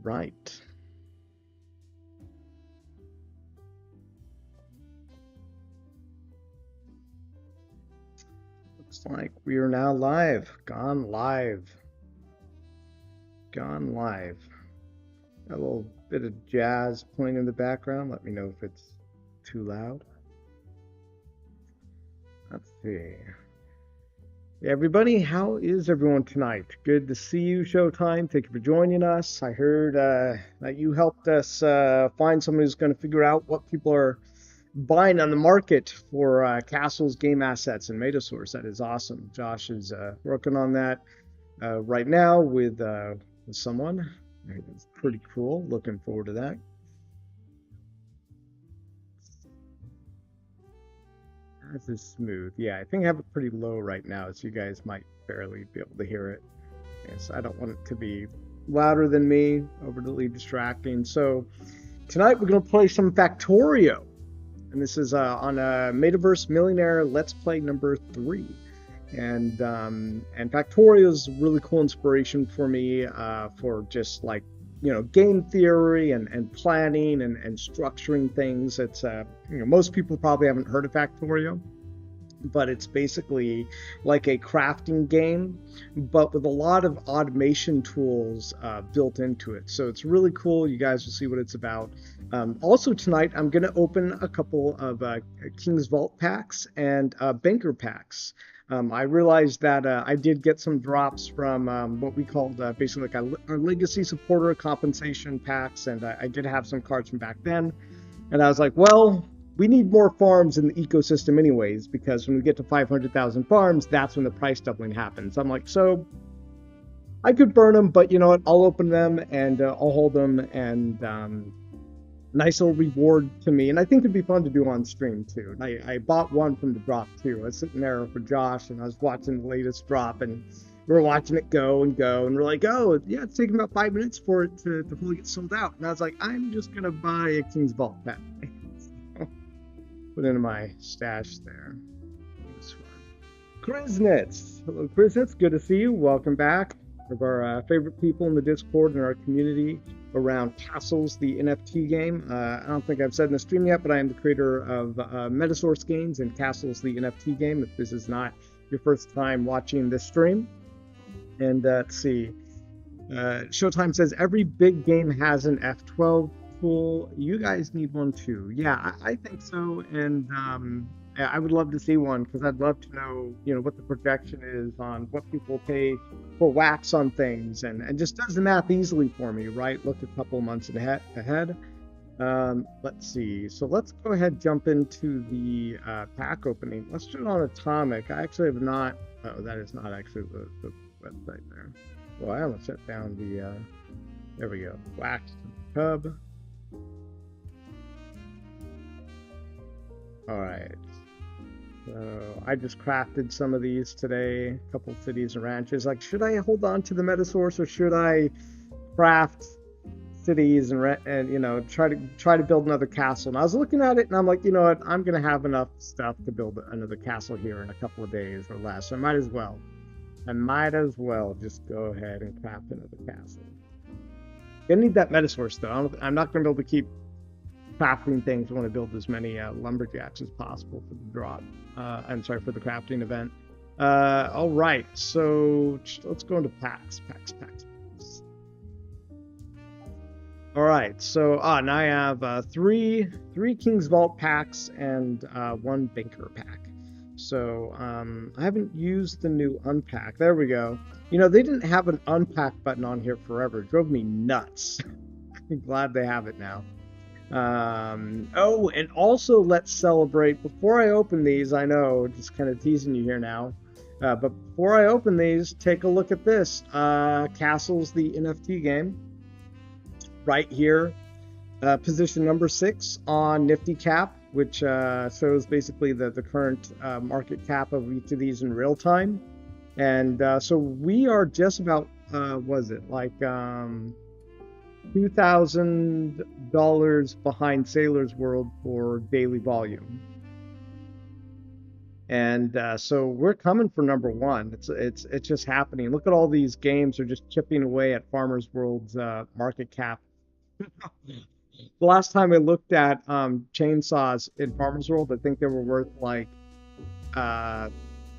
right. Looks like we are now live. Gone live. Gone live. A little bit of jazz playing in the background. Let me know if it's too loud. Let's see. Hey everybody, how is everyone tonight? Good to see you, Showtime. Thank you for joining us. I heard that you helped us find someone who's going to figure out what people are buying on the market for castles, game assets, and Metasource. That is awesome. Josh is working on that right now with someone. It's pretty cool. Looking forward to that. This is smooth. Yeah, I think I have it pretty low right now, so you guys might barely be able to hear it. Yes, I don't want it to be louder than me, overly distracting. So tonight we're going to play some Factorio. And this is on Metaverse Millionaire Let's Play number 3. And Factorio is a really cool inspiration for me for just like, you know, game theory and planning and structuring things. It's, you know, most people probably haven't heard of Factorio, but it's basically like a crafting game, but with a lot of automation tools built into it. So it's really cool. You guys will see what it's about. Also tonight, I'm going to open a couple of King's Vault packs and Banker packs. I realized that I did get some drops from what we called basically like our legacy supporter compensation packs, and I did have some cards from back then. And I was like, well, we need more farms in the ecosystem anyways, because when we get to 500,000 farms, that's when the price doubling happens. I'm like, so I could burn them, but you know what? I'll open them and I'll hold them, and nice little reward to me. And I think it'd be fun to do on stream too. I bought one from the drop too. I was sitting there for Josh and I was watching the latest drop, and we were watching it go and go, and we're like, oh yeah, it's taking about 5 minutes for it to fully get sold out. And I was like, I'm just gonna buy a King's Vault pack. Put into my stash there. This one. Kriznitz. Hello, Kriznitz. Good to see you. Welcome back. One of our favorite people in the Discord and our community around Castles, the NFT game. I don't think I've said in the stream yet, but I am the creator of Metasource games and Castles, the NFT game, if this is not your first time watching this stream. And let's see. Showtime says every big game has an F12 tool. You guys need one too. Yeah, I think so. And I would love to see one, because I'd love to know, you know, what the projection is on what people pay for wax on things, and just does the math easily for me, right? Look a couple months ahead. Let's see. So let's go ahead and jump into the pack opening. Let's do it on Atomic. I actually have not. Oh, that is not actually the website there. Well, I almost shut down the. There we go. Wax Cub. All right. So I just crafted some of these today, a couple cities and ranches. Like, should I hold on to the Metasource, or should I craft cities and you know, try to build another castle? And I was looking at it and I'm like, you know what, I'm gonna have enough stuff to build another castle here in a couple of days or less. So I might as well just go ahead and craft another castle. Gonna need that Metasource though. I'm not gonna be able to keep crafting things. I want to build as many lumberjacks as possible for the drop. I'm sorry, for the crafting event. All right, so let's go into packs. All right, so now I have three King's Vault packs and one Banker pack. So I haven't used the new unpack. There we go. You know, they didn't have an unpack button on here forever. It drove me nuts. I'm glad they have it now. Oh, and also let's celebrate before I open these. I know, just kind of teasing you here now, but before I open these, take a look at this. Castles, the NFT game, right here, position number 6 on Nifty Cap, which shows basically the current market cap of each of these in real time. And so we are just about was it like $2,000 behind Sailor's World for daily volume. And so we're coming for number one. It's just happening. Look at all these games are just chipping away at Farmers World's market cap. The last time I looked at chainsaws in Farmers World, I think they were worth like uh,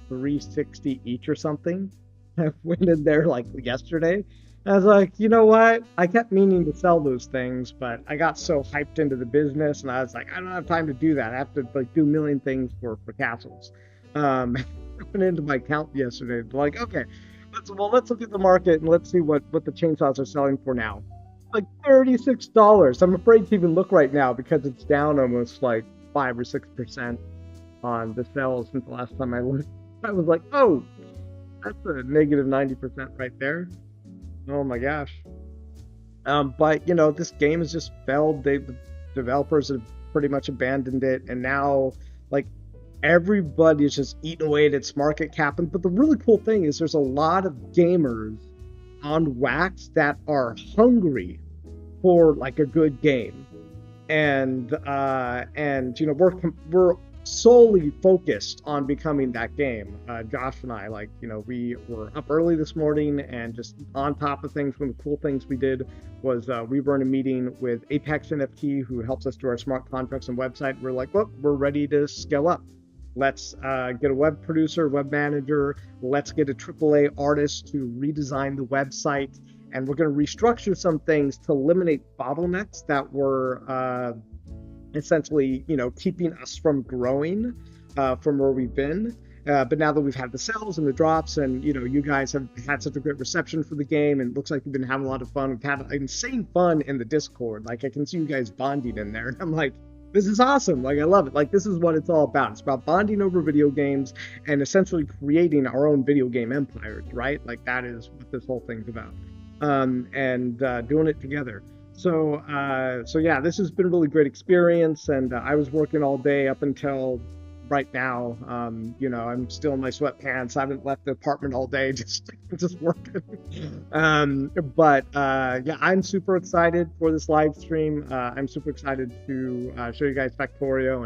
360 each or something. I went in there like yesterday. I was like, you know what? I kept meaning to sell those things, but I got so hyped into the business, and I was like, I don't have time to do that. I have to like do a million things for castles. I went into my account yesterday, like, okay, let's look at the market and let's see what the chainsaws are selling for now. Like $36. I'm afraid to even look right now because it's down almost like 5 or 6% on the sales since the last time I looked. I was like, oh, that's a negative 90% right there. Oh my gosh. But you know, this game has just failed. The developers have pretty much abandoned it, and now like everybody is just eating away at its market cap. But the really cool thing is there's a lot of gamers on Wax that are hungry for like a good game, and you know we're solely focused on becoming that game. Josh and I, like, you know, we were up early this morning and just on top of things. One of the cool things we did was we were in a meeting with Apex NFT, who helps us do our smart contracts and website. We're like, look, we're ready to scale up. Let's get a web producer, web manager. Let's get a AAA artist to redesign the website. And we're going to restructure some things to eliminate bottlenecks that were essentially, you know, keeping us from growing from where we've been. But now that we've had the sales and the drops, and you know, you guys have had such a great reception for the game, and it looks like you've been having a lot of fun. We've had insane fun in the Discord. Like I can see you guys bonding in there, and I'm like, this is awesome. Like I love it. Like this is what it's all about. It's about bonding over video games and essentially creating our own video game empires, right? Like that is what this whole thing's about, and doing it together. So yeah, this has been a really great experience, and I was working all day up until right now. You know, I'm still in my sweatpants. I haven't left the apartment all day, just working. But yeah, I'm super excited for this live stream. I'm super excited to show you guys Factorio,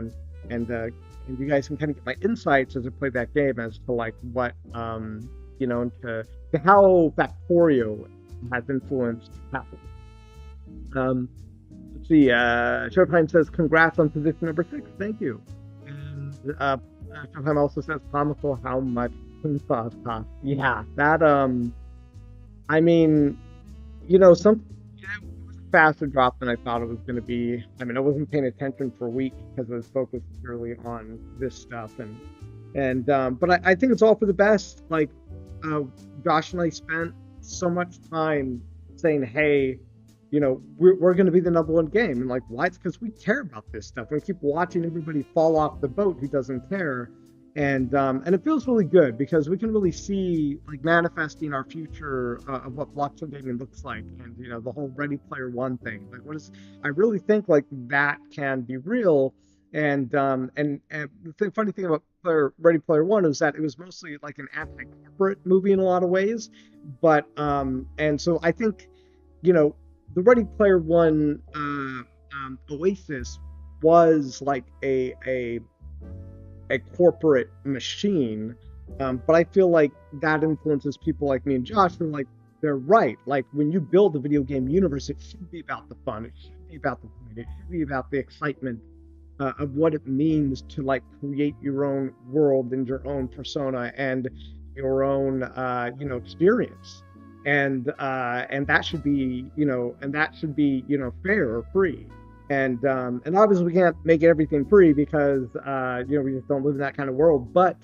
and you guys can kind of get my insights as I play that game as to like what you know, to how Factorio has influenced Castle. Let's see. Showtime says, "Congrats on position number 6." Thank you. And Showtime also says, "Comical how much chainsaws cost." Yeah, that I mean, you know, it was a faster drop than I thought it was going to be. I mean, I wasn't paying attention for a week because I was focused purely on this stuff, but I think it's all for the best. Like, Josh and I spent so much time saying, "Hey, you know, we're going to be the number one game." And like, why? It's because we care about this stuff. We keep watching everybody fall off the boat who doesn't care. And it feels really good because we can really see like manifesting our future of what blockchain gaming looks like. And, you know, the whole Ready Player One thing, like I really think like that can be real. And the funny thing about Ready Player One is that it was mostly like an anti-corporate movie in a lot of ways. But, and so I think, you know, the Ready Player One Oasis was like a corporate machine, but I feel like that influences people like me and Josh. Who are like, they're right. Like when you build a video game universe, it should be about the fun. It should be about the point. It should be about the excitement of what it means to like create your own world and your own persona and your own you know, experience. And that should be, you know, fair or free. And obviously we can't make everything free because you know, we just don't live in that kind of world. But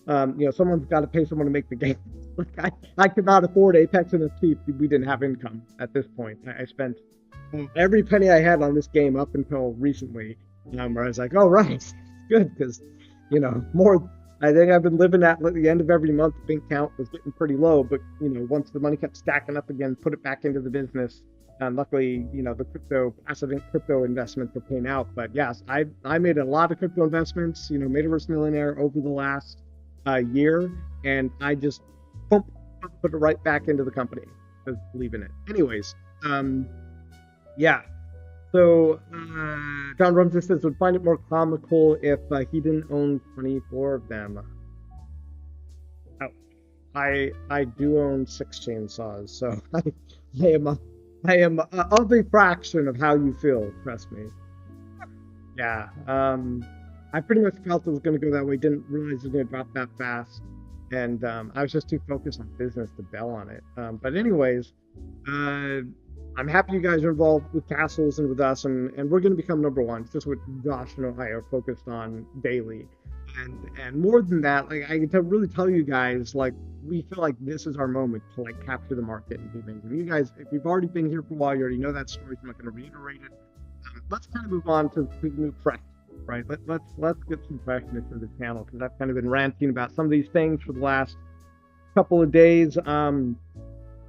you know, someone's got to pay someone to make the game. Like I could not afford Apex NFT if we didn't have income at this point. I spent every penny I had on this game up until recently, where I was like, oh right, good, because you know, more. I think I've been living at the end of every month. The bank count was getting pretty low, but you know, once the money kept stacking up again, put it back into the business. And luckily, you know, the passive crypto investments are paying out. But yes, I made a lot of crypto investments. You know, Metaverse Millionaire over the last year, and I just put it right back into the company because I believe in it. Anyways, yeah. So, John Rumsey says would find it more comical if he didn't own 24 of them. Oh, I do own 6 chainsaws, so I am of a fraction of how you feel. Trust me. Yeah. I pretty much felt it was going to go that way. Didn't realize it was going to drop that fast, and I was just too focused on business to bail on it. But anyways, uh, I'm happy you guys are involved with Castles and with us, and we're going to become number one. It's just what Josh and I are focused on daily, and more than that, like I can really tell you guys, like we feel like this is our moment to like capture the market and do things. And you guys, if you've already been here for a while, you already know that story. So I'm not going to reiterate it. Let's kind of move on to the new fresh, right? Let's get some freshness to the channel because I've kind of been ranting about some of these things for the last couple of days.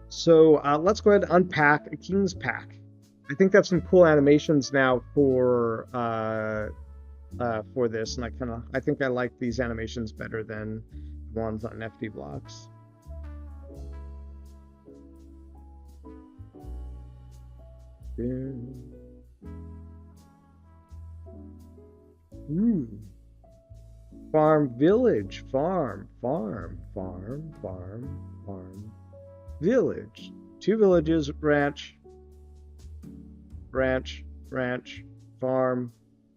So let's go ahead and unpack a King's Pack. I think that's some cool animations now for this, and I think I like these animations better than the ones on FD blocks. Farm, village, farm, village. 2 villages, ranch, farm.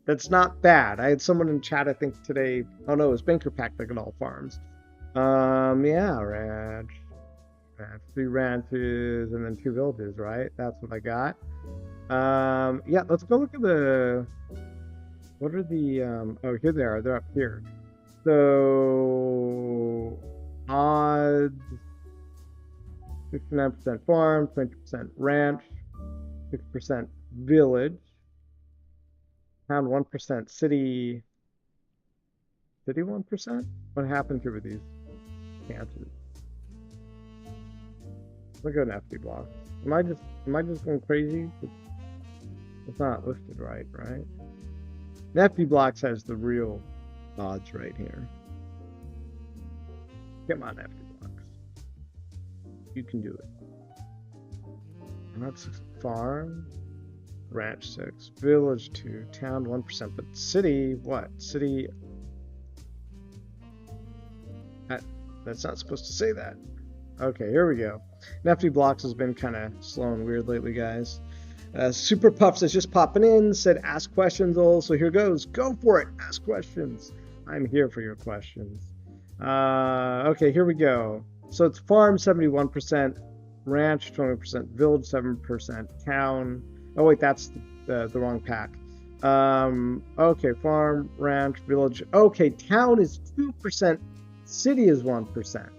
That's not bad. I had someone in chat, I think today. Oh no, it was Banker Pack that got all farms. Yeah, ranch, 3 ranches, and then 2 villages, right? That's what I got. Yeah, let's go look at the. What are the? Oh, here they are. They're up here. So odds. 69% farm, 20% ranch, 6% village, town 1%, city 1%? What happened here with these chances? Look at an FD block. Am I just going crazy? It's not listed right? The FD blocks has the real odds right here. Come on, FD. You can do it. That's farm, ranch 6, village 2, town 1%, but city what? City. That's not supposed to say that. Okay, here we go. Nefty Blocks has been kind of slow and weird lately, guys. Super Puffs is just popping in. Said ask questions, all. So here goes. Go for it. Ask questions. I'm here for your questions. Okay, here we go. So it's farm 71%, ranch 20%, village 7%, town. Oh wait, that's the wrong pack. Okay, farm, ranch, village. Okay, town is 2%, city is 1%.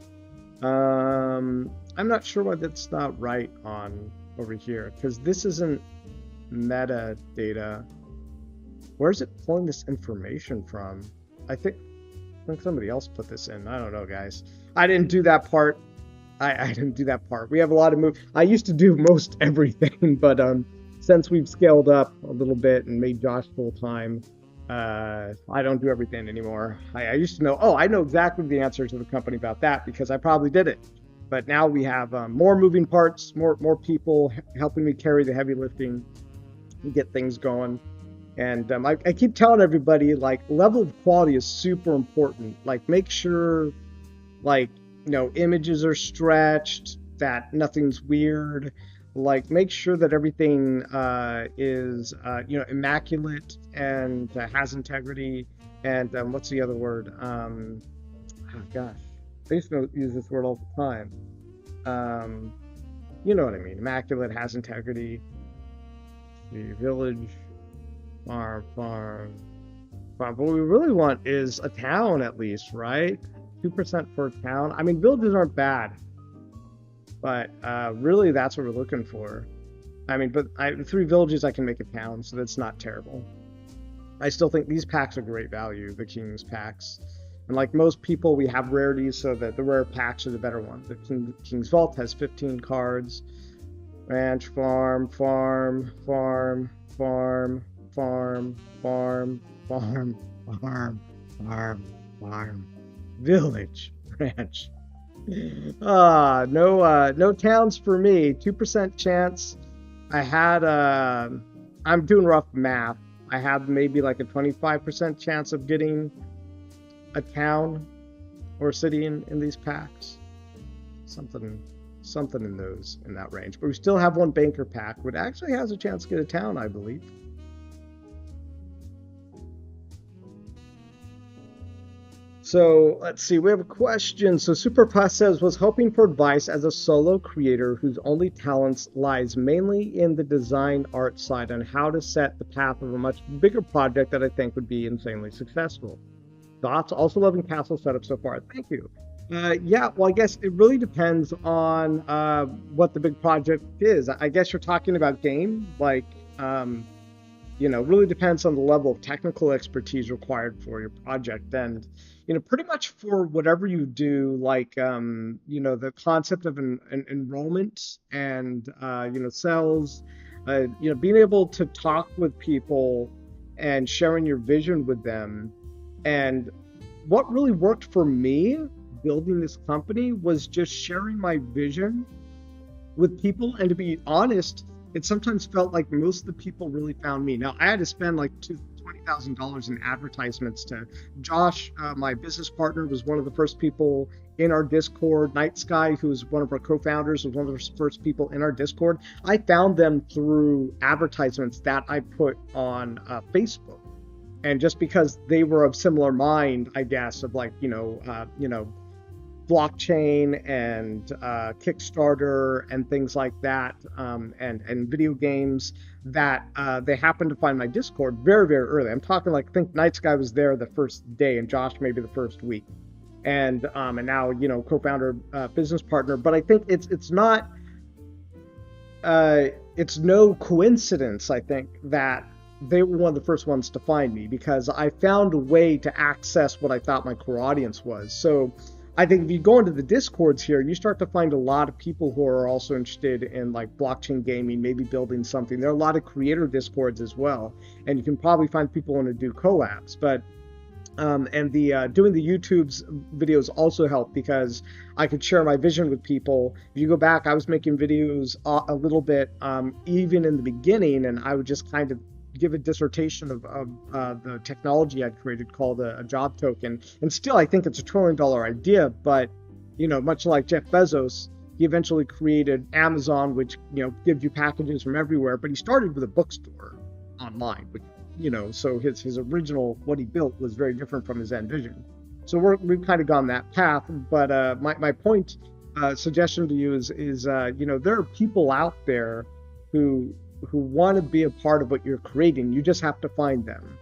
I'm not sure why that's not right on over here because this isn't metadata. Where's it pulling this information from? I think somebody else put this in. I don't know, guys. I didn't do that part. I didn't do that part. We have a lot of moves. I used to do most everything, but since we've scaled up a little bit and made Josh full time, I don't do everything anymore. I used to know. Oh, I know exactly the answer to the company about that because I probably did it. But now we have more moving parts, more people helping me carry the heavy lifting, and get things going. And I keep telling everybody, like, level of quality is super important. Like, make sure, like, you know, images are stretched, that nothing's weird. Like, make sure that everything is, you know, immaculate and has integrity. And what's the other word? Oh, gosh, I used to use this word all the time. You know what I mean? Immaculate, has integrity. The village. Farm. What we really want is a town at least, right? 2% for a town. I mean, villages aren't bad, but really that's what we're looking for. I mean, but 3 villages I can make a town, so that's not terrible. I still think these packs are great value, the King's packs. And like most people, we have rarities, so that the rare packs are the better ones. The King's Vault has 15 cards. Ranch, farm, village, ranch. No towns for me. 2% chance. I I'm doing rough math. I have maybe like a 25% chance of getting a town or city in these packs. Something in that range. But we still have one banker pack, which actually has a chance to get a town, I believe. So let's see, we have a question. So Superpass says, was hoping for advice as a solo creator whose only talents lies mainly in the design art side on how to set the path of a much bigger project that I think would be insanely successful. Thoughts? Also loving castle setup so far. Thank you. Yeah, well, I guess it really depends on what the big project is. I guess you're talking about game, like, really depends on the level of technical expertise required for your project. And, pretty much for whatever you do, like, the concept of an enrollment and, sales, being able to talk with people and sharing your vision with them. And what really worked for me building this company was just sharing my vision with people. And to be honest, it sometimes felt like most of the people really found me. Now, I had to spend like $20,000 in advertisements to Josh, my business partner, was one of the first people in our Discord. Night Sky, who's one of our co-founders, was one of the first people in our Discord. I found them through advertisements that I put on Facebook. And just because they were of similar mind, I guess, of like, blockchain and Kickstarter and things like that, and video games, that they happened to find my Discord very, very early. I'm talking like, I think Night Sky was there the first day and Josh maybe the first week. And now, co-founder, business partner. But I think it's not, it's no coincidence, I think, that they were one of the first ones to find me, because I found a way to access what I thought my core audience was. So I think if you go into the Discords here, you start to find a lot of people who are also interested in like blockchain gaming, maybe building something. There are a lot of creator Discords as well, and you can probably find people who want to do collabs. But and the doing the YouTube's videos also helped, because I could share my vision with people. If you go back, I was making videos a little bit even in the beginning, and I would just kind of give a dissertation of the technology I'd created called a job token. And still, I think it's $1 trillion idea, but, much like Jeff Bezos, he eventually created Amazon, which, gives you packages from everywhere. But he started with a bookstore online, which, so his original, what he built was very different from his end vision. So we've kind of gone that path. But my point, suggestion to you is there are people out there who want to be a part of what you're creating. You just have to find them.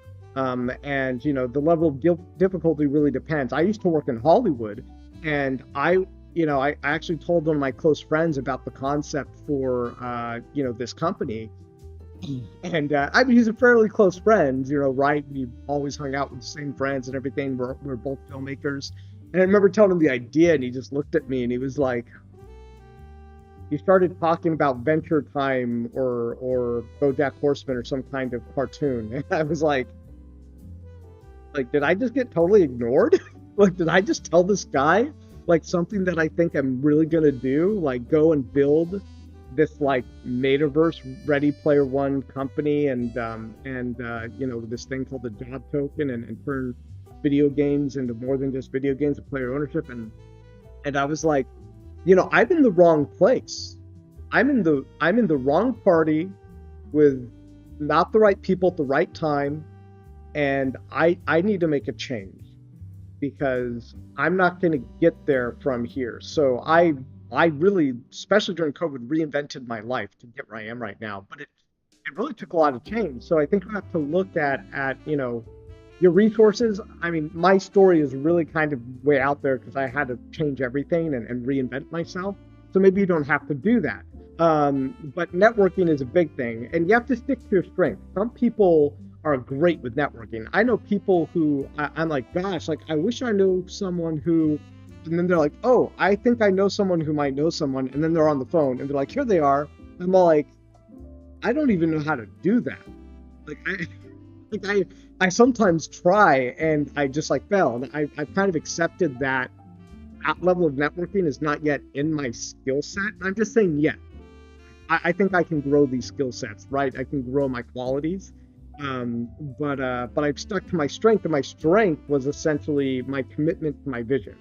And the level of difficulty really depends. I used to work in Hollywood, and I actually told one of my close friends about the concept for this company. And he's a fairly close friend, right? We always hung out with the same friends and everything. We're both filmmakers. And I remember telling him the idea, and he just looked at me and he was like, he started talking about Venture Time or BoJack Horseman or some kind of cartoon. And I was like, did I just get totally ignored? Like, did I just tell this guy like something that I think I'm really going to do? Like, go and build this like Metaverse Ready Player One company and this thing called the job token and turn video games into more than just video games and player ownership. And I was like, I'm in the wrong place. I'm in the wrong party with not the right people at the right time. And I need to make a change, because I'm not going to get there from here. So I really, especially during COVID, reinvented my life to get where I am right now. But it really took a lot of change. So I think you have to look at your resources. I mean, my story is really kind of way out there because I had to change everything and reinvent myself. So maybe you don't have to do that. But networking is a big thing, and you have to stick to your strength. Some people are great with networking. I know people who I'm like, gosh, like I wish I knew someone who, and then they're like, oh, I think I know someone who might know someone, and then they're on the phone and they're like, here they are. I'm all like, I don't even know how to do that. I sometimes try and I just like fail. And I've kind of accepted that level of networking is not yet in my skill set. I'm just saying yet. I think I can grow these skill sets, right? I can grow my qualities. But I've stuck to my strength, and my strength was essentially my commitment to my vision,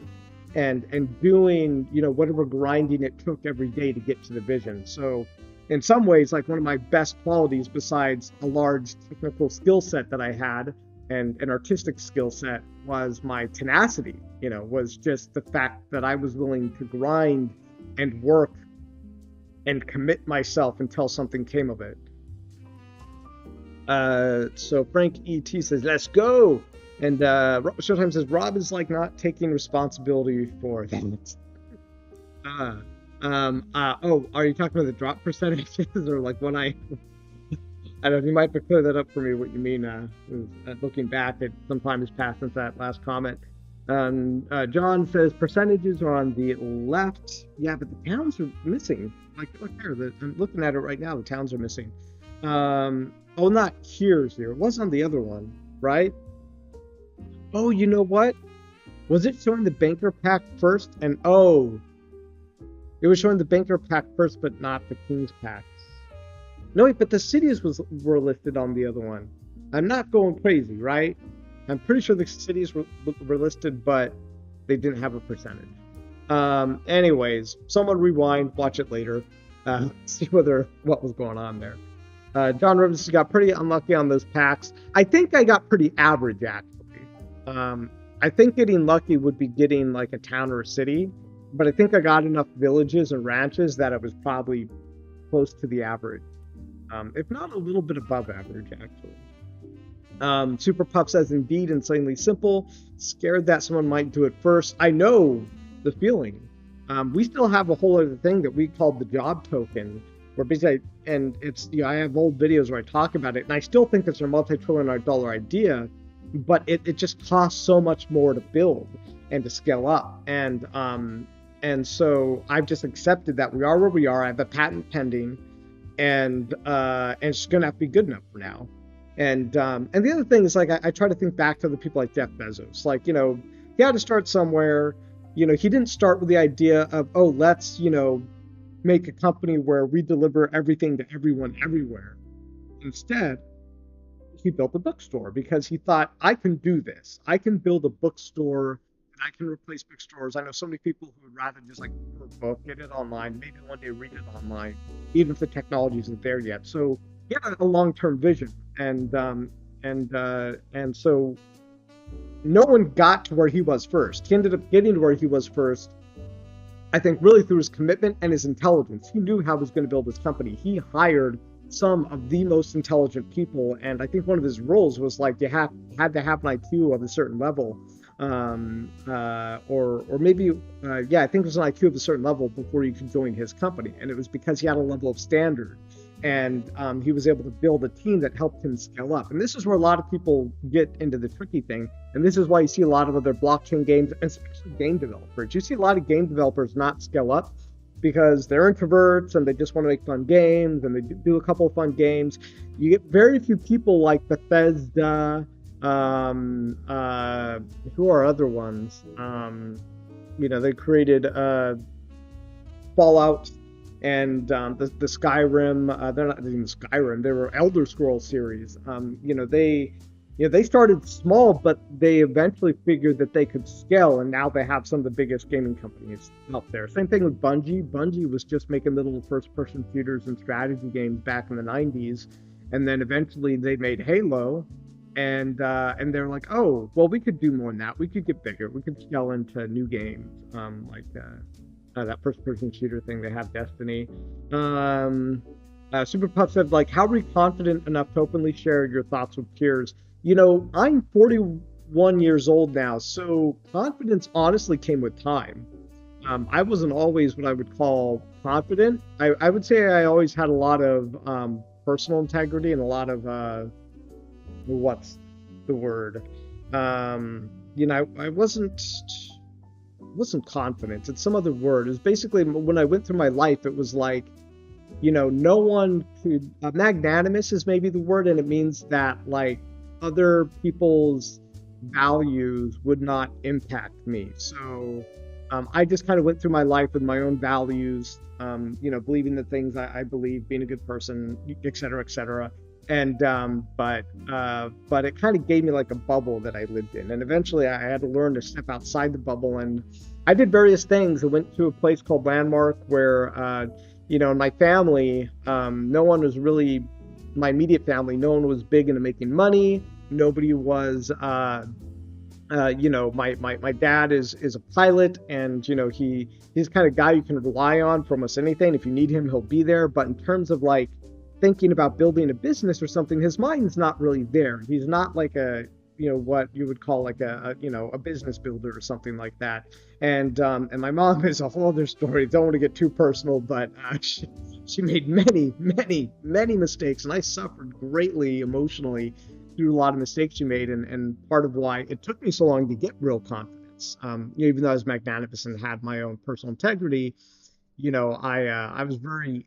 and doing, whatever grinding it took every day to get to the vision. So in some ways, like, one of my best qualities, besides a large technical skill set that I had and an artistic skill set, was my tenacity. Was just the fact that I was willing to grind and work and commit myself until something came of it. So Frank ET says, let's go. And Showtime says, Rob is like not taking responsibility for that. Are you talking about the drop percentages, or like when I don't know, you might have to clear that up for me, what you mean, looking back at some time has passed since that last comment. John says percentages are on the left. Yeah, but the towns are missing. Like, look there, I'm looking at it right now, the towns are missing. Not here's here. It was on the other one, right? Oh, you know what? Was it showing the banker pack first? And it was showing the banker pack first, but not the king's packs. No, wait, but the cities were listed on the other one. I'm not going crazy, right? I'm pretty sure the cities were listed, but they didn't have a percentage. Anyways, someone rewind, watch it later, see what was going on there. John Rivers got pretty unlucky on those packs. I think I got pretty average, actually. I think getting lucky would be getting like a town or a city, but I think I got enough villages and ranches that it was probably close to the average, if not a little bit above average, actually. Super Puff says, indeed, insanely simple. Scared that someone might do it first. I know the feeling. We still have a whole other thing that we called the job token, where basically, and it's, I have old videos where I talk about it, and I still think it's a multi-trillion-dollar idea, but it just costs so much more to build and to scale up. And so I've just accepted that we are where we are. I have a patent pending, and it's going to have to be good enough for now. And the other thing is, like, I try to think back to the people like Jeff Bezos. Like, he had to start somewhere. He didn't start with the idea of, let's, make a company where we deliver everything to everyone everywhere. Instead, he built a bookstore because he thought, I can do this. I can build a bookstore and I can replace bookstores. I know so many people who would rather just like read a book, get it online, maybe one day read it online, even if the technology isn't there yet. So he had a long-term vision, and so no one got to where he was first. He ended up getting to where he was first, I think, really through his commitment and his intelligence. He knew how he was going to build his company. He hired some of the most intelligent people, and I think one of his rules was like you had to have an IQ of a certain level, or maybe I think it was an IQ of a certain level before you could join his company, and it was because he had a level of standard, and he was able to build a team that helped him scale up. And this is where a lot of people get into the tricky thing, and this is why you see a lot of other blockchain games, and especially game developers. You see a lot of game developers not scale up because they're introverts and they just want to make fun games, and they do a couple of fun games. You get very few people like Bethesda, who are other ones? They created Fallout and the Skyrim. They're not even Skyrim. They were Elder Scrolls series. They started small, but they eventually figured that they could scale, and now they have some of the biggest gaming companies out there. Same thing with Bungie. Bungie was just making little first-person shooters and strategy games back in the 90s, and then eventually they made Halo, and they're like, oh, well, we could do more than that. We could get bigger. We could scale into new games, like that first-person shooter thing. They have Destiny. Super Puff said, like, how are you confident enough to openly share your thoughts with peers? I'm 41 years old now, so confidence honestly came with time. I wasn't always what I would call confident. I would say I always had a lot of personal integrity and a lot of, what's the word? I wasn't confident. It's some other word. It's basically when I went through my life, it was like, no one could, magnanimous is maybe the word, and it means that, like, other people's values would not impact me. So I just kind of went through my life with my own values, believing the things I believe, being a good person, et cetera, et cetera. And but it kind of gave me like a bubble that I lived in, and eventually I had to learn to step outside the bubble. And I did various things. I went to a place called Landmark where in my family, no one was really, my immediate family, no one was big into making money. Nobody was my dad is a pilot, and he's the kind of guy you can rely on for almost anything. If you need him, he'll be there. But in terms of like thinking about building a business or something, his mind's not really there. He's not like a what you would call like a business builder or something like that. And my mom is a whole other story. Don't want to get too personal, but she made many mistakes, and I suffered greatly emotionally through a lot of mistakes she made, and part of why it took me so long to get real confidence. Even though I was magnanimous and had my own personal integrity, I was very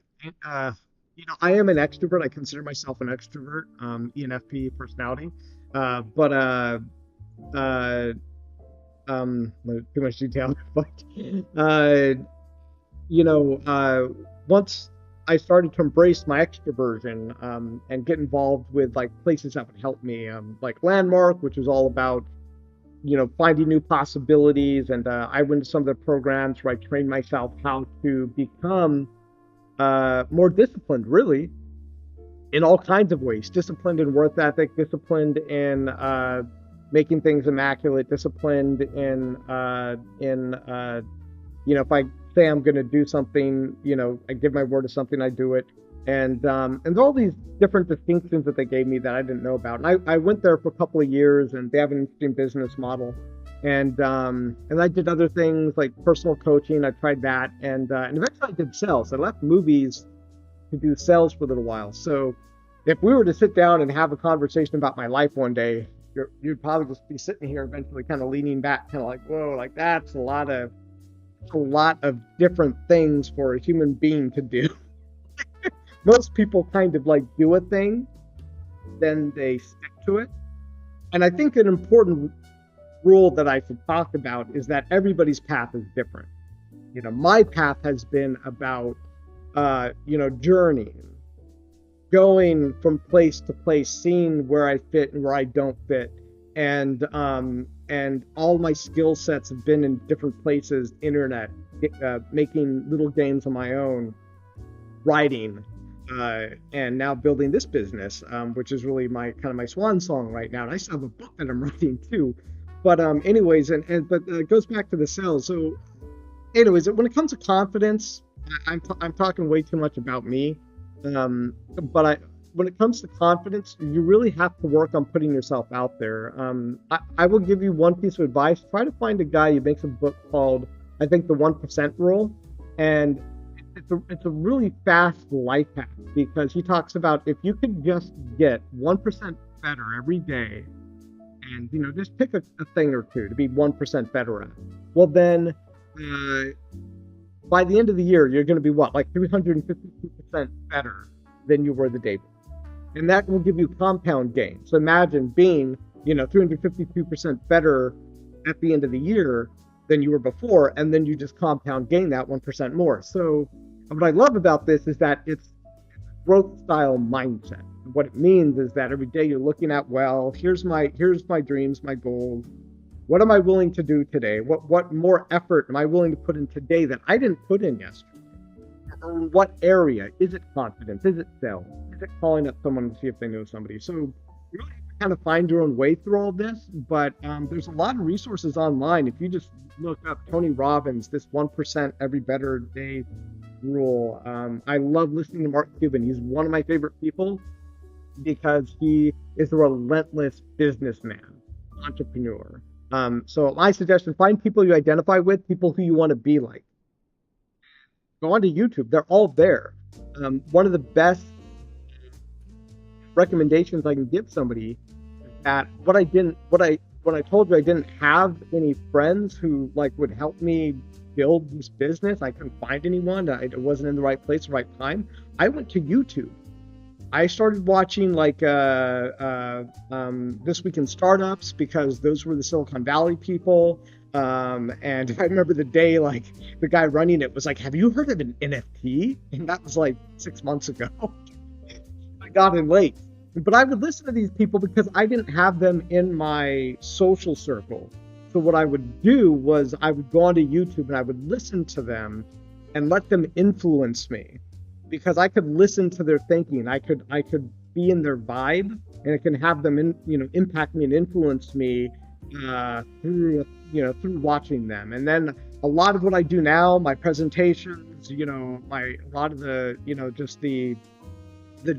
I am an extrovert. I consider myself an extrovert, ENFP personality. But too much detail. But once I started to embrace my extroversion, and get involved with like places that would help me, like Landmark, which was all about finding new possibilities, and I went to some of the programs where I trained myself how to become more disciplined, really, in all kinds of ways. Disciplined in work ethic, disciplined in making things immaculate, disciplined in if I say I'm going to do something, I give my word to something, I do it. And all these different distinctions that they gave me that I didn't know about. And I went there for a couple of years, and they have an interesting business model. And I did other things like personal coaching. I tried that, and eventually I did sales. I left movies to do sales for a little while. So if we were to sit down and have a conversation about my life one day, you'd probably just be sitting here eventually kind of leaning back, kind of like, whoa, like that's a lot of different things for a human being to do. Most people kind of like do a thing, then they stick to it. And I think an important rule that I should talk about is that everybody's path is different. My path has been about journeying, going from place to place, seeing where I fit and where I don't fit, and all my skill sets have been in different places: internet, making little games on my own, writing, and now building this business, which is really my swan song right now. And I still have a book that I'm writing too. But anyways, but it goes back to the sales. So anyways, when it comes to confidence, I'm talking way too much about me. But when it comes to confidence, you really have to work on putting yourself out there. I will give you one piece of advice. Try to find a guy who makes a book called, I think, The 1% Rule. And it's a really fast life hack, because he talks about if you could just get 1% better every day, and just pick a thing or two to be 1% better at, well then by the end of the year you're going to be like 352% better than you were the day before, and that will give you compound gain. So imagine being 352% better at the end of the year than you were before, and then you just compound gain that 1% more. So what I love about this is that it's a growth style mindset. What it means is that every day you're looking at, well, here's my dreams, my goals. What am I willing to do today? What more effort am I willing to put in today that I didn't put in yesterday? Or what area? Is it confidence? Is it sales? Is it calling up someone to see if they know somebody? So you really have to kind of find your own way through all this. But there's a lot of resources online. If you just look up Tony Robbins, this 1% every better day rule. I love listening to Mark Cuban. He's one of my favorite people, because he is a relentless businessman, entrepreneur. So my suggestion, find people you identify with, people who you want to be like. Go onto YouTube. They're all there. One of the best recommendations I can give somebody is that when I told you I didn't have any friends who would help me build this business, I couldn't find anyone, I wasn't in the right place, the right time, I went to YouTube. I started watching This Week in Startups, because those were the Silicon Valley people. And I remember the day, like, the guy running it was like, "Have you heard of an NFT?" And that was like 6 months ago. I got in late. But I would listen to these people because I didn't have them in my social circle. So what I would do was I would go onto YouTube and I would listen to them and let them influence me, because I could listen to their thinking. I could be in their vibe, and it can have them impact me and influence me through watching them. And then a lot of what I do now, my presentations, a lot of the just the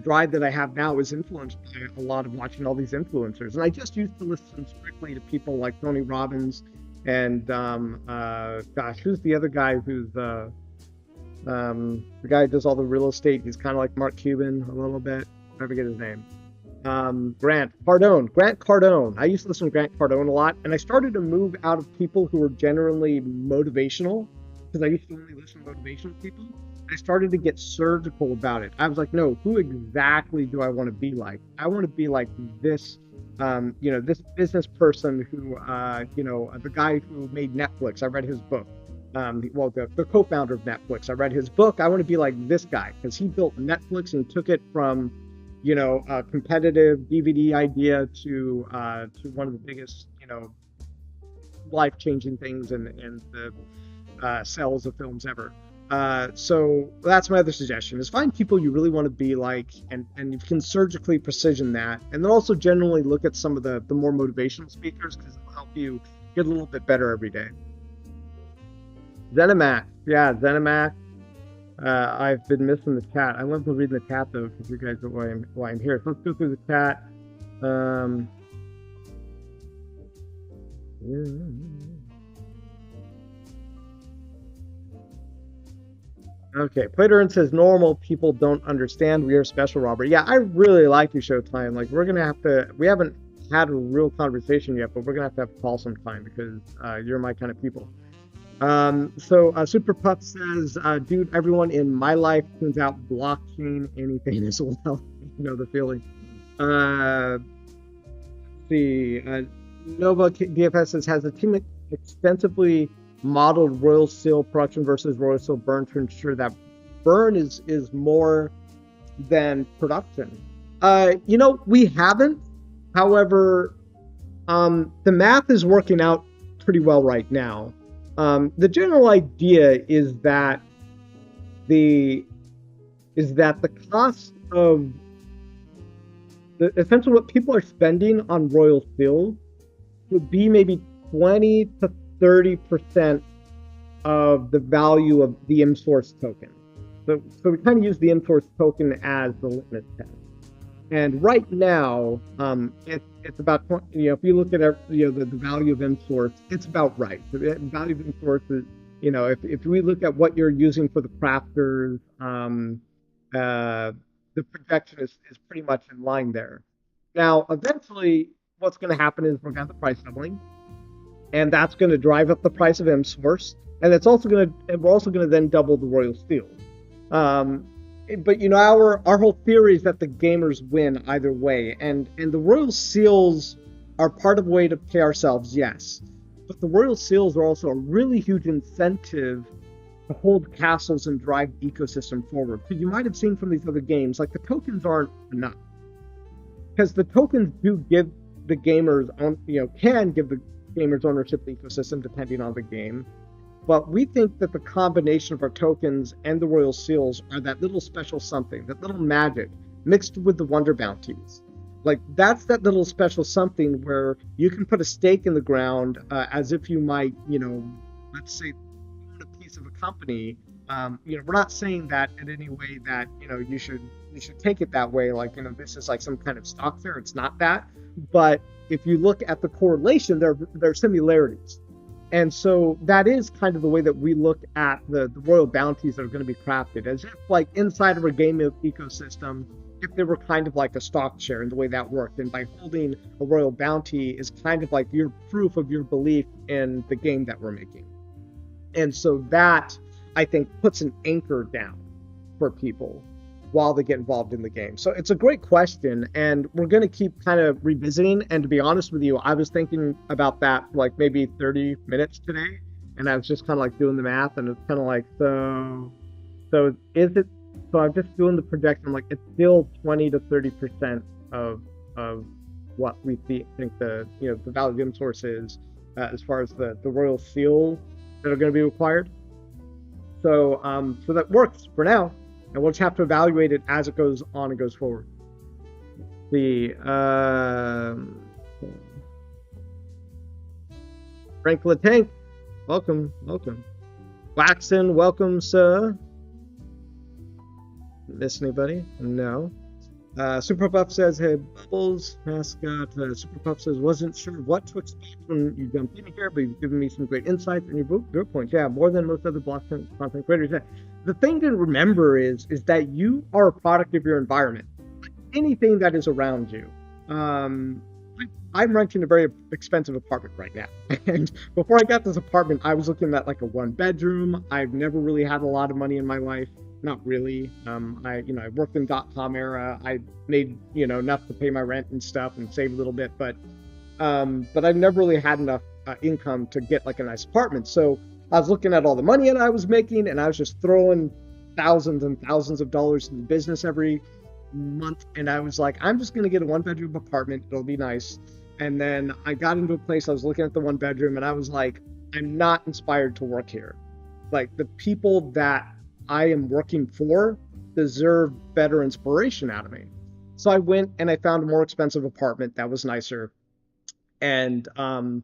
drive that I have now is influenced by a lot of watching all these influencers. And I just used to listen strictly to people like Tony Robbins and who's the other guy who's the guy who does all the real estate? He's kind of like Mark Cuban a little bit. I forget his name. Grant Cardone. I used to listen to Grant Cardone a lot, and I started to move out of people who were generally motivational, because I used to only listen to motivational people. I started to get surgical about it. I was like, no, who exactly do I want to be like? I want to be like this, this business person who, the guy who made Netflix. I read his book. The co-founder of Netflix. I read his book. I want to be like this guy, because he built Netflix and took it from, a competitive DVD idea to one of the biggest, life-changing things in the sales of films ever. So that's my other suggestion, is find people you really want to be like, and you can surgically precision that, and then also generally look at some of the more motivational speakers, because it'll help you get a little bit better every day. Zenimax. Yeah, Zenimax. I've been missing the chat. I love reading the chat, though, because you guys are why I'm here. So let's go through the chat. Okay, Platerin says normal people don't understand. We are special, Robert. Yeah, I really like you, Showtime. Like, we haven't had a real conversation yet, but we're gonna have to a call sometime, because you're my kind of people. So Super Puff says, dude, everyone in my life turns out blockchain anything as well. You know the feeling. Nova DFS says, has the team extensively modeled Royal Seal production versus Royal Seal burn to ensure that burn is more than production? We haven't. However, the math is working out pretty well right now. The general idea is that the cost of essentially what people are spending on Royal Seal would be maybe 20 to 30% of the value of the Msource token. So we kind of use the Msource token as the litmus test. And right now, it's about, if you look at the value of Msource, it's about right. The value of Msource is, if we look at what you're using for the crafters, the projection is pretty much in line there. Now, eventually, what's going to happen is we're going to have the price doubling, and that's going to drive up the price of Msource, and we're also going to then double the Royal Seal. But our whole theory is that the gamers win either way, and the Royal Seals are part of a way to pay ourselves, yes, but the Royal Seals are also a really huge incentive to hold castles and drive the ecosystem forward. Because you might have seen from these other games, like the tokens aren't enough, because the tokens do give the gamers can give the gamers ownership of the ecosystem depending on the game. But we think that the combination of our tokens and the Royal Seals are that little special something, that little magic mixed with the Wonder Bounties. Like, that's that little special something where you can put a stake in the ground as if you might, let's say, own a piece of a company. We're not saying that in any way that, you should take it that way. Like, this is like some kind of stock there. It's not that. But if you look at the correlation, there are similarities. And so that is kind of the way that we look at the royal bounties that are going to be crafted, as if like inside of a game ecosystem, if they were kind of like a stock share in the way that worked. And by holding a royal bounty is kind of like your proof of your belief in the game that we're making. And so that, I think, puts an anchor down for people. while they get involved in the game? So it's a great question, and we're going to keep kind of revisiting. And to be honest with you, I was thinking about that for like maybe 30 minutes today, and I was just kind of like doing the math, and it's kind of like, so is it? So I'm just doing the projection. I'm like, it's still 20 to 30% of what we think the the value of source is, as far as the royal seals that are going to be required. So so that works for now, and we'll just have to evaluate it as it goes on and goes forward. The Frank Latank, welcome. Waxon, welcome, sir. Miss anybody? No. Super Puff says, hey, Bubbles, mascot. Super Puff says, wasn't sure what to expect when you jumped in here, but you've given me some great insights and your points. Yeah, more than most other blockchain content creators. Yeah. The thing to remember is that you are a product of your environment. Anything that is around you. I'm renting a very expensive apartment right now. And before I got this apartment, I was looking at like a 1-bedroom. I've never really had a lot of money in my life. Not really. I worked in .com era. I made enough to pay my rent and stuff and save a little bit, but I've never really had enough income to get like a nice apartment. So I was looking at all the money that I was making, and I was just throwing thousands and thousands of dollars in the business every month. And I was like, I'm just gonna get a 1-bedroom apartment. It'll be nice. And then I got into a place. I was looking at the 1-bedroom, and I was like, I'm not inspired to work here. Like, the people that I am working for deserve better inspiration out of me. So I went and I found a more expensive apartment that was nicer. And so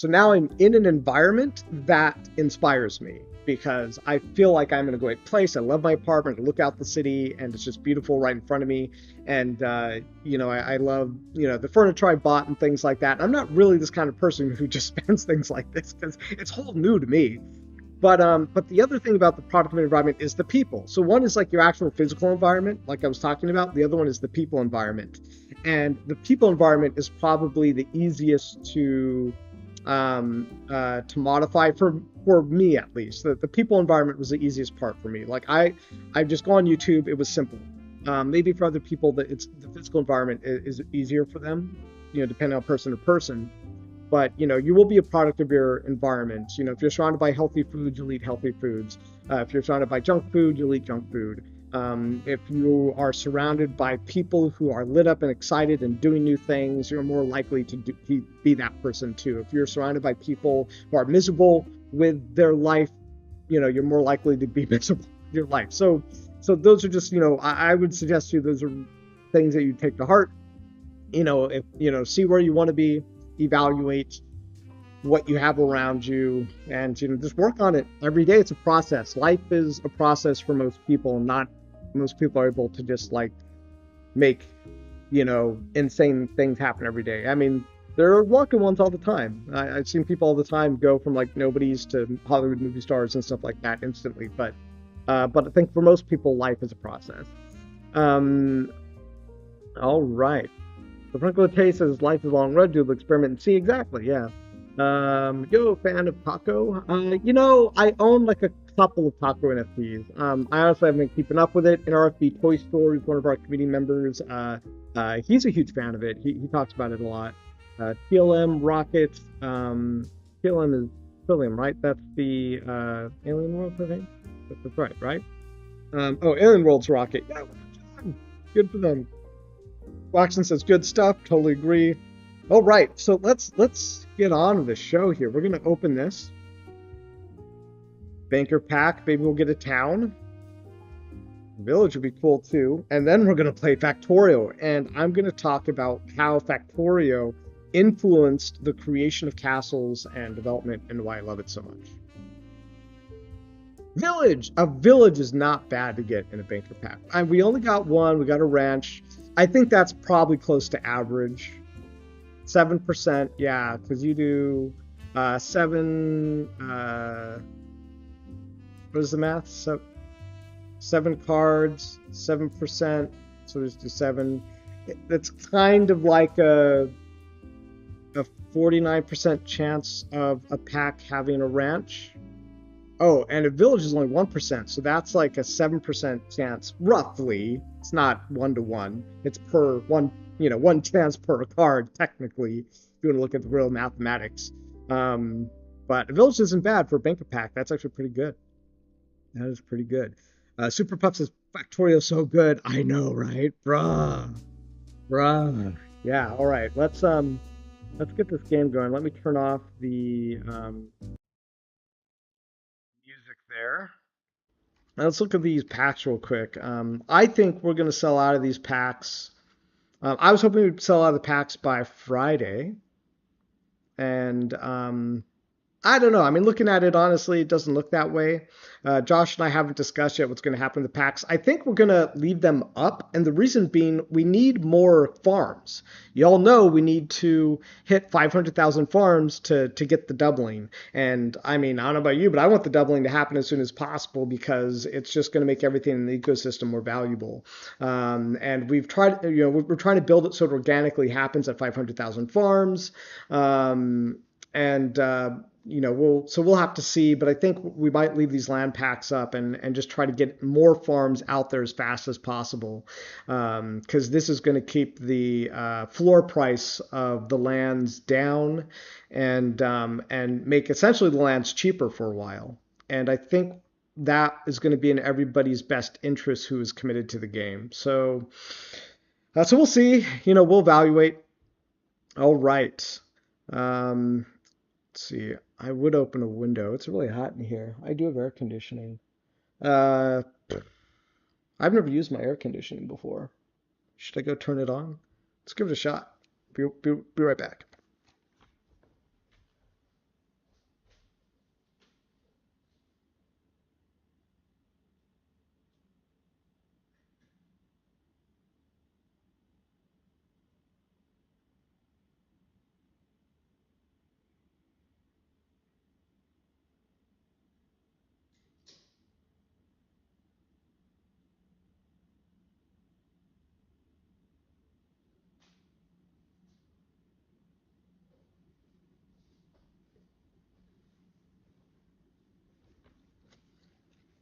now I'm in an environment that inspires me because I feel like I'm in a great place. I love my apartment. I look out the city and it's just beautiful right in front of me. And, I love, the furniture I bought and things like that. I'm not really this kind of person who just spends things like this because it's whole new to me. But the other thing about the product environment is the people. So one is like your actual physical environment, like I was talking about. The other one is the people environment. And the people environment is probably the easiest to modify for me, at least. The people environment was the easiest part for me. Like I just go on YouTube. It was simple. Maybe for other people that it's the physical environment is easier for them, depending on person to person. But, you will be a product of your environment. If you're surrounded by healthy foods, you'll eat healthy foods. If you're surrounded by junk food, you'll eat junk food. If you are surrounded by people who are lit up and excited and doing new things, you're more likely to be that person too. If you're surrounded by people who are miserable with their life, you're more likely to be miserable with your life. So those are just, I would suggest to you, those are things that you take to heart. If, see where you want to be. Evaluate what you have around you, and just work on it every day. It's a process. Life is a process for most people. Not most people are able to just like make insane things happen every day. I mean, there are lucky ones all the time. I've seen people all the time go from like nobodies to Hollywood movie stars and stuff like that instantly. But I think for most people, life is a process. All right. So Franco Tay says life is a long road, do the experiment and see. Exactly, yeah. Yo, fan of Taco. I own like a couple of Taco NFTs. I honestly haven't been keeping up with it. NRFB Toy Store is one of our community members. He's a huge fan of it. He talks about it a lot. TLM Rocket. TLM is Trillium, right? That's the Alien World, I think. That's right? Alien World's Rocket. Yeah, good for them. Waxon says good stuff. Totally agree. All right, so let's get on with the show here. We're gonna open this banker pack. Maybe we'll get a town. Village would be cool too. And then we're gonna play Factorio, and I'm gonna talk about how Factorio influenced the creation of castles and development and why I love it so much. Village. A village is not bad to get in a banker pack. We only got one. We got a ranch. I think that's probably close to average. 7%, yeah, because you do 7. What is the math? So 7 cards, 7%. So there's the 7. That's kind of like a 49% chance of a pack having a ranch. Oh, and a village is only 1%, so that's like a 7% chance, roughly. It's not 1 to 1. It's per one, one chance per card, technically, if you want to look at the real mathematics. Um, but a village isn't bad for a banker pack. That's actually pretty good. That is pretty good. Super Puff says Factorio so good. I know, right? Bruh. Yeah, all right. Let's get this game going. Let me turn off the music there. Now let's look at these packs real quick. I think we're going to sell out of these packs. I was hoping we'd sell out of the packs by Friday. And I don't know. I mean, looking at it, honestly, it doesn't look that way. Josh and I haven't discussed yet what's going to happen to the packs. I think we're going to leave them up. And the reason being, we need more farms. You all know we need to hit 500,000 farms to get the doubling. And I mean, I don't know about you, but I want the doubling to happen as soon as possible because it's just going to make everything in the ecosystem more valuable. And we've tried, we're trying to build it so it organically happens at 500,000 farms. We'll have to see, but I think we might leave these land packs up and just try to get more farms out there as fast as possible, because this is going to keep the floor price of the lands down and make essentially the lands cheaper for a while. And I think that is going to be in everybody's best interest who is committed to the game. So we'll see. We'll evaluate. All right. Let's see. I would open a window. It's really hot in here. I do have air conditioning. I've never used my air conditioning before. Should I go turn it on? Let's give it a shot. Be right back.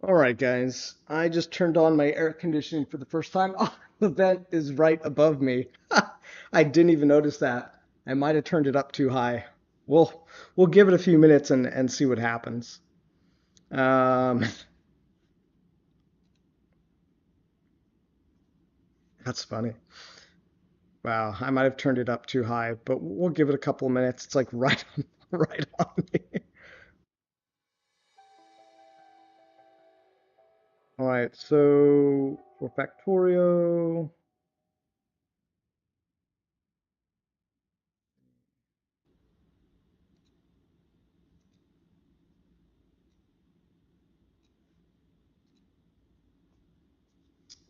All right, guys. I just turned on my air conditioning for the first time. Oh, the vent is right above me. I didn't even notice that. I might have turned it up too high. We'll give it a few minutes and see what happens. Um, that's funny. Wow, I might have turned it up too high, but we'll give it a couple of minutes. It's like right right on me. All right, so for Factorio, all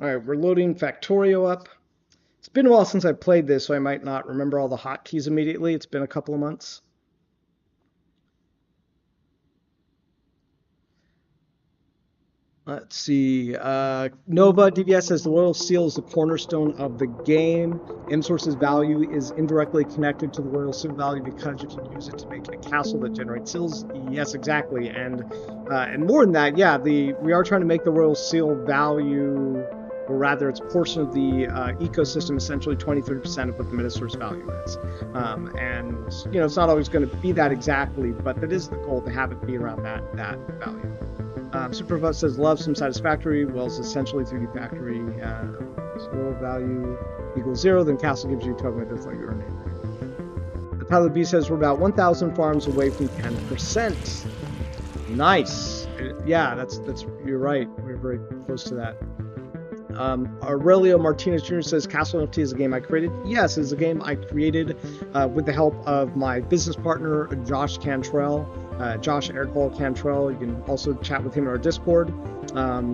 right, we're loading Factorio up. It's been a while since I played this, so I might not remember all the hotkeys immediately. It's been a couple of months. Let's see. Nova DBS says the Royal Seal is the cornerstone of the game. M-Source's value is indirectly connected to the Royal Seal value because you can use it to make a castle that generates seals. Yes, exactly. And more than that, yeah, we are trying to make the Royal Seal value, or rather its portion of the ecosystem, essentially 20-30% of what the Metasource value is. It's not always going to be that exactly, but that is the goal, to have it be around that value. Superbus says, love some satisfactory. Well, it's essentially 3D factory. Scroll value equals 0, then castle gives you a token that's like your name. The Pilot B says, we're about 1,000 farms away from 10%. Nice. Yeah, that's you're right. We're very close to that. Aurelio Martinez Jr. says, Castle NFT is a game I created. Yes, it's a game I created with the help of my business partner, Josh Cantrell. Josh Aircall Cantrell. You can also chat with him in our Discord.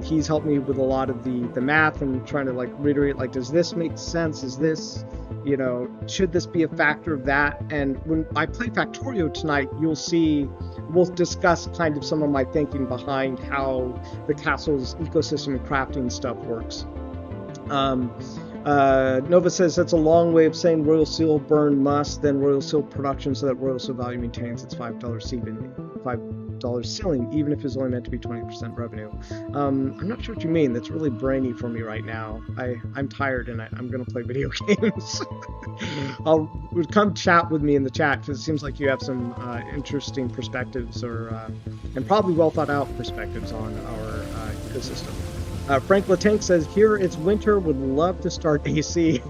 He's helped me with a lot of the math and trying to reiterate, does this make sense? Is this, should this be a factor of that? And when I play Factorio tonight, you'll see, we'll discuss kind of some of my thinking behind how the castle's ecosystem and crafting stuff works. Nova says that's a long way of saying Royal Seal burn must, then Royal Seal production, so that Royal Seal value maintains its $5 ceiling, even if it's only meant to be 20% revenue. I'm not sure what you mean. That's really brainy for me right now. I'm tired and I'm going to play video games. Come chat with me in the chat, because it seems like you have some interesting perspectives, and probably well thought out perspectives on our ecosystem. Frank Latank says, here it's winter, would love to start AC.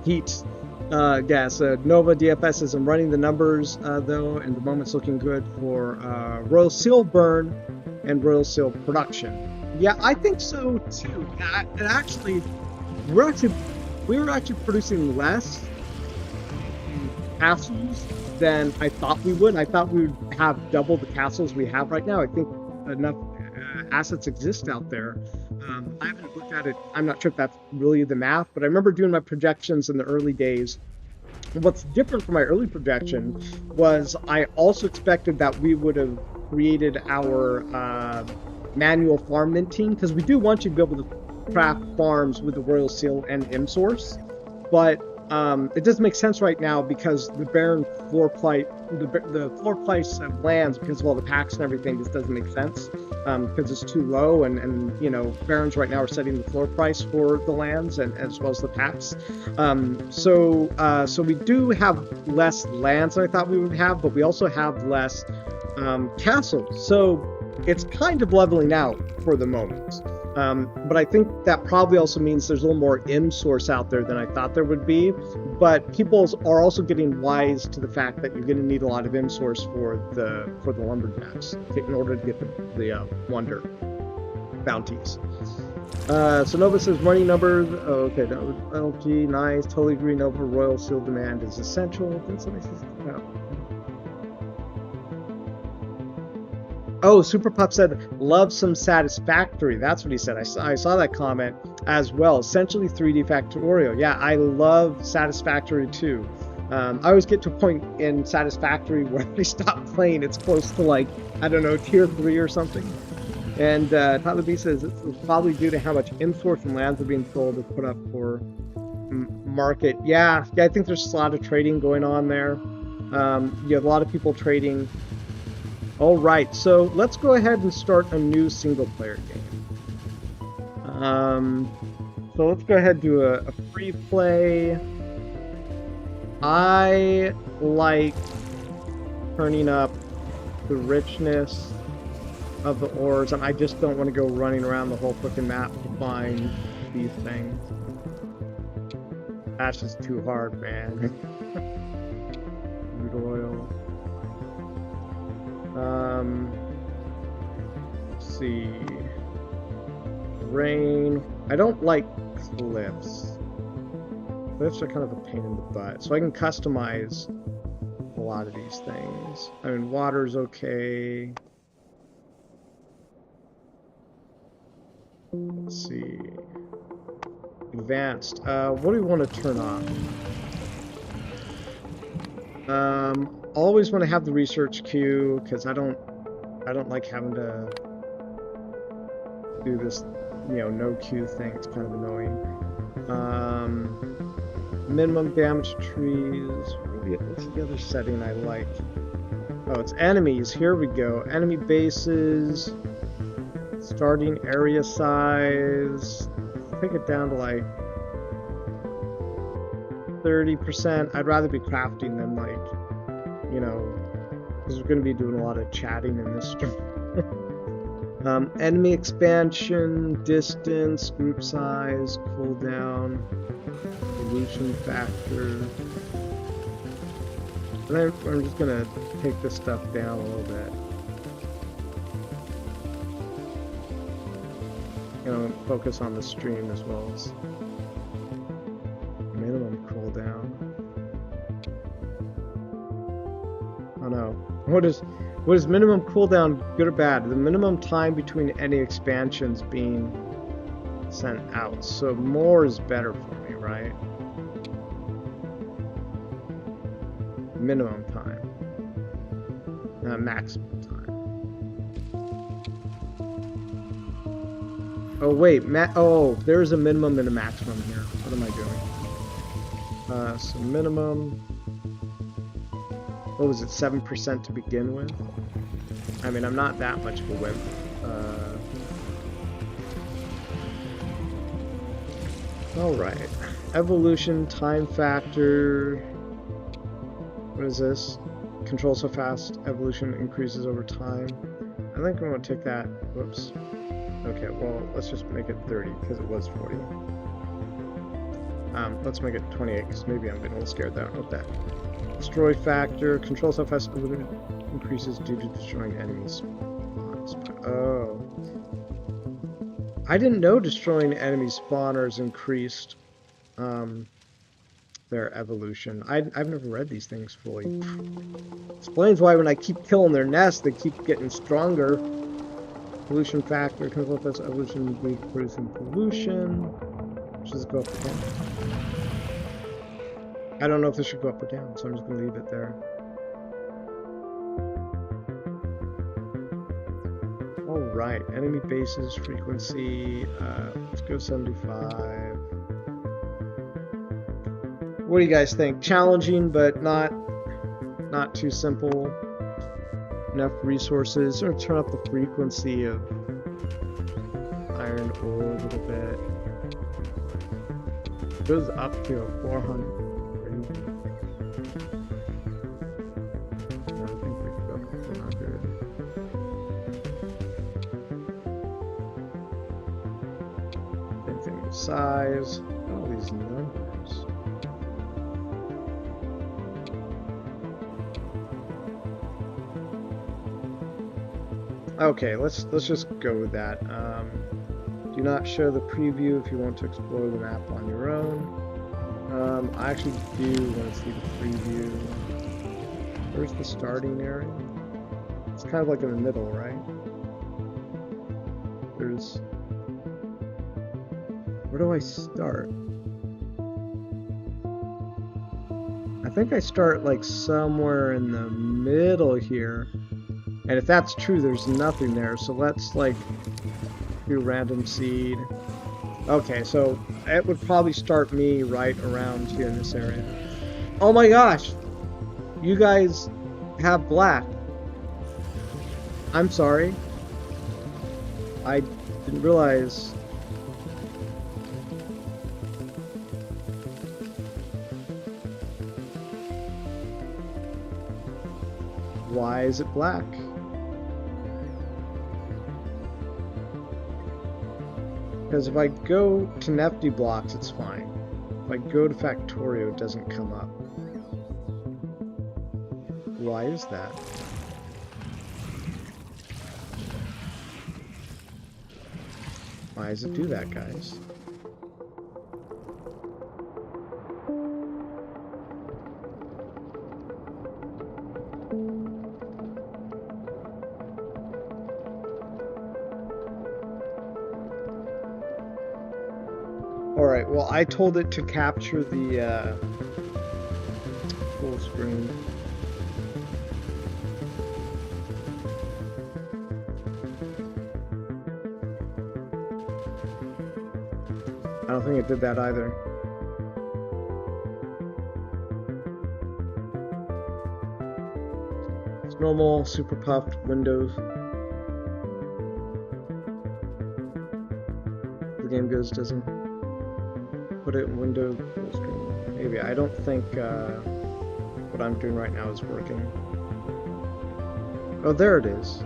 Heat gas. Nova DFS says, I'm running the numbers though, and the moment's looking good for Royal Seal burn and Royal Seal production. Yeah, I think so too. And actually, we were actually producing less castles than I thought we would. I thought we would have double the castles we have right now. I think enough assets exist out there. I haven't looked at it. I'm not sure if that's really the math, but I remember doing my projections in the early days. What's different from my early projection was I also expected that we would have created our manual farm minting, because we do want you to be able to craft farms with the Royal Seal and M-Source, but it doesn't make sense right now because the barren floor price, the floor price of lands, because of all the packs and everything, just doesn't make sense, because it's too low, and you know, barons right now are setting the floor price for the lands and as well as the packs. So we do have less lands than I thought we would have, but we also have less castles. So it's kind of leveling out for the moment. But I think that probably also means there's a little more M-Source out there than I thought there would be. But people are also getting wise to the fact that you're going to need a lot of M-Source for the lumberjacks in order to get the wonder bounties. So Nova says running numbers. Oh, okay, LG, nice. Totally agree. Nova Royal Seal demand is essential. Then somebody says, no. Oh, Super Pup said, love some Satisfactory. That's what he said. I saw that comment as well. Essentially 3D Factorio. Yeah, I love Satisfactory too. I always get to a point in Satisfactory where I stop playing. It's close to, like, I don't know, tier 3 or something. And Tyler B says it's probably due to how much M-Source and lands are being sold to put up for market. Yeah, I think there's a lot of trading going on there. You have a lot of people trading. All right, so let's go ahead and start a new single-player game. So let's go ahead and do a free play. I like turning up the richness of the ores, and I just don't want to go running around the whole freaking map to find these things. That's just too hard, man. Crude oil. Let's see. Rain. I don't like cliffs. Cliffs are kind of a pain in the butt. So I can customize a lot of these things. I mean, water's okay. Let's see. Advanced. What do we want to turn on? Always want to have the research queue, because I don't like having to do this, you know, no queue thing. It's kind of annoying. Minimum damage to trees. What's the other setting I like? Oh, it's enemies. Here we go. Enemy bases. Starting area size. Take it down to like 30%. I'd rather be crafting than, like, you know, because we're going to be doing a lot of chatting in this stream. Enemy expansion, distance, group size, cooldown, pollution factor. And I'm just going to take this stuff down a little bit. You know, focus on the stream as well as minimum cooldown. Oh no. What is minimum cooldown, good or bad? The minimum time between any expansions being sent out. So more is better for me, right? Minimum time. Maximum time. Oh wait, oh, there's a minimum and a maximum here. What am I doing? So minimum, what was it, 7% to begin with? I mean, I'm not that much of a wimp. Alright. Evolution, time factor. What is this? Control so fast, evolution increases over time. I think I'm going to take that. Whoops. Okay, well, let's just make it 30 because it was 40. Let's make it 28 because maybe I'm getting a little scared there. What that? Destroy factor, control so fast, evolution increases due to destroying enemies. Oh. I didn't know destroying enemy spawners increased their evolution. I've never read these things fully. Explains why when I keep killing their nests, they keep getting stronger. Pollution factor, control plus evolution, producing pollution. Should this go up or down? I don't know if this should go up or down, so I'm just going to leave it there. Alright, enemy bases, frequency, let's go 75. What do you guys think? Challenging, but not too simple. Enough resources. Or turn up the frequency of iron ore a little bit. It goes up to a 400. I think we can go up to 400. Anything with size. All these numbers. Okay, let's just go with that. Do not show the preview if you want to explore the map on your own. I actually do want to see the preview. Where's the starting area? It's kind of like in the middle, right? There's... Where do I start? I think I start like somewhere in the middle here. And if that's true, there's nothing there. So let's like do random seed. Okay, so it would probably start me right around here in this area. Oh my gosh! You guys have black. I'm sorry. I didn't realize. Why is it black? Because if I go to Nefty blocks, it's fine. If I go to Factorio, it doesn't come up. Why is that? Why does it do that, guys? Alright, well, I told it to capture the full screen. I don't think it did that either. It's normal, super puffed, Windows. The game goes, doesn't put it in window full screen. Maybe. I don't think what I'm doing right now is working. Oh, there it is.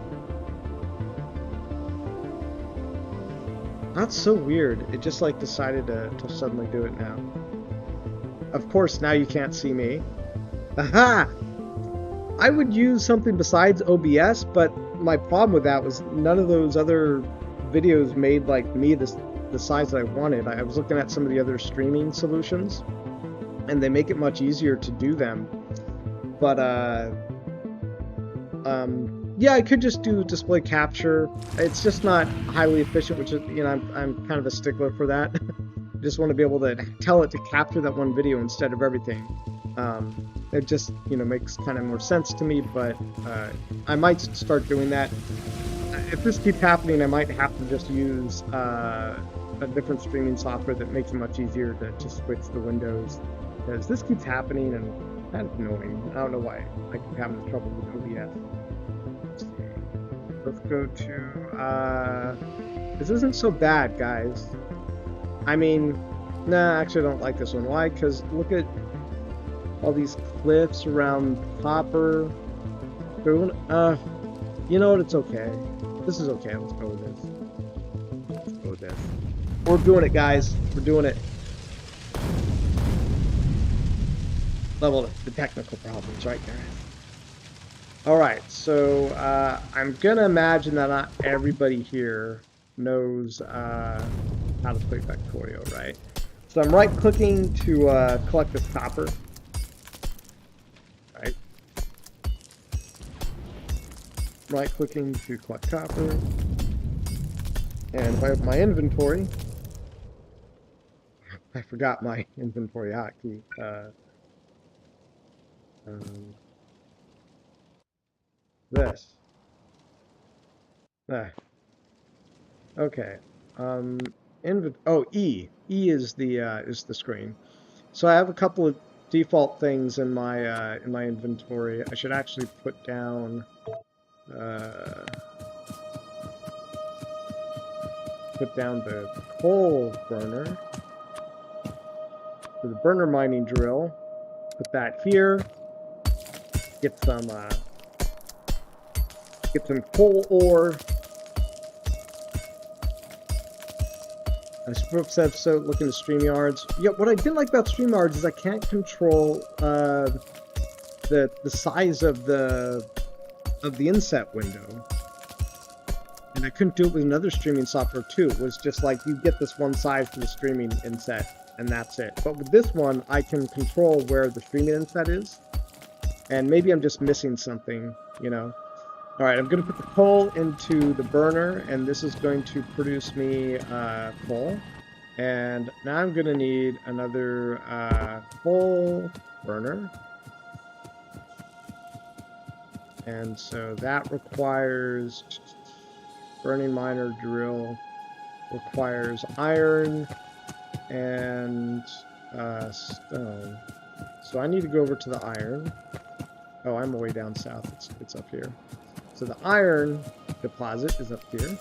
That's so weird. It just like decided to suddenly do it now. Of course, now you can't see me. Aha! I would use something besides OBS, but my problem with that was none of those other videos made like me the size that I wanted. I was looking at some of the other streaming solutions, and they make it much easier to do them. But yeah, I could just do display capture. It's just not highly efficient, which is, you know, I'm kind of a stickler for that. Just want to be able to tell it to capture that one video instead of everything. It just, makes kind of more sense to me, but I might start doing that. If this keeps happening, I might have to just use a different streaming software that makes it much easier to just switch the windows, because this keeps happening and kind of annoying. I don't know why I keep having trouble with OBS. Let's go to, this isn't so bad, guys. I mean, nah, actually I don't like this one. Why? Because look at all these cliffs around Copper. You know what? It's okay. This is okay. Let's go with this. Let's go with this. We're doing it, guys. We're doing it. Level the technical problems right there. Alright, so I'm gonna imagine that not everybody here knows how to play Factorio, right? So I'm right-clicking to collect this copper. Right. Right-clicking to collect copper. And if I have my inventory, I forgot my inventory hotkey. This. Okay. E. E is the screen. So I have a couple of default things in my inventory. I should actually put down the coal burner, for the burner mining drill. Put that here. Get some coal ore. I suppose so. Look into StreamYards. Yeah, what I didn't like about StreamYards is I can't control the size of the inset window, and I couldn't do it with another streaming software too. It was just like you get this one size for the streaming inset, and that's it. But with this one, I can control where the streaming inset is, and maybe I'm just missing something, All right, I'm going to put the coal into the burner, and this is going to produce me coal. And now I'm going to need another coal burner. And so that requires burning miner drill, requires iron and stone. So I need to go over to the iron. Oh, I'm way down south. It's up here. So the iron deposit is up here.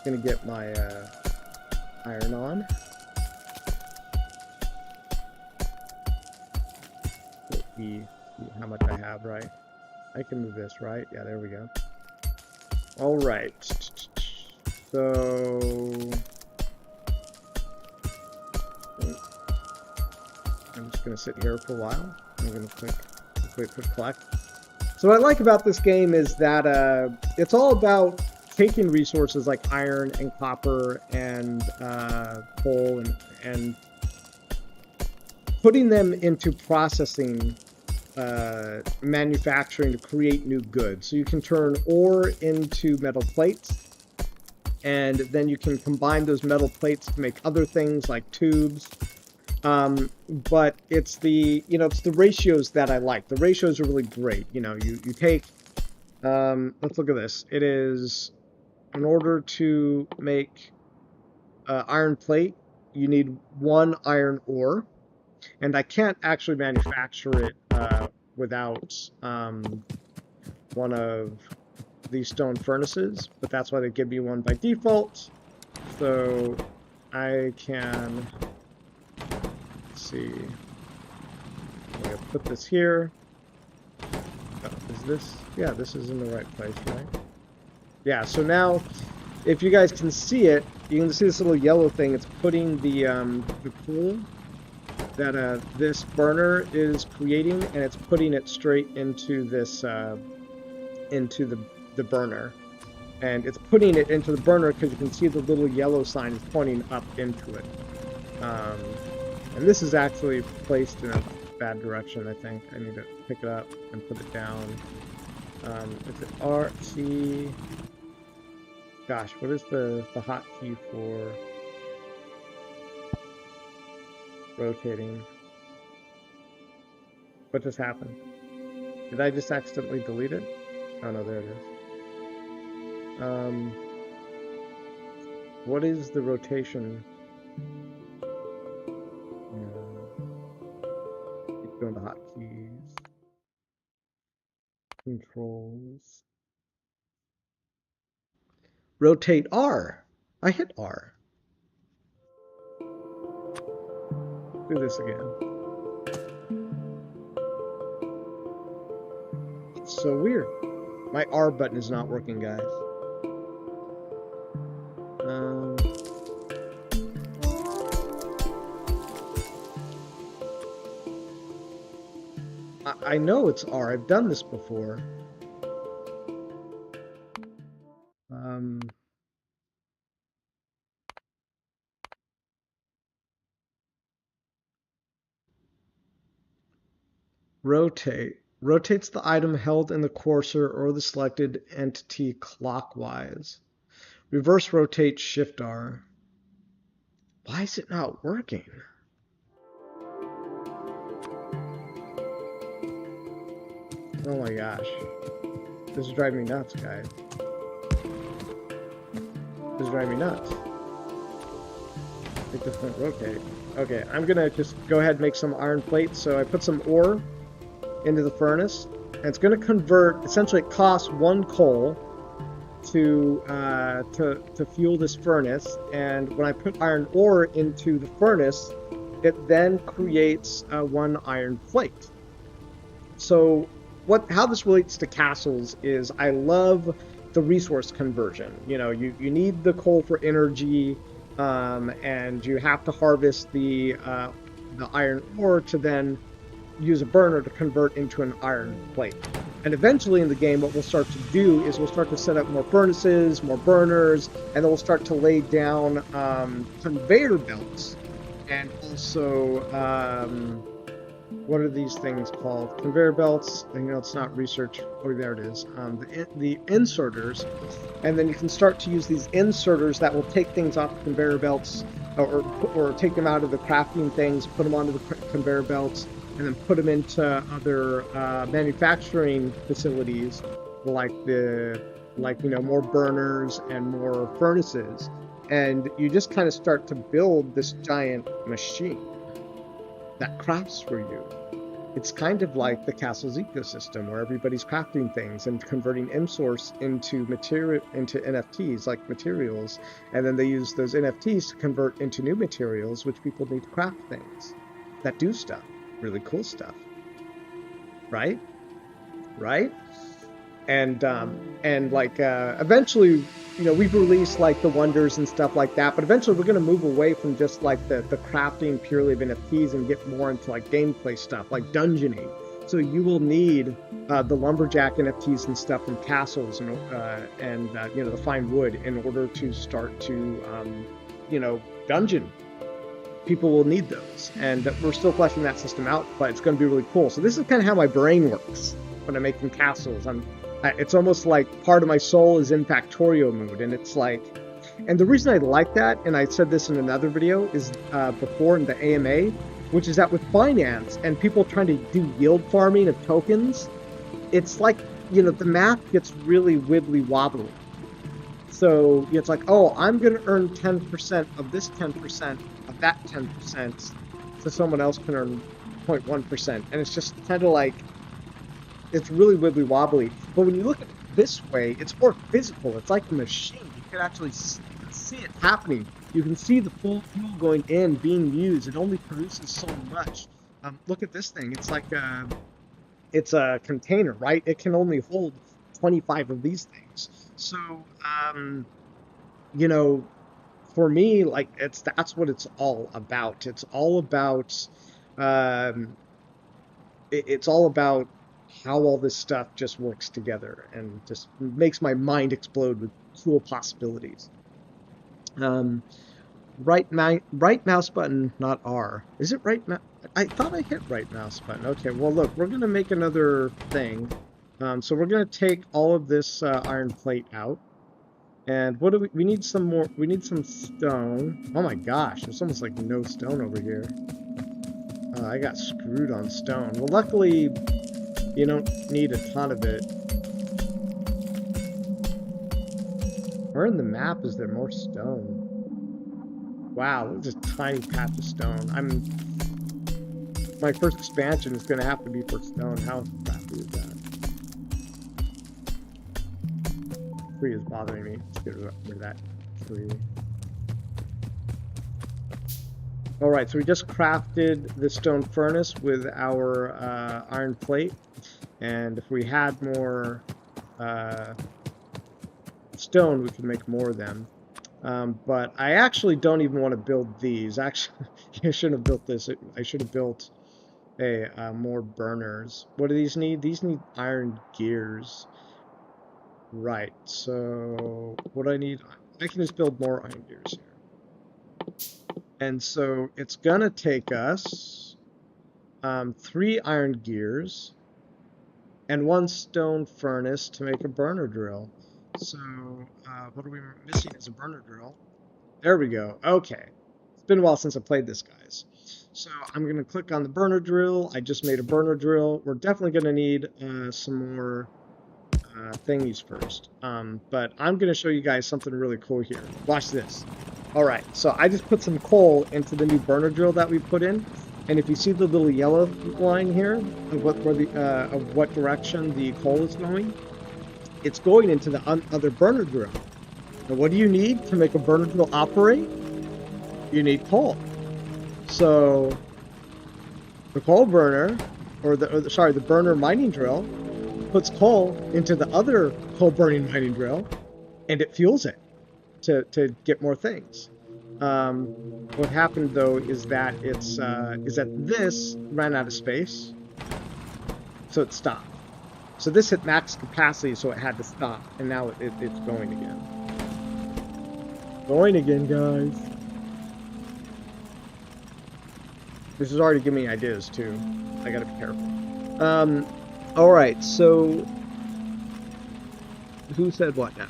Gonna get my iron on. See how much I have, right? I can move this, right? Yeah, there we go. All right. So I'm just gonna sit here for a while. I'm gonna click collect. So what I like about this game is that it's all about taking resources like iron and copper and coal and putting them into processing, manufacturing to create new goods. So you can turn ore into metal plates, and then you can combine those metal plates to make other things like tubes. But it's the ratios that I like. The ratios are really great. You take, let's look at this. It is, in order to make iron plate, you need 1 iron ore, and I can't actually manufacture it without one of these stone furnaces, but that's why they give me one by default. So I can see. I'm gonna put this here. Is this? Yeah, this is in the right place, right? Yeah. So now, if you guys can see it, you can see this little yellow thing. It's putting the coal that this burner is creating, and it's putting it straight into this into the burner, and it's putting it into the burner because you can see the little yellow sign is pointing up into it. And this is actually placed in a bad direction, I think. I need to pick it up and put it down. Is it RT? Gosh, what is the hotkey for? rotating. What just happened? Did I just accidentally delete it? Oh no, there it is. What is the rotation? Keep going to hotkeys. Controls. Rotate R. I hit R. Do this again. It's so weird. My R button is not working, guys. I know it's R. I've done this before. Rotate. Rotates the item held in the cursor or the selected entity clockwise. Reverse rotate Shift R. Why is it not working? Oh my gosh. This is driving me nuts, guys. This is driving me nuts. It just won't rotate. Okay, I'm gonna just go ahead and make some iron plates. So I put some ore into the furnace, and it's gonna convert. Essentially, it costs 1 coal to fuel this furnace. And when I put iron ore into the furnace, it then creates 1 iron plate. So how this relates to castles is I love the resource conversion. You know, you need the coal for energy, and you have to harvest the iron ore to then use a burner to convert into an iron plate. And eventually in the game, what we'll start to do is we'll start to set up more furnaces, more burners, and then we'll start to lay down conveyor belts, and also what are these things called? Conveyor belts. You know, it's not research. Oh, there it is. The inserters, and then you can start to use these inserters that will take things off the conveyor belts, or take them out of the crafting things, put them onto the conveyor belts, and then put them into other manufacturing facilities, like more burners and more furnaces, and you just kind of start to build this giant machine that crafts for you. It's kind of like the castle's ecosystem, where everybody's crafting things and converting M-Source into NFTs, like materials, and then they use those NFTs to convert into new materials, which people need to craft things that do stuff, really cool stuff, right? And eventually, you know, we've released like the wonders and stuff like that, but eventually we're going to move away from just like the crafting purely of NFTs and get more into like gameplay stuff, like dungeoning. So you will need the lumberjack NFTs and stuff from castles and the fine wood in order to start to dungeon. People will need those, and we're still fleshing that system out, but it's going to be really cool. So this is kind of how my brain works when I'm making castles. It's almost like part of my soul is in Factorio mood, and it's like, and the reason I like that, and I said this in another video, is before in the AMA, which is that with finance and people trying to do yield farming of tokens, it's like, you know, the math gets really wibbly wobbly. So it's like, oh, I'm going to earn 10% of this 10% of that 10%, so someone else can earn 0.1%, and it's just kind of like, it's really wibbly wobbly. But when you look at it this way, it's more physical. It's like a machine. You can actually see it happening. You can see the full fuel going in, being used. It only produces so much. Look at this thing. It's like it's a container, right? It can only hold 25 of these things. So, for me, like, that's what it's all about. It's all about how all this stuff just works together and just makes my mind explode with cool possibilities. Right mouse button, not R. Is it right mouse? I thought I hit right mouse button. Okay, well look, we're gonna make another thing. So we're gonna take all of this iron plate out. And what do we need some more, we need some stone. Oh my gosh, there's almost like no stone over here. I got screwed on stone. Well, luckily, you don't need a ton of it. Where in the map is there more stone? Wow, look at this tiny patch of stone. My first expansion is going to have to be for stone. How crappy is that? Tree is bothering me. Let's get rid of that tree. All right, so we just crafted the stone furnace with our iron plate, and if we had more stone, we could make more of them. But I actually don't even want to build these. Actually, I shouldn't have built this. I should have built more burners. What do these need? These need iron gears. Right, so what do I need? I can just build more iron gears here. And so it's gonna take us 3 iron gears and 1 stone furnace to make a burner drill. So what are we missing is a burner drill. There we go. Okay. It's been a while since I played this, guys. So I'm going to click on the burner drill. I just made a burner drill. We're definitely going to need some more thingies first. But I'm going to show you guys something really cool here. Watch this. All right. So I just put some coal into the new burner drill that we put in. And if you see the little yellow line here of what direction the coal is going, it's going into the other burner drill. Now, what do you need to make a burner drill operate? You need coal. So the coal burner, the burner mining drill, puts coal into the other coal burning mining drill, and it fuels it to get more things. What happened though is that this ran out of space, so it stopped. So this hit max capacity, so it had to stop, and now it's going again. Going again, guys. This is already giving me ideas too. I gotta be careful. All right. So, who said what now?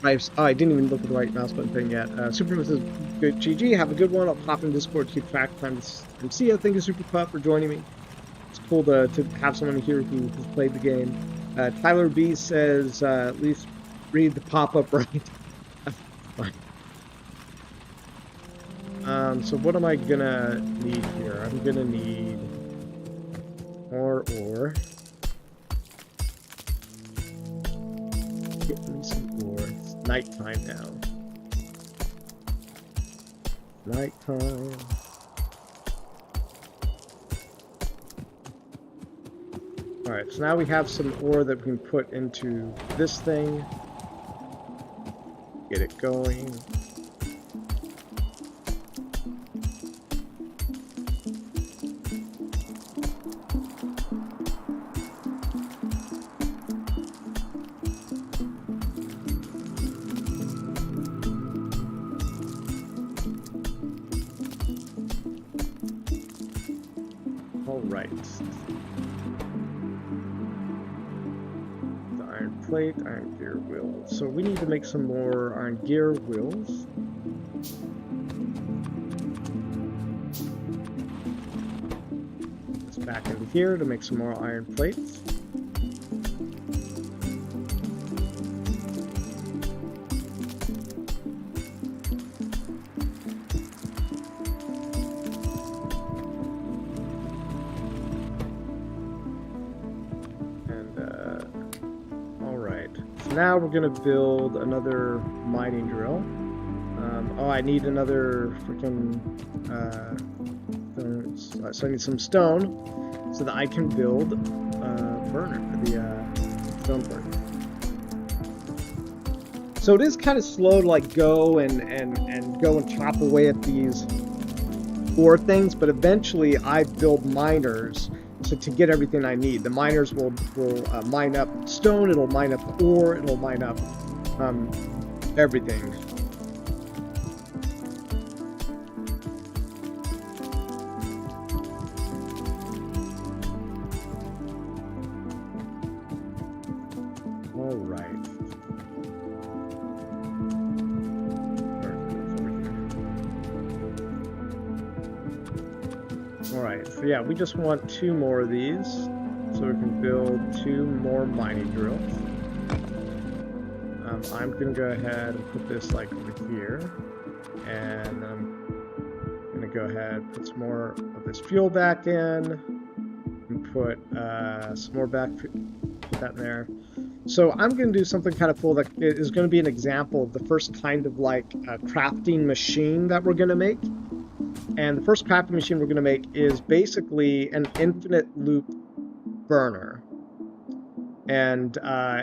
I didn't even look at the right mouse button thing yet. Superman says, "Good GG. Have a good one. I'll pop in Discord to keep track of time." See ya. Thank you, Super Pup, for joining me. It's cool to have someone here who has played the game. Tyler B says, "At least read the pop-up right." Fine. So what am I gonna need here? I'm gonna need more ore. Get me some ore. It's nighttime now. Nighttime. Alright, so now we have some ore that we can put into this thing. Get it going. Iron gear wheels. So we need to make some more iron gear wheels. Let's back into here to make some more iron plates. Now we're gonna build another mining drill. Oh, I need another freaking so I need some stone so that I can build burner, the stone burner. So it is kind of slow to like go and go and chop away at these ore things, but eventually I build miners. So to get everything I need, the miners will mine up stone, it'll mine up ore, it'll mine up everything. All right. right, so yeah, we just want 2 more of these, so we can build 2 more mining drills. I'm gonna go ahead and put this like over here, and I'm gonna go ahead and put some more of this fuel back in, and put some more back, put that in there. So I'm going to do something kind of cool that is going to be an example of the first kind of like crafting machine that we're going to make. And the first crafting machine we're going to make is basically an infinite loop burner. And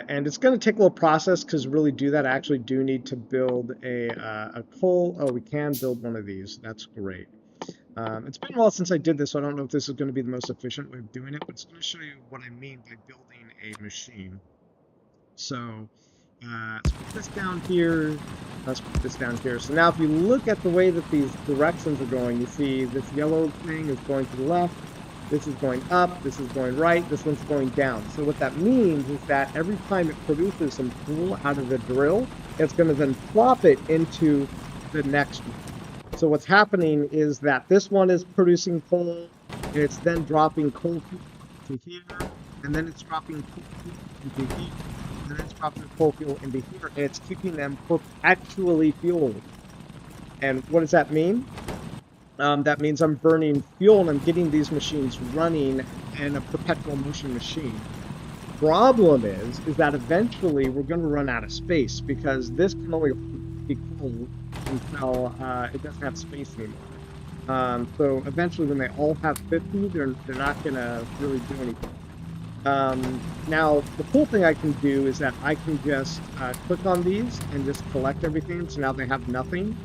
it's going to take a little process, because to really do that, I actually do need to build a coal. Oh, we can build one of these. That's great. It's been a while since I did this, so I don't know if this is going to be the most efficient way of doing it, but it's going to show you what I mean by building a machine. So let's put this down here, let's put this down here. So now if you look at the way that these directions are going, you see this yellow thing is going to the left, this is going up, this is going right, this one's going down. So what that means is that every time it produces some coal out of the drill, it's going to then plop it into the next one. So what's happening is that this one is producing coal, and it's then dropping coal to here, and then it's dropping coal into here, and then it's dropping coal fuel into here, and it's keeping them perpetually fueled. And what does that mean? That means I'm burning fuel and I'm getting these machines running in a perpetual motion machine. Problem is that eventually we're going to run out of space, because this can only be coal until it doesn't have space anymore. So eventually, when they all have 50, they're not going to really do anything. Now, the cool thing I can do is that I can just click on these and just collect everything, so now they have nothing.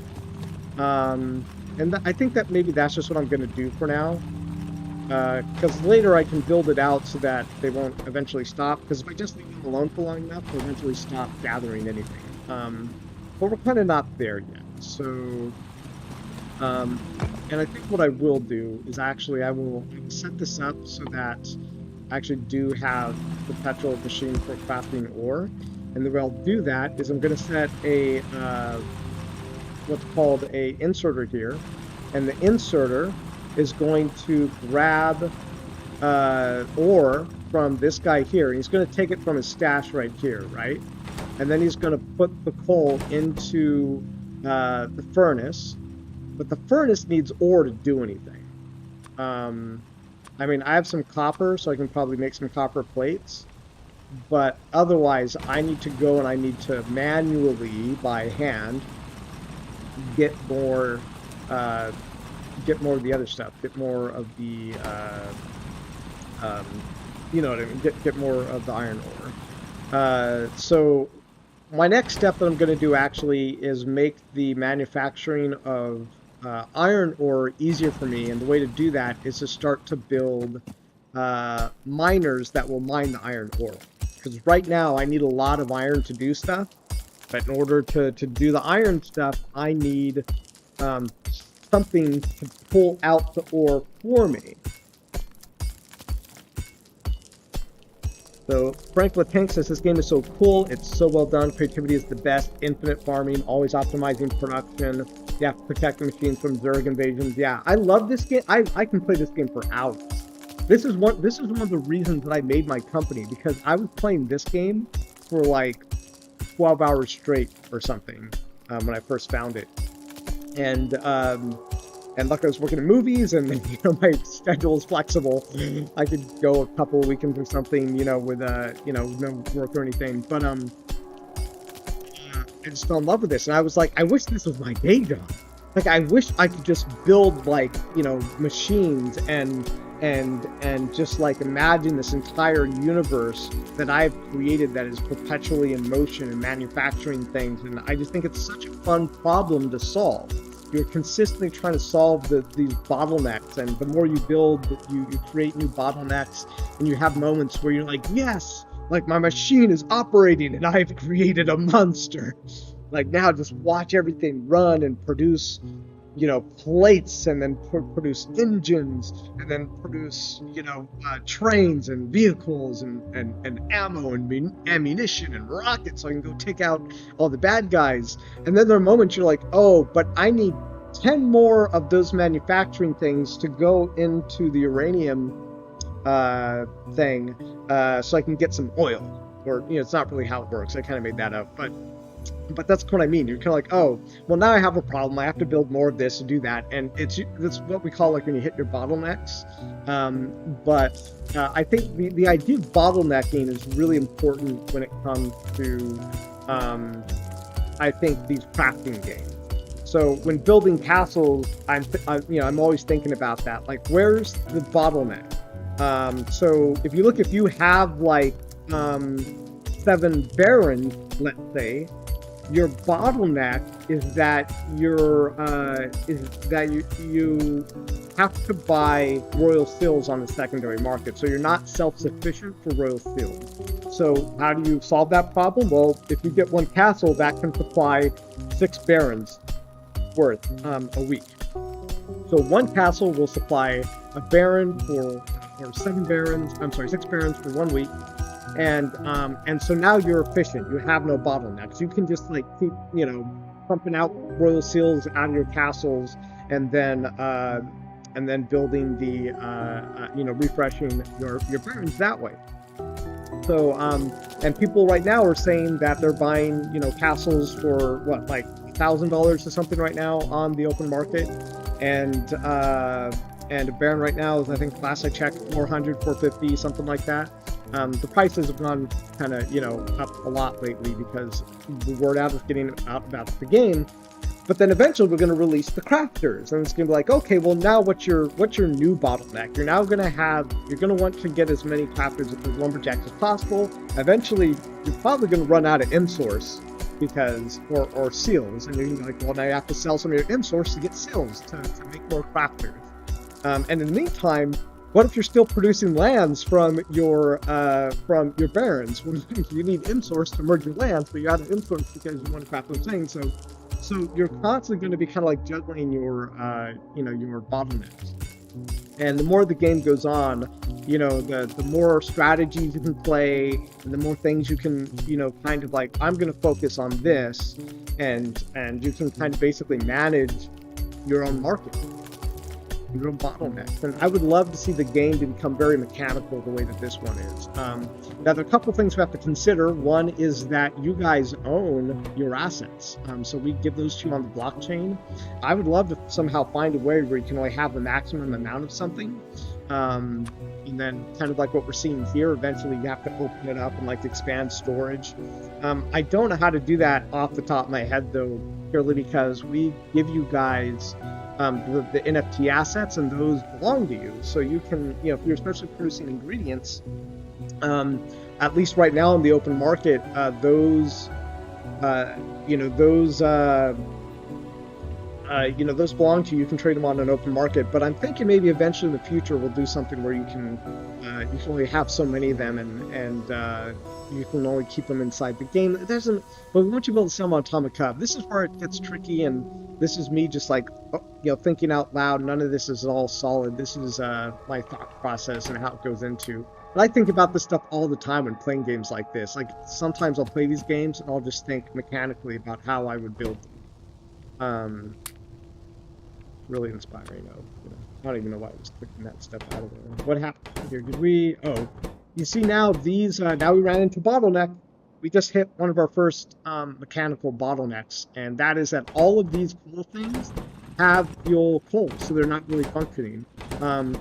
And I think that maybe that's just what I'm going to do for now, because later I can build it out so that they won't eventually stop, because if I just leave them alone for long enough, they'll eventually stop gathering anything. But we're kind of not there yet. So, and I think what I will do is actually I will set this up so that I actually do have the perpetual machine for crafting ore. And the way I'll do that is I'm going to set a what's called a inserter here, and the inserter is going to grab ore from this guy here, and he's going to take it from his stash right here, right? And then he's going to put the coal into the furnace, but the furnace needs ore to do anything. I mean, I have some copper, so I can probably make some copper plates, but otherwise I need to go and I need to manually, by hand, get more of the other stuff, get more of the you know what I mean, get more of the iron ore. So my next step that I'm going to do actually is make the manufacturing of iron ore easier for me, and the way to do that is to start to build miners that will mine the iron ore, because right now I need a lot of iron to do stuff. But in order to do the iron stuff, I need something to pull out the ore for me. So Frank LeTank says, this game is so cool, it's so well done, creativity is the best, infinite farming, always optimizing production, you have to protect the machines from Zerg invasions. Yeah, I love this game. I can play this game for hours. This is one of the reasons that I made my company, because I was playing this game for like 12 hours straight or something when I first found it, and luckily I was working in movies, and you know, my schedule is flexible. I could go a couple of weekends or something, you know, with you know, no work or anything. But I just fell in love with this, and I was like, I wish this was my day job. Like, I wish I could just build, like, you know, machines and just like imagine this entire universe that I've created that is perpetually in motion and manufacturing things. And I just think it's such a fun problem to solve. You're consistently trying to solve these bottlenecks, and the more you build, you create new bottlenecks, and you have moments where you're like, yes, like my machine is operating and I've created a monster. Like, now just watch everything run and produce, you know, plates, and then produce engines, and then produce, you know, trains and vehicles and ammo and ammunition and rockets, so I can go take out all the bad guys. And then there are moments you're like, oh, but I need 10 more of those manufacturing things to go into the uranium thing, so I can get some oil. Or, it's not really how it works. I kind of made that up, but that's what I mean. You're kind of like, oh, well, now I have a problem. I have to build more of this to do that, and that's what we call like when you hit your bottlenecks. But I think the idea of bottlenecking is really important when it comes to I think these crafting games. So when building castles, I'm always thinking about that. Like, where's the bottleneck? So if you have like 7 barons, let's say, your bottleneck is that you have to buy royal seals on the secondary market. So you're not self-sufficient for royal seals. So how do you solve that problem? Well, if you get one castle, that can supply 6 barons worth a week. So one castle will supply a baron or 7 barons. I'm sorry, 6 barons for 1 week. And so now you're efficient. You have no bottlenecks. You can just like keep, pumping out royal seals out of your castles, and then building the, refreshing your barons that way. So, and people right now are saying that they're buying, castles for what, like $1,000 or something right now on the open market, and a baron right now is, I think last I checked, 400, 450, something like that. The prices have gone kind of, up a lot lately because the word out is getting out about the game. But then eventually we're going to release the crafters, and it's going to be like, okay, well now what's your new bottleneck? You're going to want to get as many crafters as lumberjacks as possible. Eventually, you're probably going to run out of M-Source or seals, and you're going to be like, well, now you have to sell some of your M-Source to get seals to make more crafters. And in the meantime, what if you're still producing lands from your barons? Well, you need M-Source to merge your lands, but you're out of M-Source because you want to craft those things. So you're constantly going to be kind of like juggling your bottlenecks. And the more the game goes on, the more strategies you can play, and the more things you can, kind of like, I'm going to focus on this, and you can kind of basically manage your own market, your own bottlenecks. And I would love to see the game to become very mechanical the way that this one is. Now, there are a couple of things we have to consider. One is that you guys own your assets. So we give those to you on the blockchain. I would love to somehow find a way where you can only have the maximum amount of something. And then kind of like what we're seeing here, eventually you have to open it up and like expand storage. I don't know how to do that off the top of my head though, purely because we give you guys the NFT assets, and those belong to you. So you can, if you're especially producing ingredients, at least right now in the open market, those belong to you. You can trade them on an open market. But I'm thinking maybe eventually in the future we'll do something where you can only have so many of them, and you can only keep them inside the game. But we want you to be able to sell them on Atomic Hub. This is where it gets tricky, and this is me just like, thinking out loud. None of this is all solid. This is my thought process and how it goes into. And I think about this stuff all the time when playing games like this. Like, sometimes I'll play these games and I'll just think mechanically about how I would build them. Really inspiring. I don't even know why I was clicking that stuff out of there. What happened here? You see now these, now we ran into bottleneck. We just hit one of our first mechanical bottlenecks, and that is that all of these cool things have fuel coal, so they're not really functioning.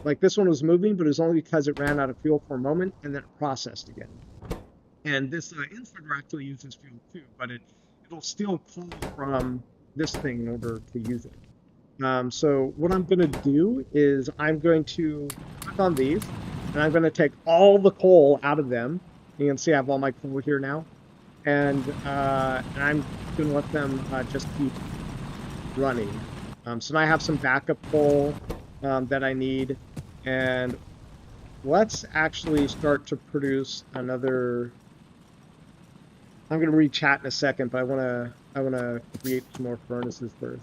Like this one was moving, but it was only because it ran out of fuel for a moment, and then it processed again. And this inverter actually uses fuel too, but it'll still pull from this thing in order to use it. So what I'm going to do is I'm going to click on these, and I'm going to take all the coal out of them. You can see I have all my coal here now, and I'm going to let them just keep running. So now I have some backup coal that I need, and let's actually start to produce another. I'm going to read chat in a second, but I want to create some more furnaces first.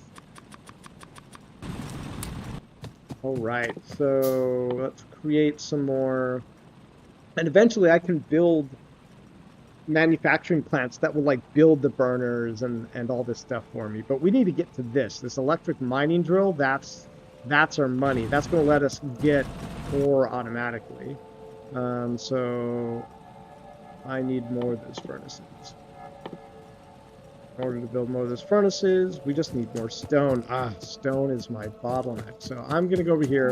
All right, so let's create some more, and eventually I can build manufacturing plants that will like build the burners and all this stuff for me. But we need to get to this electric mining drill. That's our money. That's going to let us get ore automatically. So I need more of those furnaces. In order to build more of those furnaces, we just need more stone. Stone is my bottleneck. So I'm going to go over here.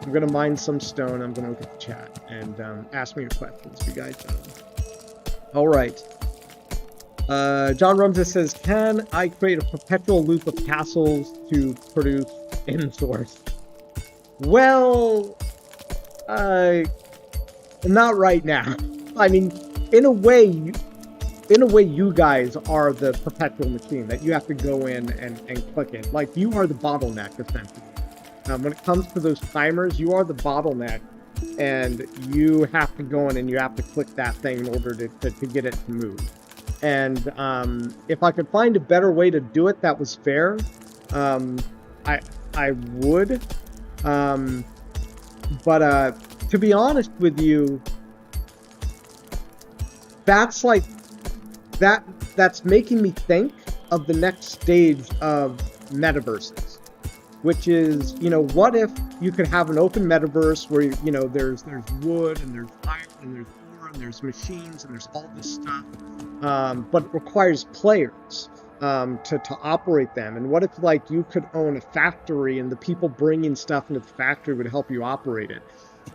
I'm going to mine some stone. I'm going to look at the chat and ask me your questions. You guys all right. John Rumsey says, can I create a perpetual loop of castles to produce in-source? Well, not right now. I mean, in a way, you guys are the perpetual machine that you have to go in and click it. Like, you are the bottleneck, essentially. When it comes to those timers, you are the bottleneck, and you have to go in and you have to click that thing in order to get it to move. And if I could find a better way to do it that was fair, I would. But to be honest with you, that's like that's making me think of the next stage of metaverses, which is, what if you could have an open metaverse where, there's wood and there's iron and there's ore and there's machines and there's all this stuff, but it requires players to operate them. And what if like you could own a factory and the people bringing stuff into the factory would help you operate it?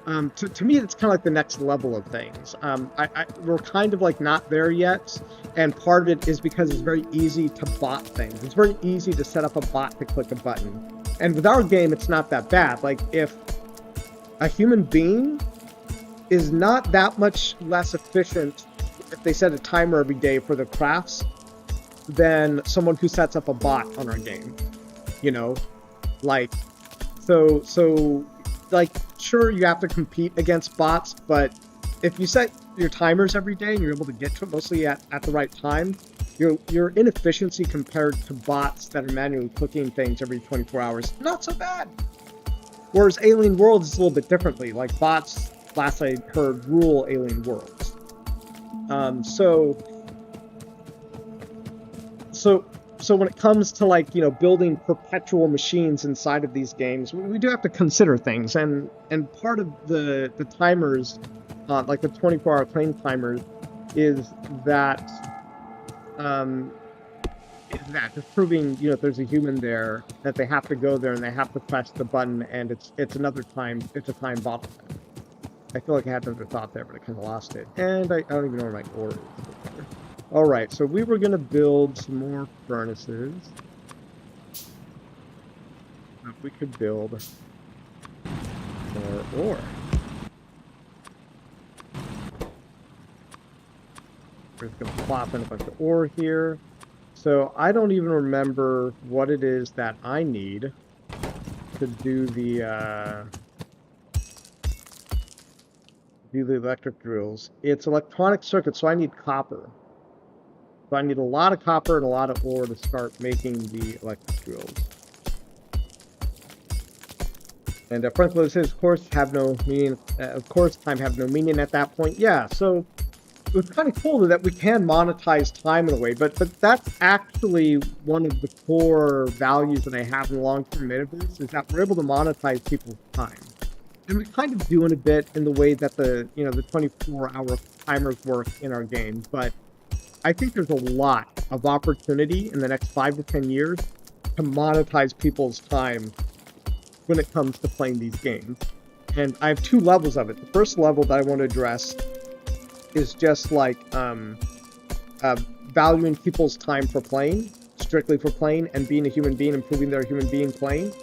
To me, it's kind of like the next level of things. We're kind of like not there yet, and part of it is because it's very easy to bot things. It's very easy to set up a bot to click a button. And with our game, it's not that bad. Like, if a human being is not that much less efficient if they set a timer every day for their crafts than someone who sets up a bot on our game. Like, so like, sure, you have to compete against bots, but if you set your timers every day and you're able to get to it mostly at the right time, your inefficiency compared to bots that are manually clicking things every 24 hours, not so bad. Whereas Alien Worlds is a little bit differently. Like, bots, last I heard, rule Alien Worlds. So when it comes to like, building perpetual machines inside of these games, we do have to consider things, and part of the timers, like the 24-hour plane timers, is that just proving, if there's a human there, that they have to go there and they have to press the button, and it's another time, it's a time bottleneck. I feel like I had another thought there, but I kind of lost it, and I don't even know where my ore is. All right, so we were going to build some more furnaces. If we could build more ore. We're just going to plop in a bunch of ore here. So I don't even remember what it is that I need to do the electric drills. It's electronic circuits, so I need copper. So I need a lot of copper and a lot of ore to start making the electric drills. And Franklin says, of course, have no meaning. Of course, time have no meaning at that point. Yeah, so it's kind of cool that we can monetize time in a way, but that's actually one of the core values that I have in the long-term metaverse, is that we're able to monetize people's time. And we kind of do in a bit in the way that the 24-hour timers work in our game, but I think there's a lot of opportunity in the next 5 to 10 years to monetize people's time when it comes to playing these games. And I have 2 levels of it. The first level that I want to address is just like valuing people's time for playing, strictly for playing, and being a human being, improving their human being playing.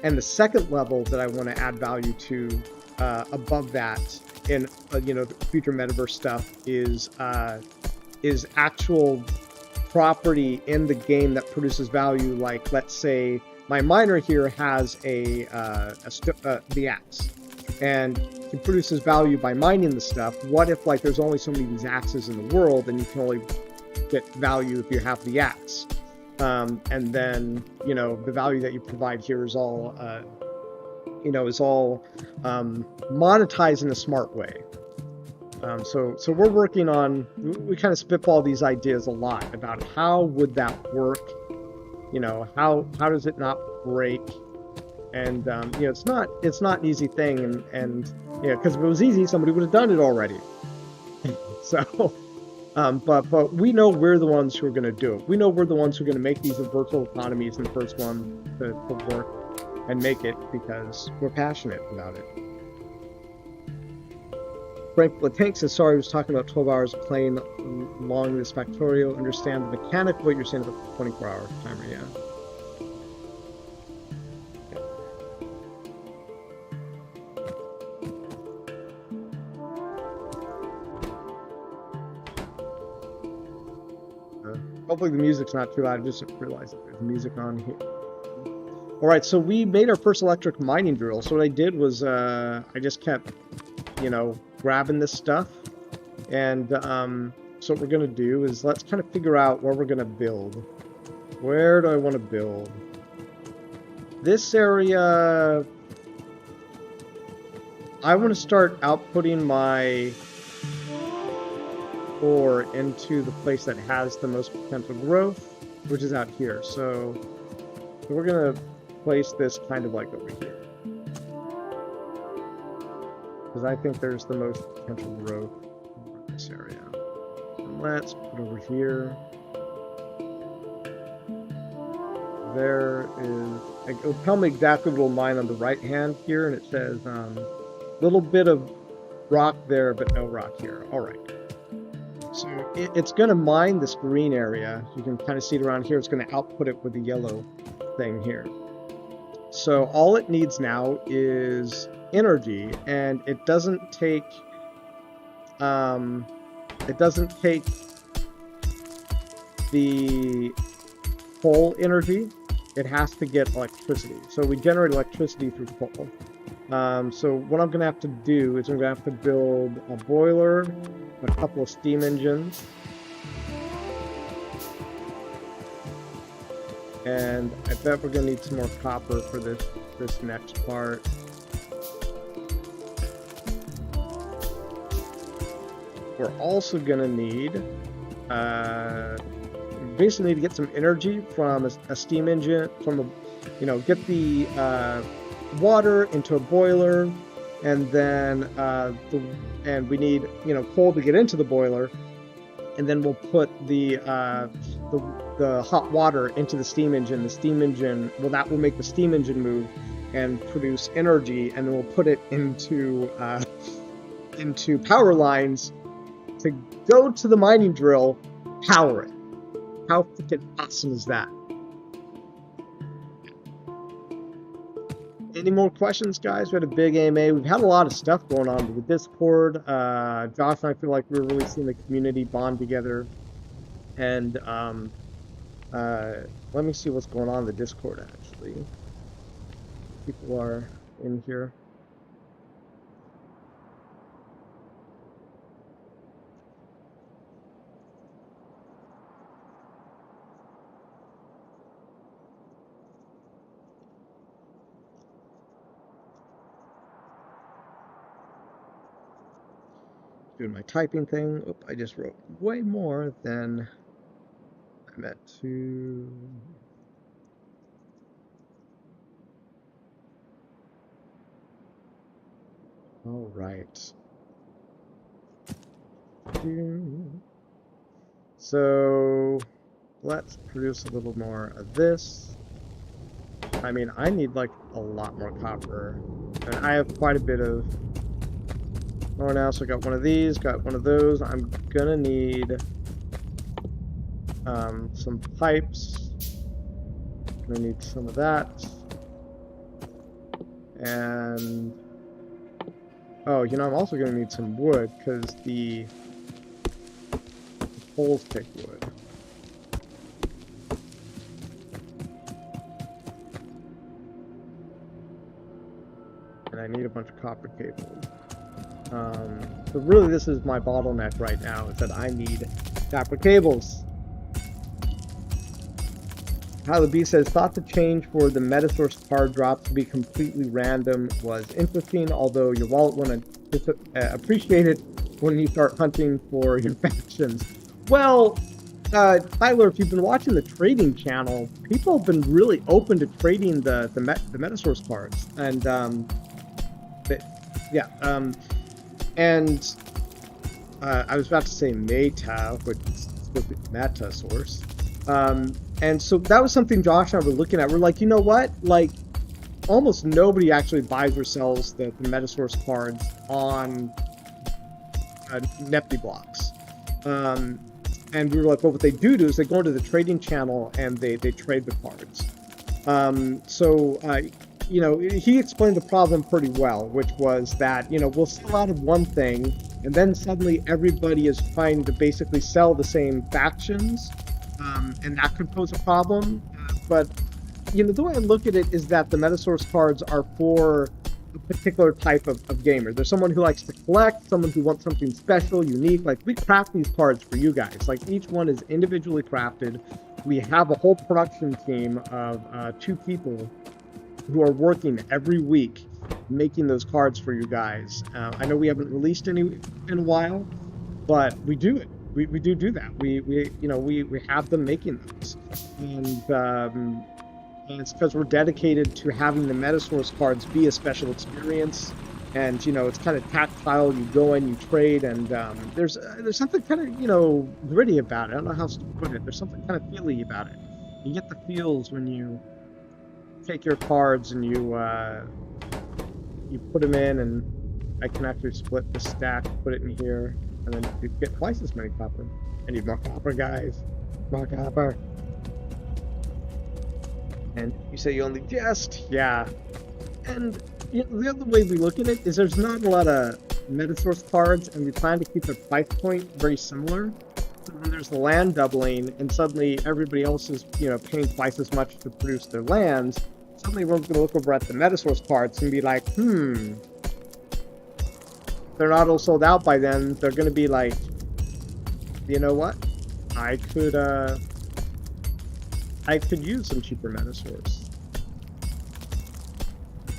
And the second level that I want to add value to above that in the future metaverse stuff is actual property in the game that produces value. Like, let's say my miner here has the axe, and he produces value by mining the stuff. What if like there's only so many of these axes in the world, and you can only get value if you have the axe? And then the value that you provide here is all monetized in a smart way. So we're working on, we kind of spitball these ideas a lot about how would that work, how does it not break, and it's not an easy thing, and because if it was easy, somebody would have done it already. So but we know we're the ones who are going to do it. We know we're the ones who are going to make these virtual economies, and the first one to work and make it because we're passionate about it. Frank Latank says, sorry, I was talking about 12 hours playing along this factorial. Understand the mechanic of what you're saying about the 24-hour timer, yeah. Hopefully the music's not too loud. I just realized there's music on here. All right, so we made our first electric mining drill. So what I did was I just kept, grabbing this stuff. And so what we're going to do is let's kind of figure out where we're going to build. Where do I want to build? This area, I want to start outputting my ore into the place that has the most potential growth, which is out here. So we're going to place this kind of like over here, because I think there's the most potential growth in this area. And let's put over here. There is, it'll tell me exactly what it'll mine on the right hand here, and it says little bit of rock there, but no rock here. All right. So it's going to mine this green area. You can kind of see it around here. It's going to output it with the yellow thing here. So all it needs now is energy, and it doesn't take the coal energy. It has to get electricity. So we generate electricity through coal. So what I'm going to have to do is I'm going to have to build a boiler, a couple of steam engines, and I bet we're going to need some more copper for this next part. We're also going to need basically need to get some energy from a steam engine, get the water into a boiler, and then and we need coal to get into the boiler, and then we'll put the hot water into the steam engine. The steam engine, that will make the steam engine move and produce energy, and then we'll put it into power lines to go to the mining drill, power it. How freaking awesome is that? Any more questions, guys? We had a big AMA. We've had a lot of stuff going on with the Discord. Josh and I feel like we're really seeing the community bond together. And let me see what's going on in the Discord, actually. People are in here. Doing my typing thing. Oop, I just wrote way more than I meant to. All right. So let's produce a little more of this. I mean, I need like a lot more copper, and I have quite a bit of. Oh, now, so I got one of these, got one of those. I'm gonna need some pipes. I'm gonna need some of that. And oh, I'm also gonna need some wood because the poles take wood. And I need a bunch of copper cables. So really this is my bottleneck right now, is that I need copper cables. How the Bee says, thought the change for the Metasource card drop to be completely random was interesting, although your wallet wouldn't appreciate it when you start hunting for your factions? Well, Tyler, if you've been watching the trading channel, people have been really open to trading the Metasource cards, and yeah, and I was about to say Meta, which is supposed to be Metasource, and so that was something Josh and I were looking at. We're like, you know what, like, almost nobody actually buys or sells the Metasource cards on Nifty blocks. And we were like, well, what they do is they go into the trading channel and they trade the cards. You know, he explained the problem pretty well, which was that, you know, we'll sell out of one thing, and then suddenly everybody is trying to basically sell the same factions, and that could pose a problem. But, you know, the way I look at it is that the Metasource cards are for a particular type of gamer. There's someone who likes to collect, someone who wants something special, unique. Like, we craft these cards for you guys. Like, each one is individually crafted. We have a whole production team of 2 people who are working every week making those cards for you guys. I know we haven't released any in a while, but we do it. We do that. We you know, we have them making those, and it's because we're dedicated to having the Metasource cards be a special experience. And, you know, it's kind of tactile. You go in, you trade, and there's something kind of, you know, gritty about it. I don't know how else to put it. There's something kind of feely about it. You get the feels when you take your cards and you put them in, and I can actually split the stack, put it in here, and then you get twice as many copper. I need more copper, guys. More copper. And you say you only just, yeah. And you know, the other way we look at it is there's not a lot of Metasource cards, and we plan to keep the price point very similar. So when there's the land doubling, and suddenly everybody else is, you know, paying twice as much to produce their lands, suddenly everyone's going to look over at the Metasource cards and be like, they're not all sold out by then. They're going to be like, you know what? I could use some cheaper Metasource.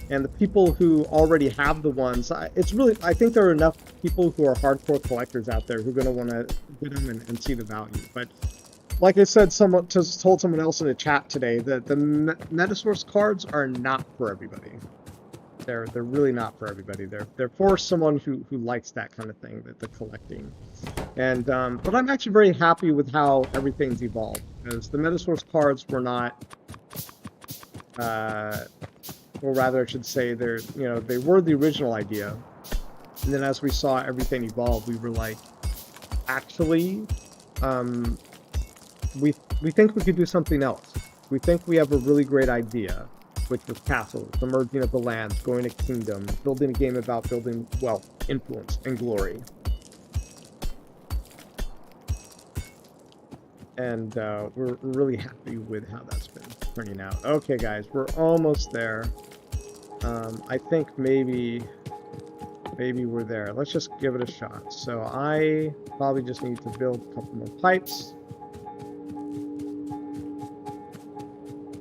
And the people who already have the ones, I think there are enough people who are hardcore collectors out there who are going to want to get them and see the value. But like I said, someone just told someone else in the chat today that the Metasource cards are not for everybody. They're really not for everybody. They're for someone who likes that kind of thing, the collecting. And but I'm actually very happy with how everything's evolved, because the Metasource cards were not, or rather, I should say, they were the original idea. And then as we saw everything evolve, we were like, actually, we think we could do something else. We think we have a really great idea, which was castles, the merging of the lands, going to kingdoms, building a game about building wealth, influence, and glory. And we're really happy with how that's been turning out. Okay, guys, we're almost there. I think maybe we're there. Let's just give it a shot. So I probably just need to build a couple more pipes.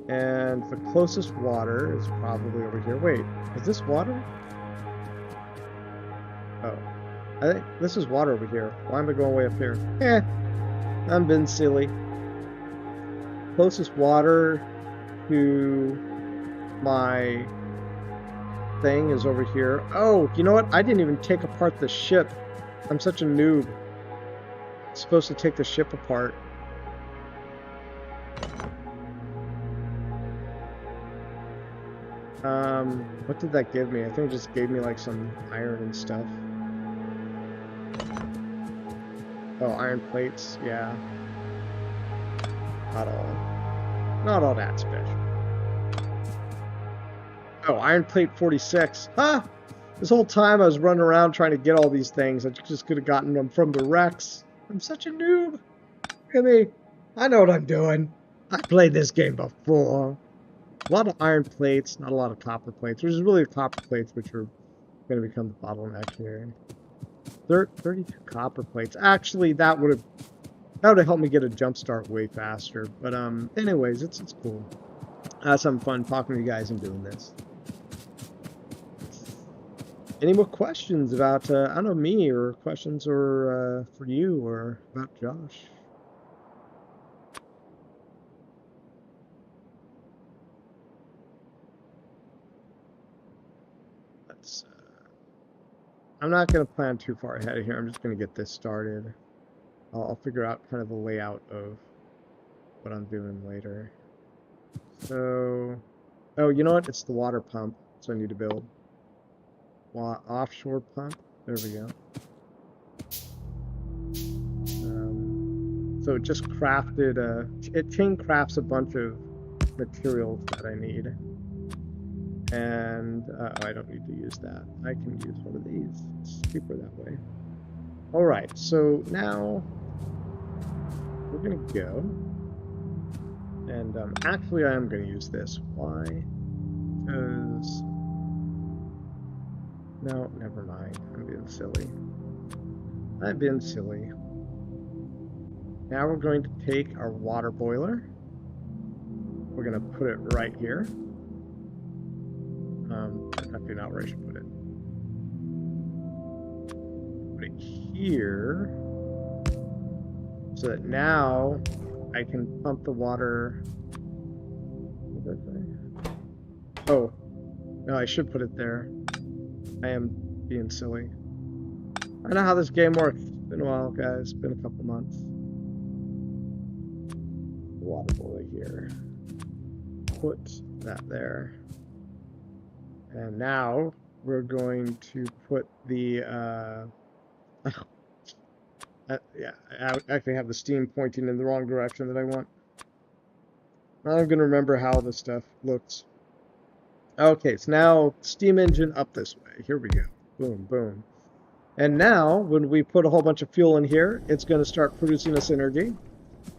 And the closest water is probably over here. Wait, is this water? Oh, I think this is water over here. Why am I going way up here? I'm being silly. Closest water to my thing is over here. Oh, you know what? I didn't even take apart the ship. I'm such a noob. I'm supposed to take the ship apart. What did that give me? I think it just gave me like some iron and stuff. Oh, iron plates, yeah. Not all that special. Oh, iron plate 46. Huh! This whole time I was running around trying to get all these things. I just could have gotten them from the Rex. I'm such a noob. Look at me. I know what I'm doing. I played this game before. A lot of iron plates, not a lot of copper plates. There's really the copper plates which are going to become the bottleneck here. 32 copper plates. Actually, that would have helped me get a jump start way faster. But anyways, it's cool. I had some fun talking to you guys and doing this. Any more questions about, I don't know, me, or questions or for you or about Josh? Let's, I'm not going to plan too far ahead of here. I'm just going to get this started. I'll figure out kind of the layout of what I'm doing later. So, oh, you know what? It's the water pump. So I need to build offshore pump. There we go. So it just crafted it chain crafts a bunch of materials that I need. And I don't need to use that. I can use one of these. It's cheaper that way. All right, so now we're gonna go. And actually I am gonna use this. Why? Because, no, never mind. I'm being silly. I've been silly. Now we're going to take our water boiler. We're going to put it right here. Actually, not where I should put it. Put it here. So that now I can pump the water. What did I say? Oh, no, I should put it there. I am being silly. I know how this game works. It's been a while, guys. It's been a couple months. Water boiler here. Put that there. And now we're going to put the yeah, I actually have the steam pointing in the wrong direction that I want. I'm gonna remember how this stuff looks. Okay, so now steam engine up this way. Here we go. Boom, boom. And now when we put a whole bunch of fuel in here, it's going to start producing us energy.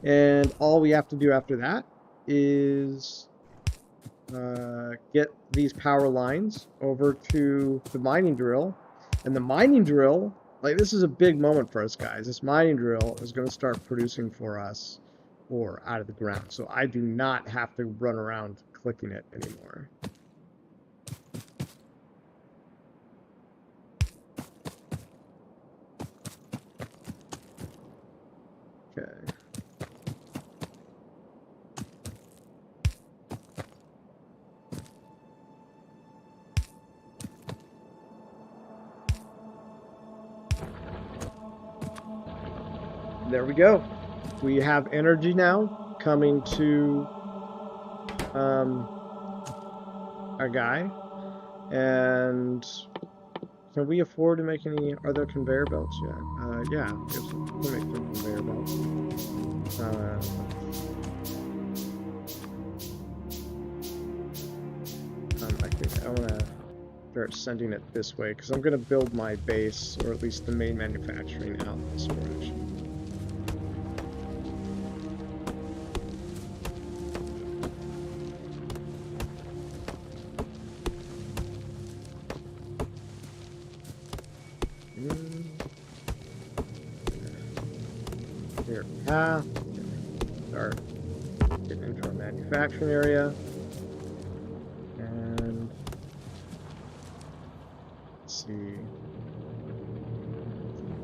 And all we have to do after that is get these power lines over to the mining drill. And the mining drill, like, this is a big moment for us, guys. This mining drill is going to start producing for us ore out of the ground. So I do not have to run around clicking it anymore. Okay. There we go. We have energy now coming to our guy. And can we afford to make any? Are there conveyor belts yet? Yeah, we can make some conveyor belts. I think I want to start sending it this way because I'm going to build my base, or at least the main manufacturing, out this direction. Here, start getting into our manufacturing area, and let's see.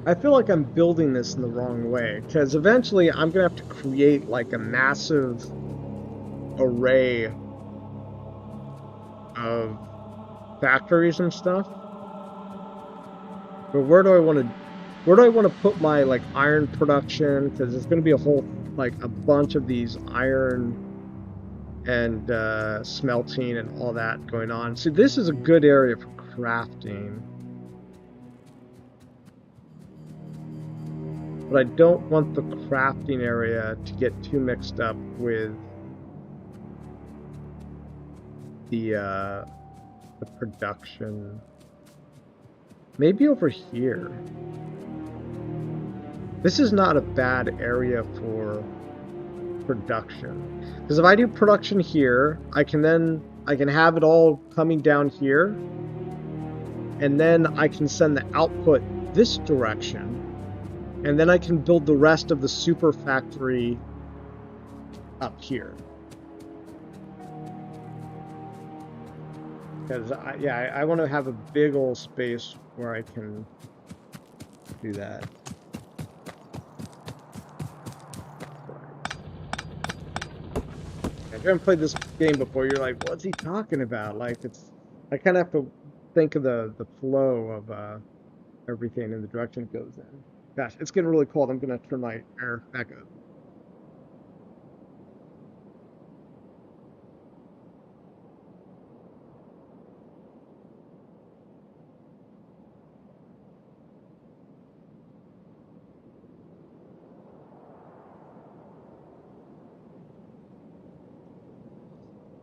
I feel like I'm building this in the wrong way because eventually I'm gonna have to create like a massive array of factories and stuff. But where do I want to put my like iron production? Because there's going to be a whole like a bunch of these iron and smelting and all that going on. See, this is a good area for crafting, but I don't want the crafting area to get too mixed up with the production. Maybe over here. This is not a bad area for production. Because if I do production here, I can have it all coming down here. And then I can send the output this direction. And then I can build the rest of the super factory up here. Because I want to have a big old space where I can do that. If you haven't played this game before, you're like, what's he talking about? Like, I kind of have to think of the flow of everything and the direction it goes in. Gosh, it's getting really cold. I'm gonna turn my air back up.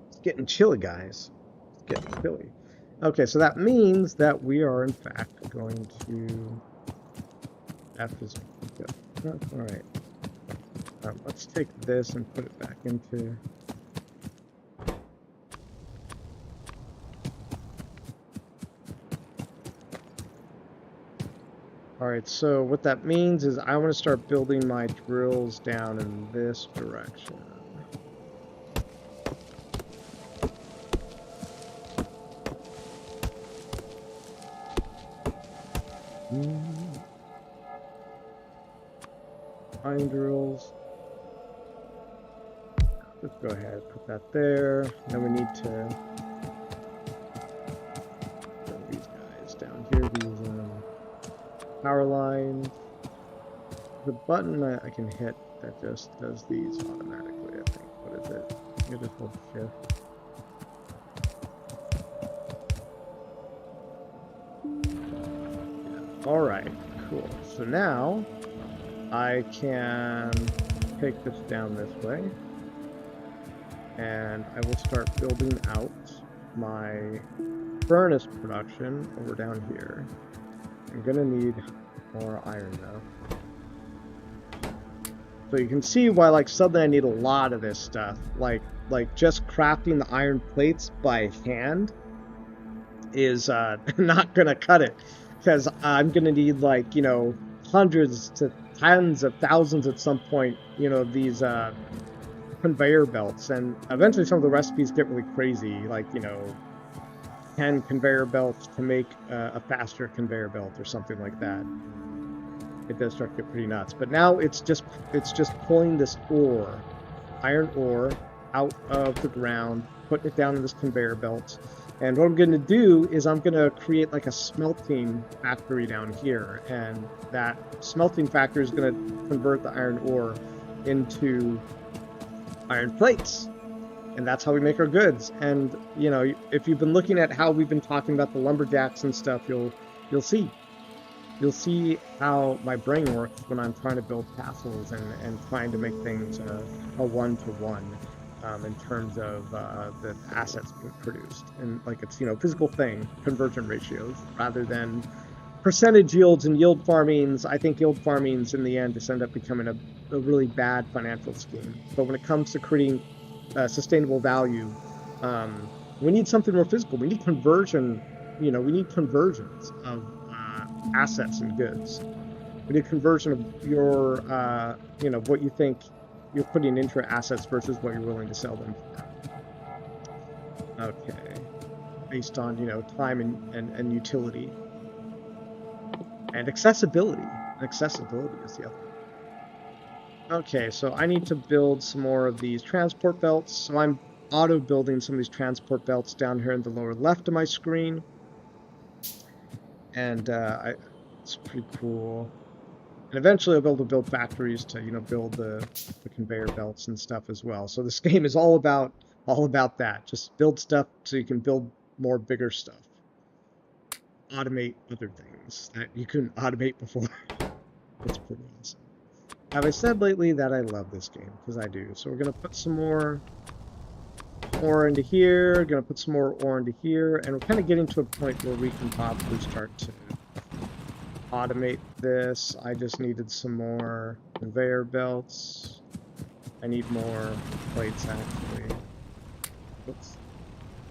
It's getting chilly, guys. It's getting chilly. Okay, so that means that we are in fact going to F is good. Oh, all right. Let's take this and put it back into. All right, so what that means is I want to start building my drills down in this direction. Iron drills. Let's go ahead, put that there. Then we need to throw these guys down here. These power lines. The button I can hit that just does these automatically, I think. What is it? You just hold shift. Yeah. Alright, cool. So now I can take this down this way. And I will start building out my furnace production over down here. I'm gonna need more iron though. So you can see why, like, suddenly I need a lot of this stuff. Like just crafting the iron plates by hand is not gonna cut it, because I'm gonna need, like, you know, hundreds to tens of thousands at some point, you know, these conveyor belts, and eventually some of the recipes get really crazy, like, you know, 10 conveyor belts to make a faster conveyor belt or something like that. It does start to get pretty nuts. But now it's just pulling this ore, iron ore, out of the ground, putting it down in this conveyor belt. And what I'm going to do is I'm going to create like a smelting factory down here, and that smelting factory is going to convert the iron ore into iron plates, and that's how we make our goods. And you know, if you've been looking at how we've been talking about the lumberjacks and stuff, you'll see how my brain works when I'm trying to build castles and trying to make things a one-to-one in terms of the assets being produced, and like it's, you know, physical thing, conversion ratios rather than percentage yields and yield farmings. I think yield farmings in the end just end up becoming a really bad financial scheme. But when it comes to creating sustainable value, we need something more physical. We need conversion. You know, we need conversions of assets and goods. We need conversion of your, you know, what you think you're putting into your assets versus what you're willing to sell them for. Okay, based on, you know, time and utility. And accessibility. Accessibility is the other one. Okay, so I need to build some more of these transport belts. So I'm auto building some of these transport belts down here in the lower left of my screen. And it's pretty cool. And eventually I'll be able to build factories to, you know, build the conveyor belts and stuff as well. So this game is all about that. Just build stuff so you can build more bigger stuff. Automate other things that you couldn't automate before. It's pretty awesome. Have I said lately that I love this game? Because I do. So we're going to put some more ore into here. Going to put some more ore into here. And we're kind of getting to a point where we can probably start to automate this. I just needed some more conveyor belts. I need more plates, actually. Oops.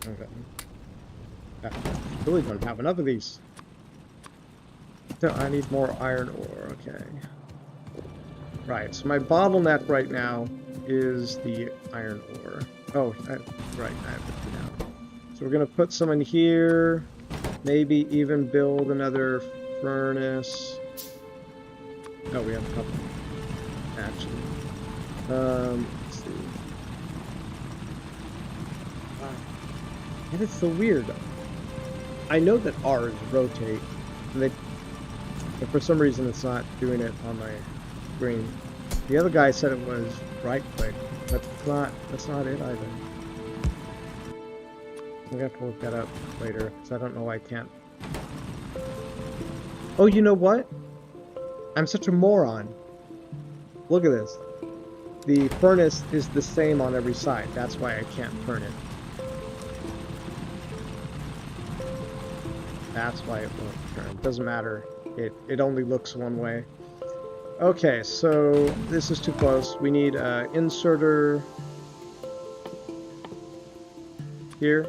Okay. I really don't have enough of these. So I need more iron ore. Okay. Right, so my bottleneck right now is the iron ore. Oh, right, I have it now. So we're gonna put some in here, maybe even build another furnace. Oh, we have a couple, actually. Let's see. Wow. And it's so weird. I know that R is rotate, and but for some reason it's not doing it on my screen. The other guy said it was right click. That's not it either. I'm gonna have to look that up later, because I don't know why I can't. Oh, you know what? I'm such a moron. Look at this. The furnace is the same on every side. That's why I can't turn it. That's why it won't turn. It doesn't matter. It only looks one way. Okay, so this is too close. We need an inserter here.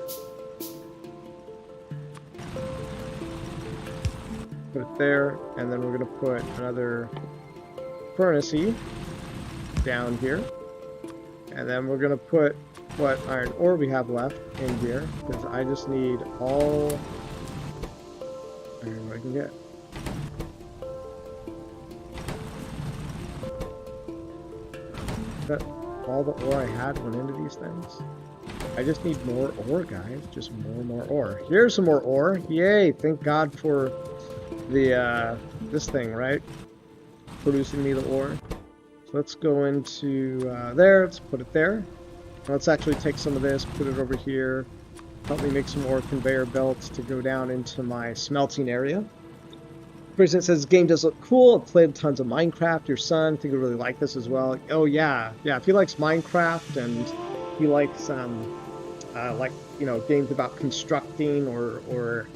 Put it there, and then we're going to put another furnace-y down here. And then we're going to put what iron ore we have left in here, because I just need all iron I can get. That all the ore I had went into these things. I just need more ore, guys. Just more ore. Here's some more ore. Yay! Thank God for the this thing, right? Producing me the ore. So let's go into there. Let's put it there. Let's actually take some of this, put it over here. Help me make some more conveyor belts to go down into my smelting area. President says, game does look cool. I've played tons of Minecraft. Your son, I think he'll really like this as well. Oh yeah, yeah. If he likes Minecraft and he likes like, you know, games about constructing or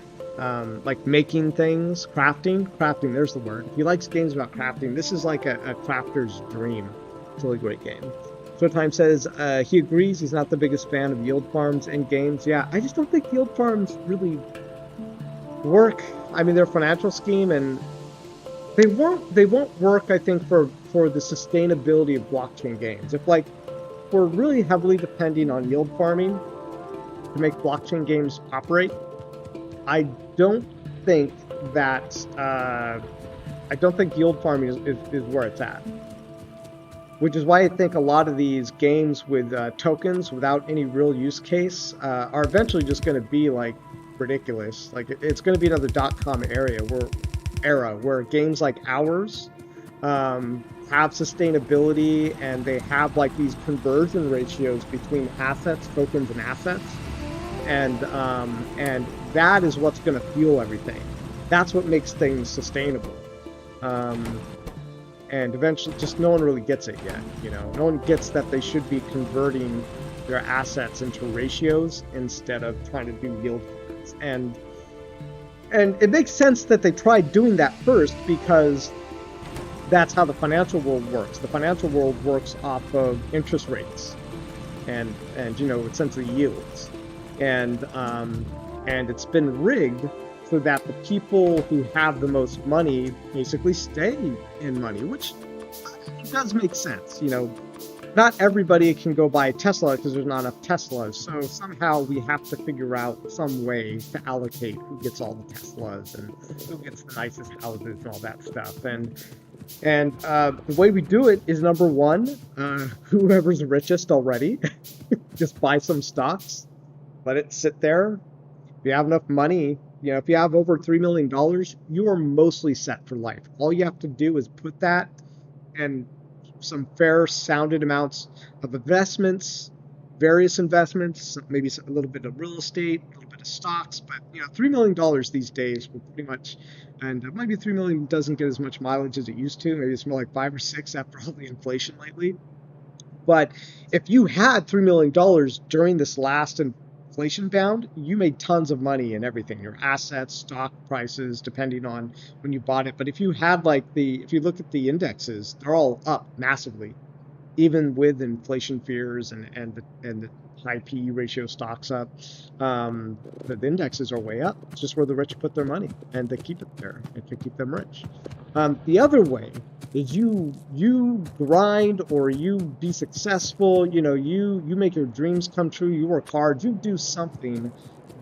like making things, crafting. There's the word. If he likes games about crafting, this is like a crafter's dream. It's a really great game. Showtime says he agrees. He's not the biggest fan of yield farms in games. Yeah, I just don't think yield farms really work. I mean, they're a financial scheme, and they won't work, I think, for the sustainability of blockchain games. If like we're really heavily depending on yield farming to make blockchain games operate, I don't think that yield farming is where it's at. Which is why I think a lot of these games with tokens without any real use case are eventually just going to be like ridiculous. Like it's going to be another .com era where games like ours have sustainability, and they have like these conversion ratios between assets, tokens, and assets, and that is what's going to fuel everything. That's what makes things sustainable. And eventually, just no one really gets it yet. You know, no one gets that they should be converting their assets into ratios instead of trying to do yield farms. And it makes sense that they tried doing that first, because that's how the financial world works. The financial world works off of interest rates and you know, essentially yields. And it's been rigged so that the people who have the most money basically stay in money, which does make sense. You know, not everybody can go buy a Tesla because there's not enough Teslas. So somehow we have to figure out some way to allocate who gets all the Teslas and who gets the nicest houses and all that stuff. And the way we do it is, number one, whoever's richest already, just buy some stocks, let it sit there. If you have enough money, you know, if you have over $3 million, you are mostly set for life. All you have to do is put that and some fair sounded amounts of investments, various investments, maybe a little bit of real estate, a little bit of stocks, but you know, $3 million these days will pretty much, and maybe $3 million doesn't get as much mileage as it used to. Maybe it's more like 5 or 6 after all the inflation lately. But if you had $3 million during this last inflation bound, you made tons of money in everything, your assets, stock prices, depending on when you bought it. But if you had like if you look at the indexes, they're all up massively, even with inflation fears and the high PE ratio stocks up. The indexes are way up. It's just where the rich put their money, and they keep it there. It can keep them rich. The other way is you grind, or you be successful. You know, you make your dreams come true. You work hard. You do something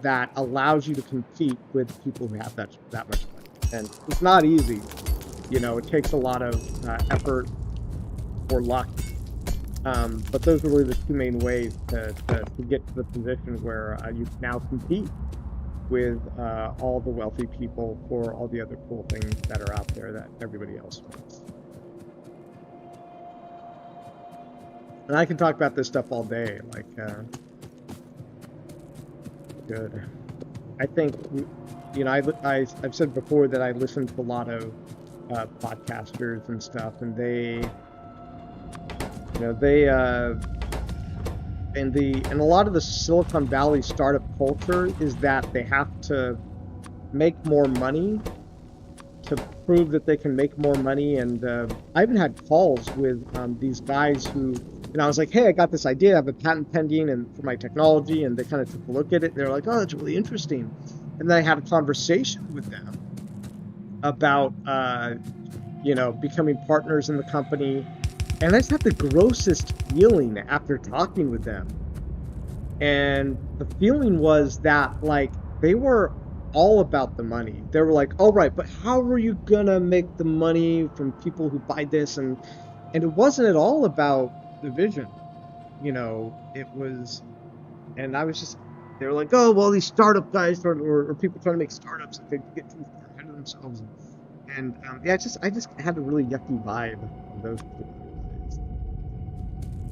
that allows you to compete with people who have that much money. And it's not easy. It takes a lot of effort or luck. But those are really the two main ways to get to the position where you can now compete with all the wealthy people for all the other cool things that are out there that everybody else wants. And I can talk about this stuff all day, good. I think, I've said before that I listen to a lot of podcasters and stuff, and and a lot of the Silicon Valley startup culture is that they have to make more money to prove that they can make more money. And I even had calls with these guys who, I was like, hey, I got this idea, I have a patent pending and for my technology, and they kind of took a look at it. They're like, oh, that's really interesting. And then I had a conversation with them about becoming partners in the company. And I just had the grossest feeling after talking with them. And the feeling was that, they were all about the money. They were like, all right, but how are you going to make the money from people who buy this? And it wasn't at all about the vision. It was, and I was just, they were like, oh, well, these startup guys or people trying to make startups, they get too far ahead of themselves. And I just had a really yucky vibe of those people.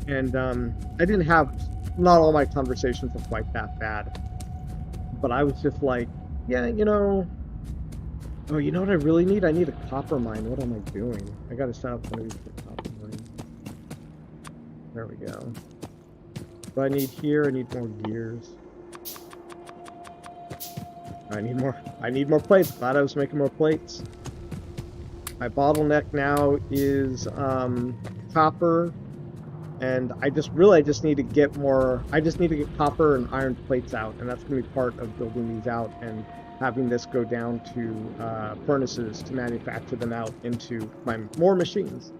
And I didn't have, not all my conversations were quite that bad, but I was just like, yeah, oh, you know what I really need? I need a copper mine. What am I doing? I gotta set up one of these for copper mine. There we go. What I need here, I need more gears. I need more plates. Glad I was making more plates. My bottleneck now is copper. And I just need to get more, I just need to get copper and iron plates out, and that's going to be part of building these out and having this go down to furnaces to manufacture them out into more machines.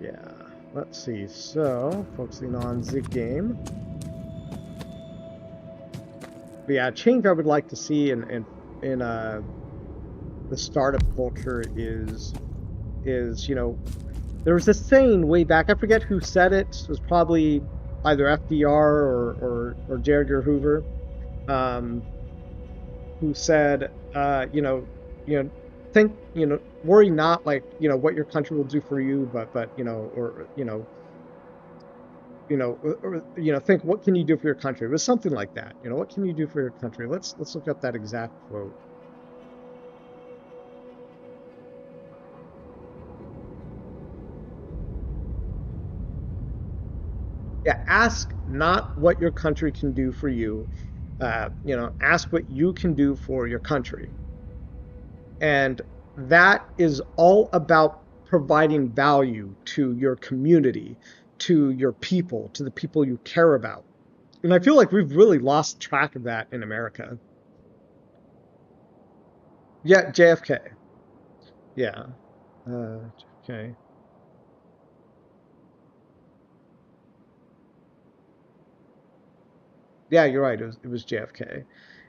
Yeah, let's see. So, focusing on the game. But yeah, a change I would like to see in the startup culture is there was this saying way back, I forget who said it. It was probably either FDR or J. Edgar Hoover, who said, think, worry not what your country will do for you, but think what can you do for your country? It was something like that. What can you do for your country? Let's look up that exact quote. Yeah, ask not what your country can do for you. Ask what you can do for your country. And that is all about providing value to your community, to your people, to the people you care about. And I feel like we've really lost track of that in America. Yeah, JFK. Yeah. JFK. Yeah, you're right. It was JFK.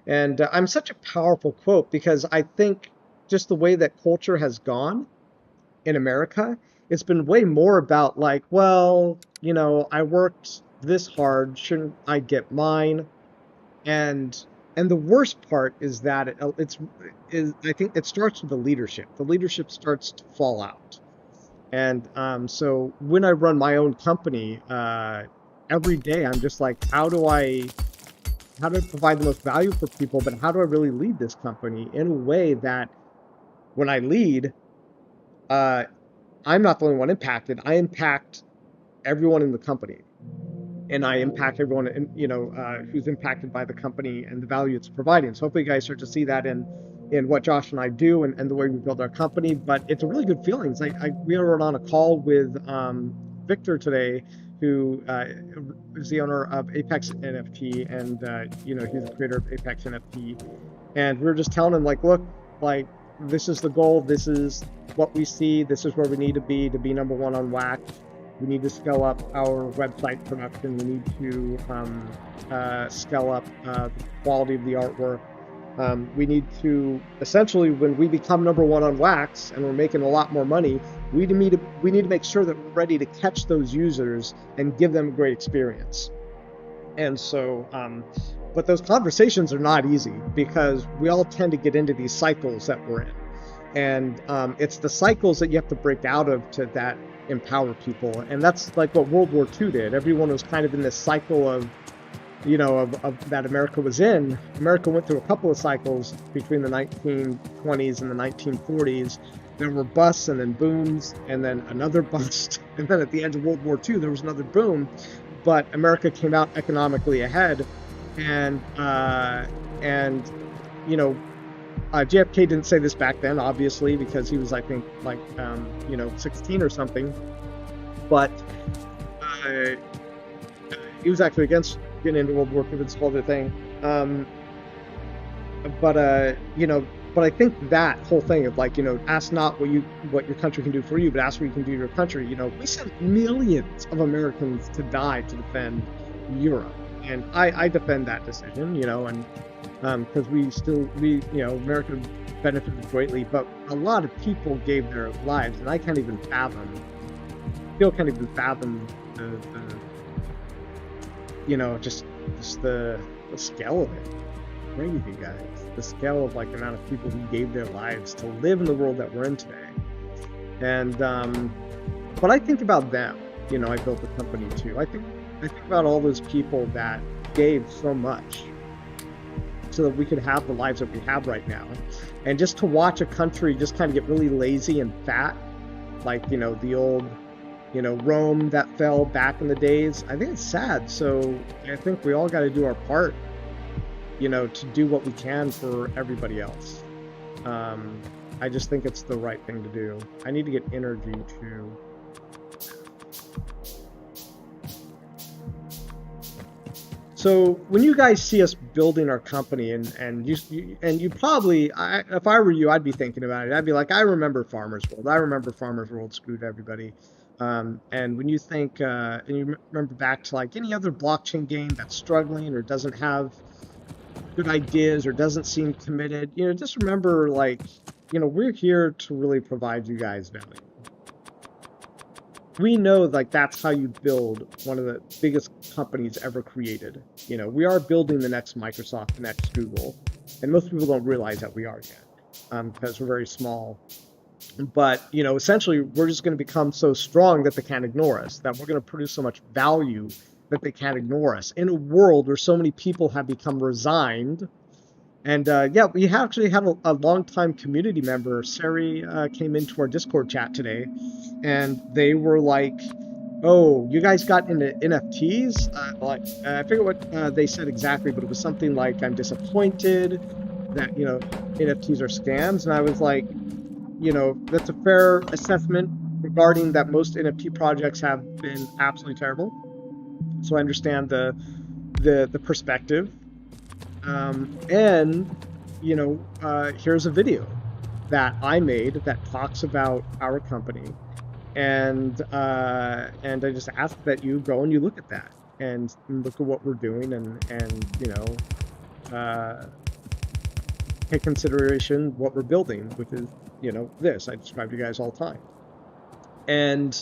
And I'm such a powerful quote because I think just the way that culture has gone in America, it's been way more about I worked this hard, shouldn't I get mine? And the worst part is that I think it starts with the leadership. The leadership starts to fall out. And so when I run my own company, every day I'm just like, how do I provide the most value for people, but how do I really lead this company in a way that when I lead, I'm not the only one impacted. I impact everyone in the company, and I impact everyone who's impacted by the company and the value it's providing. So hopefully you guys start to see that in what Josh and I do and the way we build our company. But it's a really good feeling. We were on a call with Victor today, who is the owner of Apex NFT, and he's the creator of Apex NFT. And we were just telling him, look, this is the goal, this is what we see, this is where we need to be number one on WAC. We need to scale up our website production. We need to scale up the quality of the artwork. We need to essentially, when we become #1 on Wax and we're making a lot more money, we need to make sure that we're ready to catch those users and give them a great experience. And so, but those conversations are not easy because we all tend to get into these cycles that we're in. And it's the cycles that you have to break out of to that empower people. And that's like what World War II did. Everyone was kind of in this cycle of, of that America was in. America went through a couple of cycles between the 1920s and the 1940s. There were busts and then booms and then another bust. And then at the end of World War II, there was another boom. But America came out economically ahead. And JFK didn't say this back then, obviously, because he was, I think, 16 or something. But he was actually against getting into World War II. It's a whole other thing. But I think that whole thing of ask not what your country can do for you, but ask what you can do to your country. We sent millions of Americans to die to defend Europe, and I defend that decision. And because America benefited greatly, but a lot of people gave their lives, and I can't even fathom. Still can't even fathom just the scale of it. Crazy, guys. The scale of the amount of people who gave their lives to live in the world that we're in today. And but I think about them. I built a company too. I think about all those people that gave so much so that we could have the lives that we have right now. And just to watch a country just kind of get really lazy and fat, the old Rome that fell back in the days, I think it's sad. So I think we all got to do our part, to do what we can for everybody else. I just think it's the right thing to do. I need to get energy to. So when you guys see us building our company, and you probably, if I were you, I'd be thinking about it. I'd be like, I remember Farmers World. I remember Farmers World screwed everybody. And when you think, and you remember back to any other blockchain game that's struggling or doesn't have good ideas or doesn't seem committed, just remember, we're here to really provide you guys value. We know that's how you build one of the biggest companies ever created. We are building the next Microsoft, the next Google, and most people don't realize that we are yet, because we're very small. But essentially, we're just going to become so strong that they can't ignore us. That we're going to produce so much value that they can't ignore us in a world where so many people have become resigned. And we actually had a longtime community member, Sari, came into our Discord chat today, and they were like, "Oh, you guys got into NFTs?" I forget what they said exactly, but it was something like, "I'm disappointed that NFTs are scams," and I was like, that's a fair assessment regarding that most NFT projects have been absolutely terrible. So I understand the perspective. Here's a video that I made that talks about our company, and I just ask that you go and you look at that and look at what we're doing, and take consideration what we're building, which is this I describe to you guys all the time. And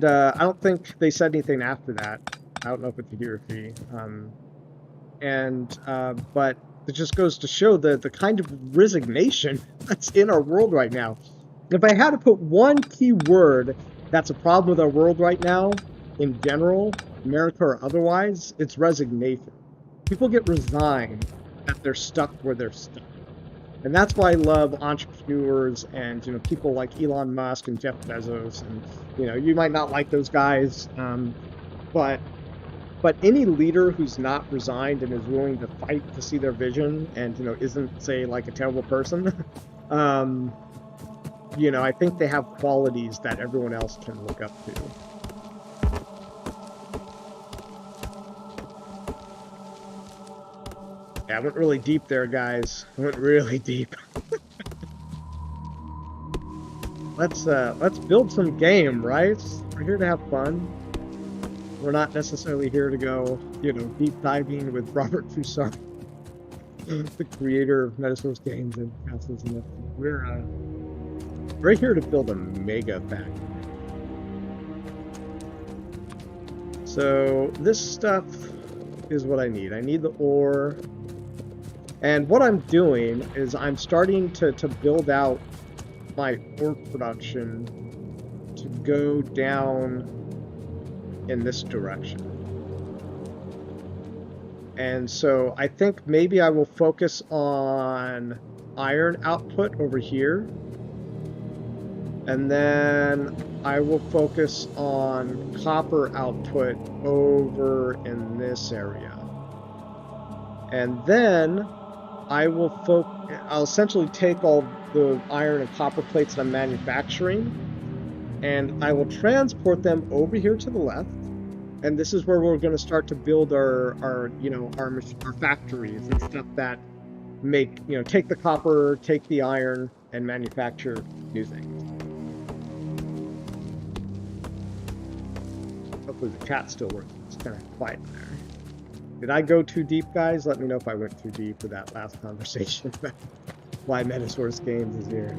I don't think they said anything after that. I don't know if it's a he or she. But it just goes to show the kind of resignation that's in our world right now. If I had to put one key word that's a problem with our world right now, in general, America or otherwise, it's resignation. People get resigned that they're stuck where they're stuck. And that's why I love entrepreneurs and people like Elon Musk and Jeff Bezos, and you might not like those guys, but any leader who's not resigned and is willing to fight to see their vision and isn't, say, a terrible person, I think they have qualities that everyone else can look up to. Yeah, I went really deep there, guys. I went really deep. let's build some game, right? We're here to have fun. We're not necessarily here to go, you know, deep diving with Robert Trusardi, the creator of Metasource games and castles and everything. We're here to build a mega factory. So this stuff is what I need. I need the ore. And what I'm doing is I'm starting to build out my ore production to go down in this direction. And so I think maybe I will focus on iron output over here. And then I will focus on copper output over in this area. And then I'll essentially take all the iron and copper plates that I'm manufacturing, and I will transport them over here to the left. And this is where we're going to start to build our factories and stuff that make, you know, take the copper, take the iron, and manufacture new things. Hopefully the chat's still working. It's kind of quiet there. Did I go too deep, guys? Let me know if I went too deep with that last conversation about why Metasource Games is here.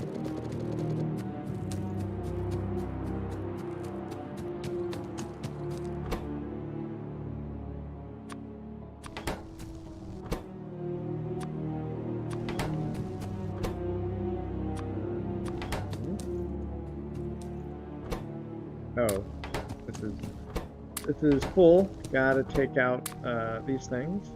Oh, this is full. Gotta take out these things.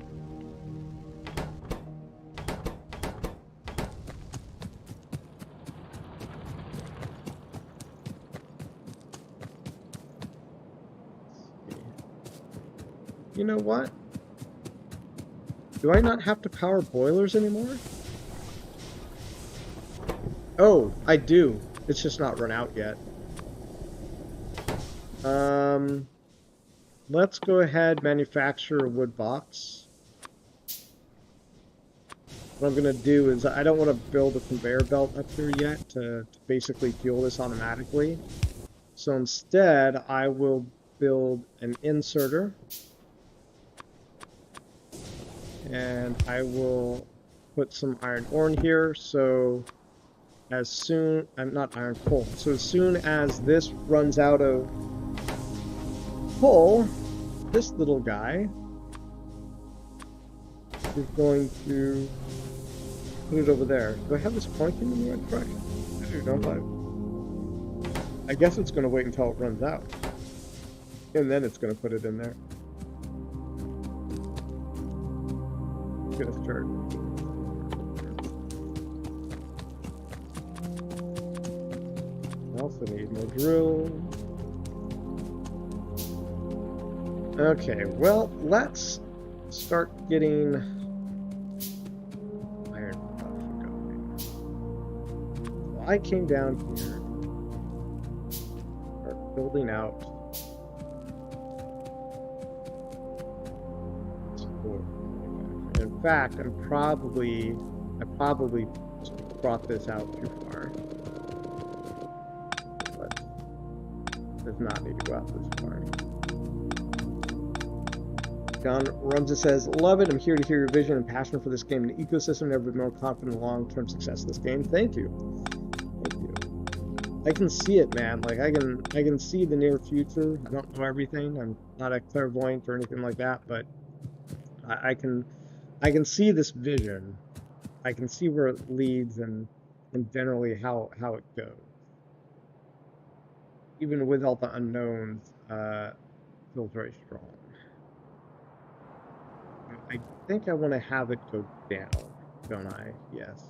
You know what? Do I not have to power boilers anymore? Oh, I do. It's just not run out yet. Let's go ahead, manufacture a wood box. What I'm going to do is I don't want to build a conveyor belt up here yet to basically fuel this automatically. So instead, I will build an inserter. And I will put some iron ore in here. So as soon, not iron, coal. So as soon as this runs out of coal, this little guy is going to put it over there. Do I have this pointing in the right direction? I do, don't I? I guess it's going to wait until it runs out. And then it's going to put it in there. It's going to start. I also need more drills. Okay, well, let's start getting iron production going. So I came down here, start building out support. In fact, I probably brought this out too far. But it does not need to go out this far. John Rumsa says, love it. I'm here to hear your vision and passion for this game and the ecosystem. Never been more confident in the long-term success of this game. Thank you. Thank you. I can see it, man. Like I can see the near future. I don't know everything. I'm not a clairvoyant or anything like that, but I can see this vision. I can see where it leads and generally how it goes. Even with all the unknowns, feels very strong. I think I want to have it go down, don't I? Yes.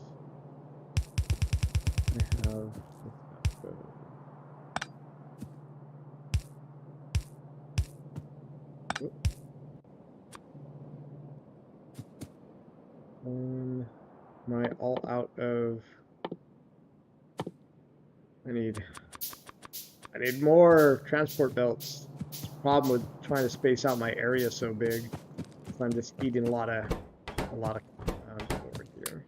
I have this go. Am I all out of? I need more transport belts. Problem with trying to space out my area so big. I'm just eating a lot of over here.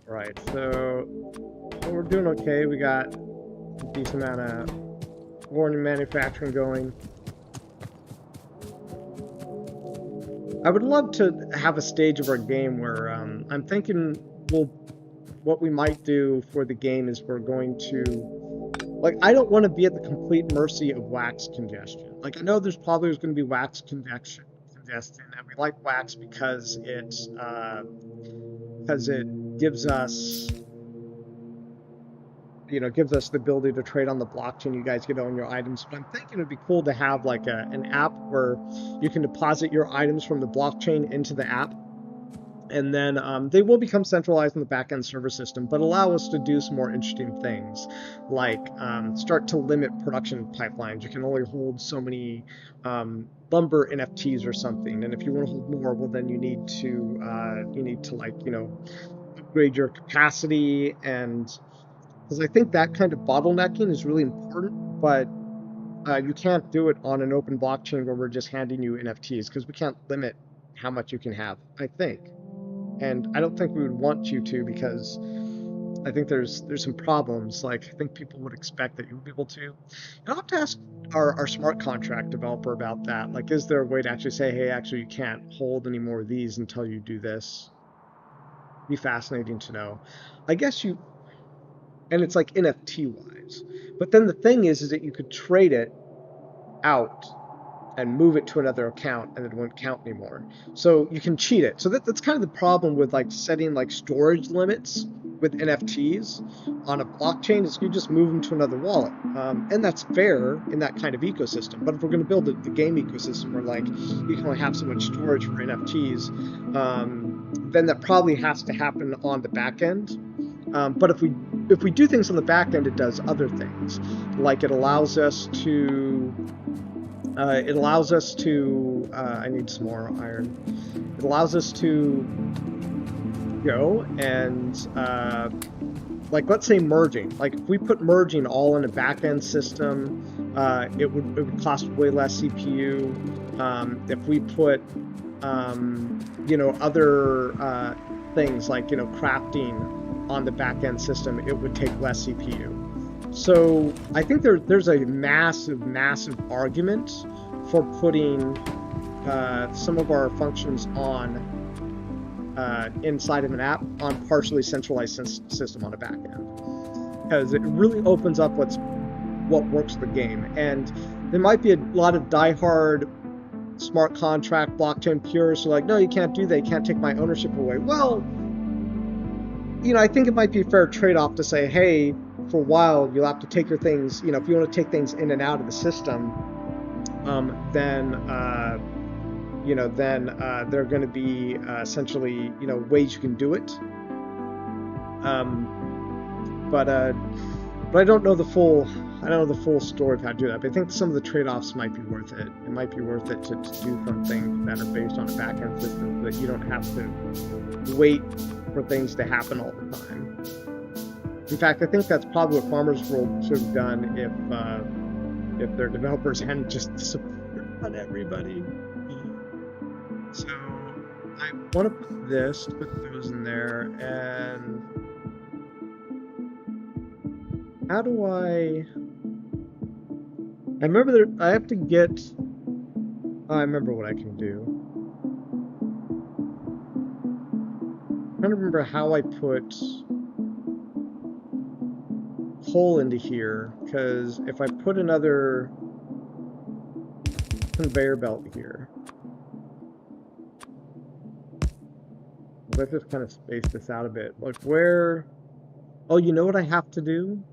Right, so we're doing okay. We got a decent amount of ore manufacturing going. I would love to have a stage of our game where I'm thinking, well, what we might do for the game is we're going to, like, I don't want to be at the complete mercy of wax congestion. Like, I know there's going to be wax congestion, and we like wax because it gives us, gives us the ability to trade on the blockchain. You guys get to own your items. But I'm thinking it'd be cool to have like an app where you can deposit your items from the blockchain into the app. And then they will become centralized in the backend server system, but allow us to do some more interesting things, like start to limit production pipelines. You can only hold so many lumber NFTs or something, and if you want to hold more, well, then you need to like upgrade your capacity, and because I think that kind of bottlenecking is really important, but you can't do it on an open blockchain where we're just handing you NFTs because we can't limit how much you can have, I think. And I don't think we would want you to, because I think there's some problems. Like, I think people would expect that you would be able to. I'll have to ask our smart contract developer about that. Like, is there a way to actually say, hey, actually you can't hold any more of these until you do this? Be fascinating to know. I guess you, and it's like NFT wise. But then the thing is that you could trade it out and move it to another account, and it won't count anymore. So you can cheat it. So that's kind of the problem with like setting like storage limits with NFTs on a blockchain, is you just move them to another wallet. And that's fair in that kind of ecosystem. But if we're going to build the game ecosystem where like you can only have so much storage for NFTs, then that probably has to happen on the back end. But if we do things on the back end, it does other things. Like it allows us to I need some more iron. It allows us to go and, like, let's say merging. Like, if we put merging all in a back-end system, it would cost way less CPU. If we put, other things like, crafting on the back-end system, it would take less CPU. So I think there's a massive argument for putting some of our functions on inside of an app on partially centralized system on the back end, because it really opens up what works the game. And there might be a lot of diehard smart contract blockchain purists who are like, no, you can't do that, you can't take my ownership away. Well, I think it might be a fair trade-off to say, hey, for a while you'll have to take your things, if you want to take things in and out of the system, then there are going to be essentially ways you can do it. But I don't know the full story of how to do that. But I think some of the trade-offs might be worth it. It might be worth it to do some things that are based on a back-end system, so that you don't have to wait for things to happen all the time. In fact, I think that's probably what Farmers World should have done if their developers hadn't just disappeared on everybody. So I want to put those in there, and how do I remember I have to get, I remember what I can do. I'm trying to remember how I put hole into here, because if I put another conveyor belt here, let's just kind of space this out a bit. Like where, oh, you know what I have to do?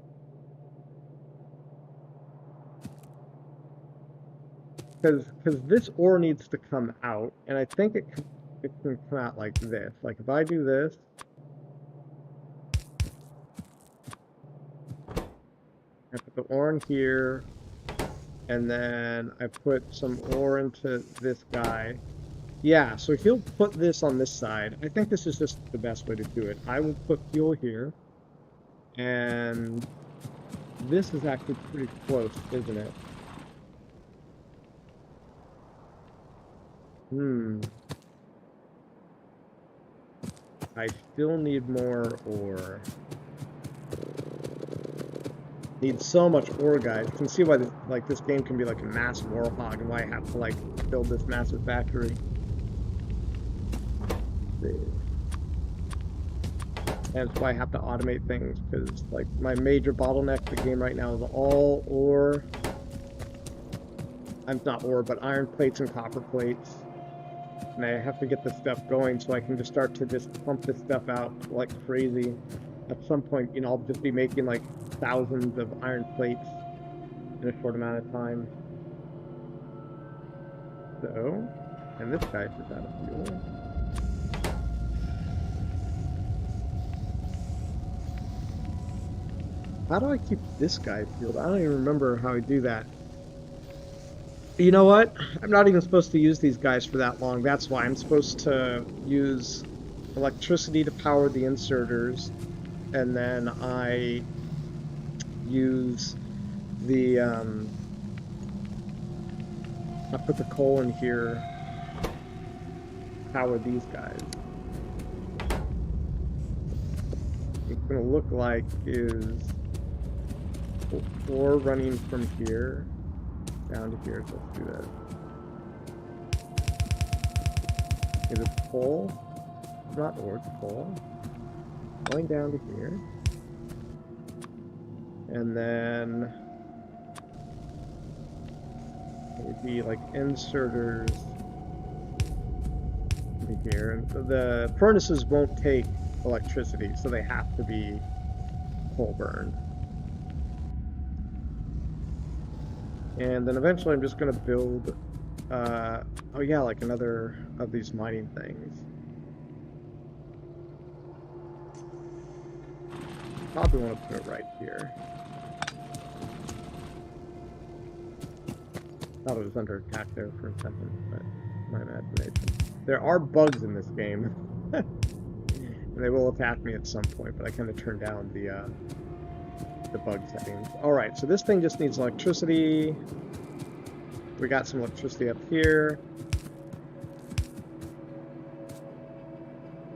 Because this ore needs to come out, and I think it can come out like this. Like if I do this, I put the ore in here, and then I put some ore into this guy. Yeah, so he'll put this on this side. I think this is just the best way to do it. I will put fuel here, and this is actually pretty close, isn't it? I still need more ore. Need so much ore, guys. You can see why this game can be like a massive ore hog and why I have to like build this massive factory. And it's why I have to automate things, because like my major bottleneck for the game right now is all ore. I'm not ore, but iron plates and copper plates. And I have to get this stuff going so I can just start to just pump this stuff out like crazy. At some point, you know, I'll just be making like thousands of iron plates in a short amount of time. So, and this guy's just out of fuel. How do I keep this guy fueled? I don't even remember how I do that. You know what? I'm not even supposed to use these guys for that long. That's why I'm supposed to use electricity to power the inserters, and then I use the I put the coal in here, power these guys. What it's gonna look like is ore running from here down to here. So let's do that. Okay, it's coal, not ore, it's coal, going down to here, and then it would be like inserters into here. And the furnaces won't take electricity, so they have to be coal burned. And then eventually I'm just going to build, oh yeah, like another of these mining things. Probably want to put it right here. Thought it was under attack there for a second, but my imagination. There are bugs in this game. And they will attack me at some point, but I kind of turned down the bug settings. Alright, so this thing just needs electricity. We got some electricity up here.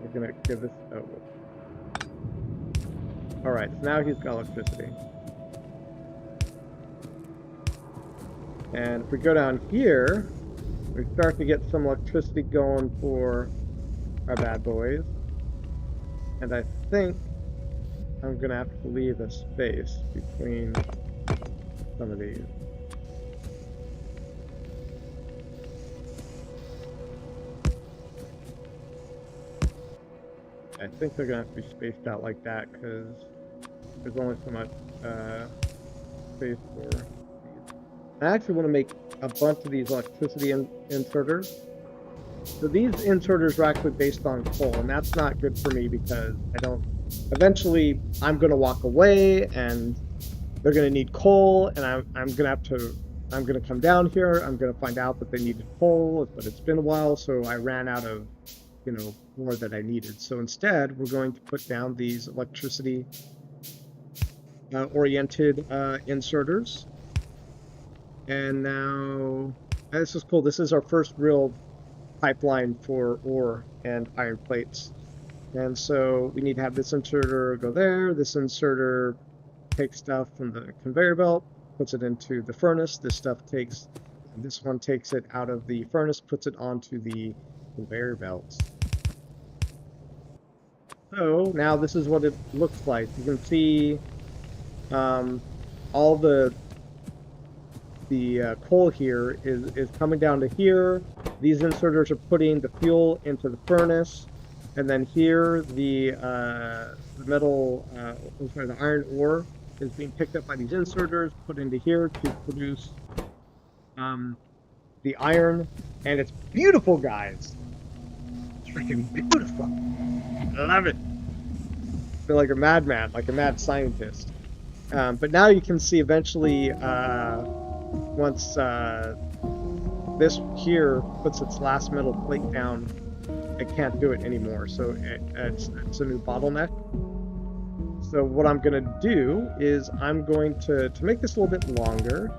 We're gonna give this... oh. Alright, so now he's got electricity. And if we go down here, we start to get some electricity going for our bad boys. And I think I'm gonna have to leave a space between some of these. I think they're gonna have to be spaced out like that because there's only so much space for these. I actually want to make a bunch of these electricity inserters. So these inserters are actually based on coal, and that's not good for me because I don't... Eventually, I'm going to walk away, and they're going to need coal, and I'm going to have to... I'm going to come down here, I'm going to find out that they needed coal, but it's been a while, so I ran out of, you know, more that I needed. So instead, we're going to put down these electricity oriented inserters. And now, this is cool. This is our first real pipeline for ore and iron plates. And so we need to have this inserter go there. This inserter takes stuff from the conveyor belt, puts it into the furnace. This one takes it out of the furnace, puts it onto the conveyor belts. So now this is what it looks like. You can see all the coal here is coming down to here. These inserters are putting the fuel into the furnace, and then here the iron ore is being picked up by these inserters, put into here to produce the iron, and it's beautiful, guys. It's freaking beautiful. I love it. I feel like a madman, like a mad scientist. But now you can see eventually. Once this here puts its last metal plate down, it can't do it anymore. So it's a new bottleneck. So what I'm going to do is I'm going to make this a little bit longer.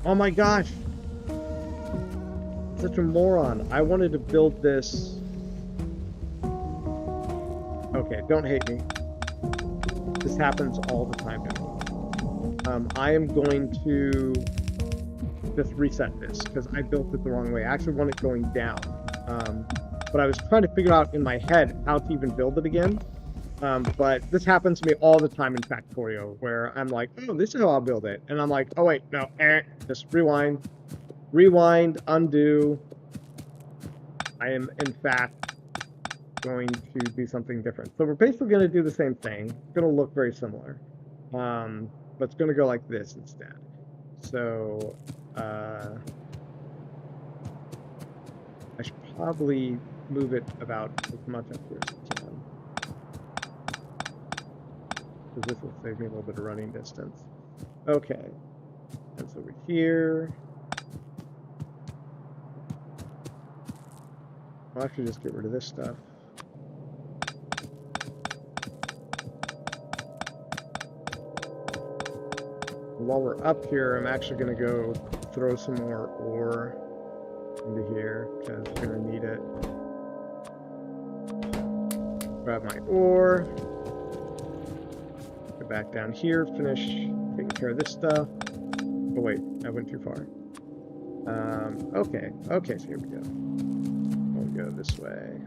Oh my gosh! Such a moron. I wanted to build this... Okay, don't hate me. This happens all the time to me. I am going to just reset this because I built it the wrong way. I actually want it going down. But I was trying to figure out in my head how to even build it again. But this happens to me all the time in Factorio, where I'm like, oh, this is how I'll build it. And I'm like, oh, wait, no, just rewind, undo. I am, in fact, going to do something different. So we're basically going to do the same thing. It's going to look very similar. But it's going to go like this instead. So I should probably move it about as much up here as I can, because this will save me a little bit of running distance. Okay, that's over here. I'll actually just get rid of this stuff. While we're up here, I'm actually going to go throw some more ore into here because we're going to need it. Grab my ore. Go back down here, finish taking care of this stuff. Oh wait, I went too far. Okay, so here we go. We'll go this way.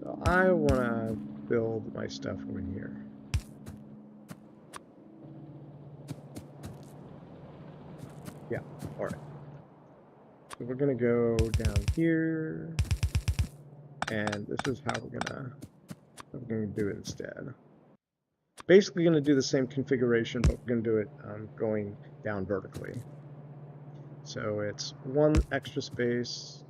So I want to build my stuff over here. Yeah, all right. So we're gonna go down here, and this is how we're gonna do it instead. Basically gonna do the same configuration, but we're gonna do it going down vertically. So it's one extra space,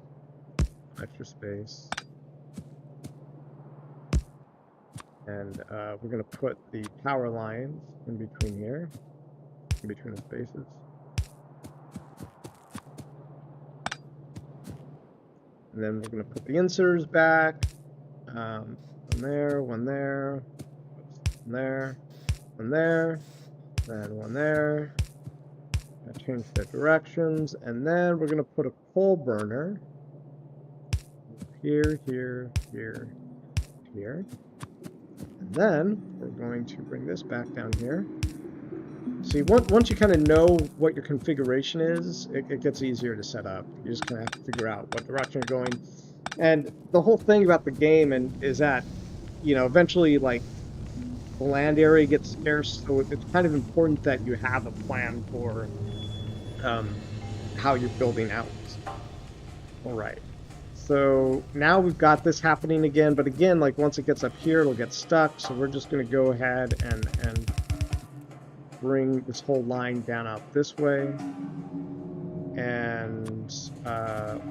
and we're gonna put the power lines in between here, in between the spaces. And then we're going to put the inserters back. One there, one there, one there, one there, and one there. Change the directions, and then we're going to put a coal burner here, here, here, here. And then we're going to bring this back down here. See, once you kind of know what your configuration is, it gets easier to set up. You just kind of have to figure out what direction you're going. And the whole thing about the game is that, you know, eventually, like, the land area gets scarce, so it's kind of important that you have a plan for how you're building out. All right. So now we've got this happening again, but again, like, once it gets up here, it'll get stuck. So we're just going to go ahead and bring this whole line down out this way. And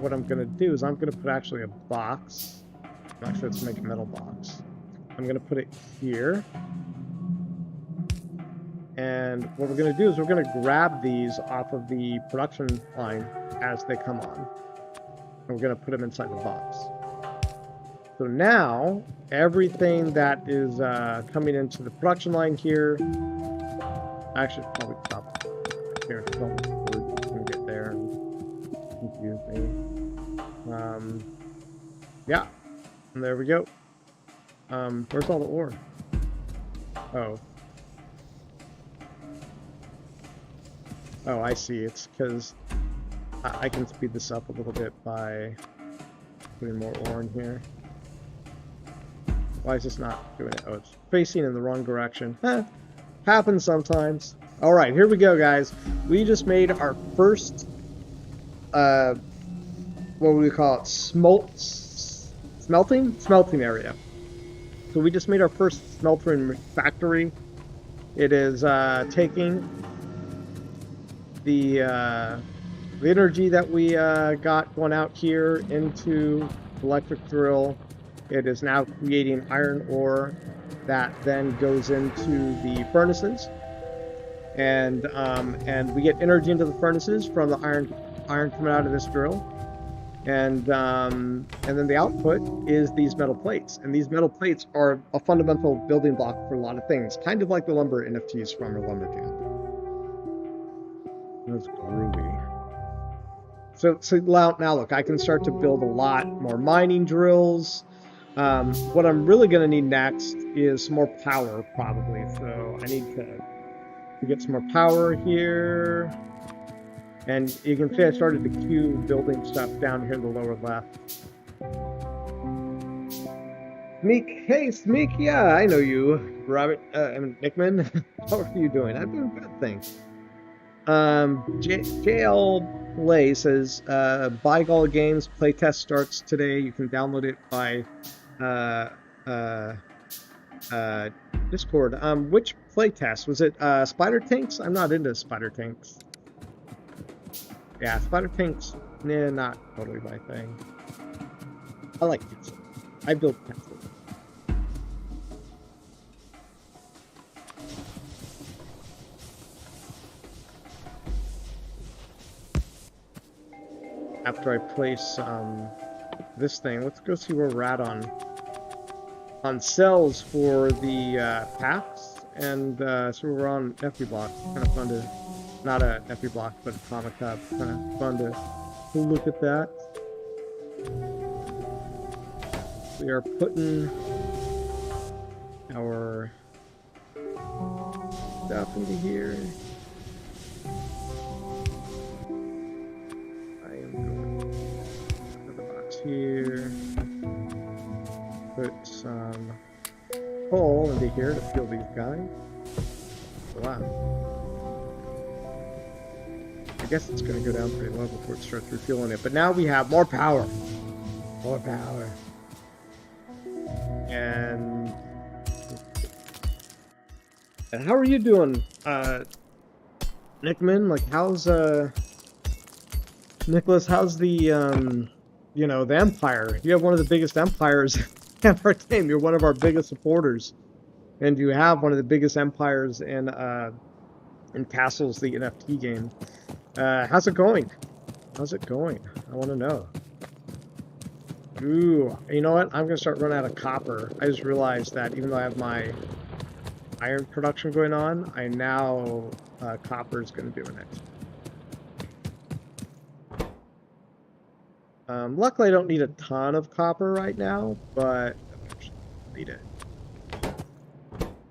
what I'm going to do is I'm going to put actually a box. Actually, let's make a metal box. I'm going to put it here. And what we're going to do is we're going to grab these off of the production line as they come on. And we're going to put them inside the box. So now, everything that is coming into the production line here, I should probably stop here. Don't get there and confuse me. Yeah, and there we go. Where's all the ore? Oh, I see. It's because I can speed this up a little bit by putting more ore in here. Why is this not doing it? Oh, it's facing in the wrong direction. Happens sometimes. All right, here we go, guys. We just made our first, what would we call it? Smelting area. So we just made our first smelting factory. It is taking the energy that we got going out here into electric drill. It is now creating iron ore that then goes into the furnaces, and we get energy into the furnaces from the iron coming out of this drill, and then the output is these metal plates, and these metal plates are a fundamental building block for a lot of things, kind of like the lumber NFTs from our lumberjack. That's groovy. So now look, I can start to build a lot more mining drills. What I'm really going to need next is some more power, probably. So I need to get some more power here. And you can see I started to queue building stuff down here in the lower left. Smeek, hey Smeek, yeah, I know you, Robert. Nickman. How are you doing? I'm doing good, thanks. JL Play says, Bygall Games playtest starts today. You can download it by uh, uh, Discord. Which playtest? Was it Spider Tanks? I'm not into Spider Tanks. Yeah, Spider Tanks, nah, not totally my thing. I like pencils. I build pencils. After I place this thing, let's go see where we're at on cells for the packs, and so we're on FB block. Kind of fun to, not a FB block, but a comic hub. Kind of fun to look at that. We are putting our stuff into here. I am going to the box here. Put some coal into here to fuel these guys. Wow. I guess it's going to go down pretty low before it starts refueling it. But now we have more power. More power. And how are you doing, Nickman? Like, how's Nicholas? How's the you know, the Empire? You have one of the biggest empires in our game. You're one of our biggest supporters, and you have one of the biggest empires in Castles, the NFT game. How's it going? How's it going? I want to know. Ooh, you know what? I'm gonna start running out of copper. I just realized that even though I have my iron production going on, I now copper is gonna do it next. Luckily, I don't need a ton of copper right now, but I need it.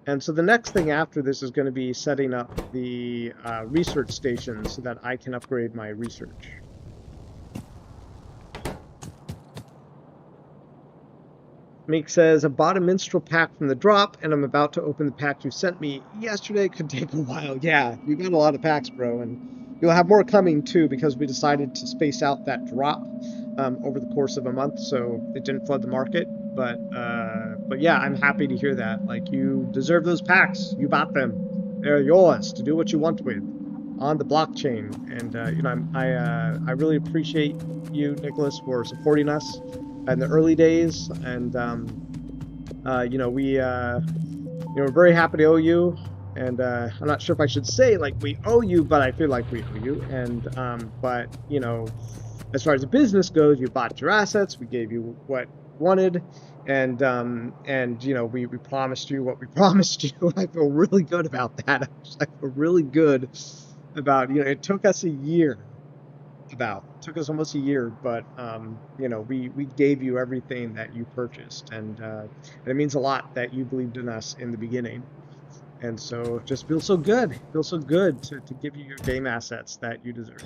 And so the next thing after this is going to be setting up the research station so that I can upgrade my research. Meek says, I bought a minstrel pack from the drop, and I'm about to open the pack you sent me yesterday. It could take a while. Yeah, you got a lot of packs, bro, and you'll have more coming, too, because we decided to space out that drop over the course of a month, so it didn't flood the market. But yeah, I'm happy to hear that. Like, you deserve those packs. You bought them. They're yours to do what you want with on the blockchain. And, you know, I really appreciate you, Nicholas, for supporting us in the early days, and you know, we're very happy to owe you, and I'm not sure if I should say like we owe you, but I feel like we owe you. And but you know, as far as the business goes, you bought your assets, we gave you what you wanted, and you know, we promised you what we promised you. I feel really good about that. I feel really good about, you know, it took us a year. Took us almost a year, but you know, we gave you everything that you purchased, and it means a lot that you believed in us in the beginning. And so it just feels so good. Feels so good to give you your game assets that you deserve.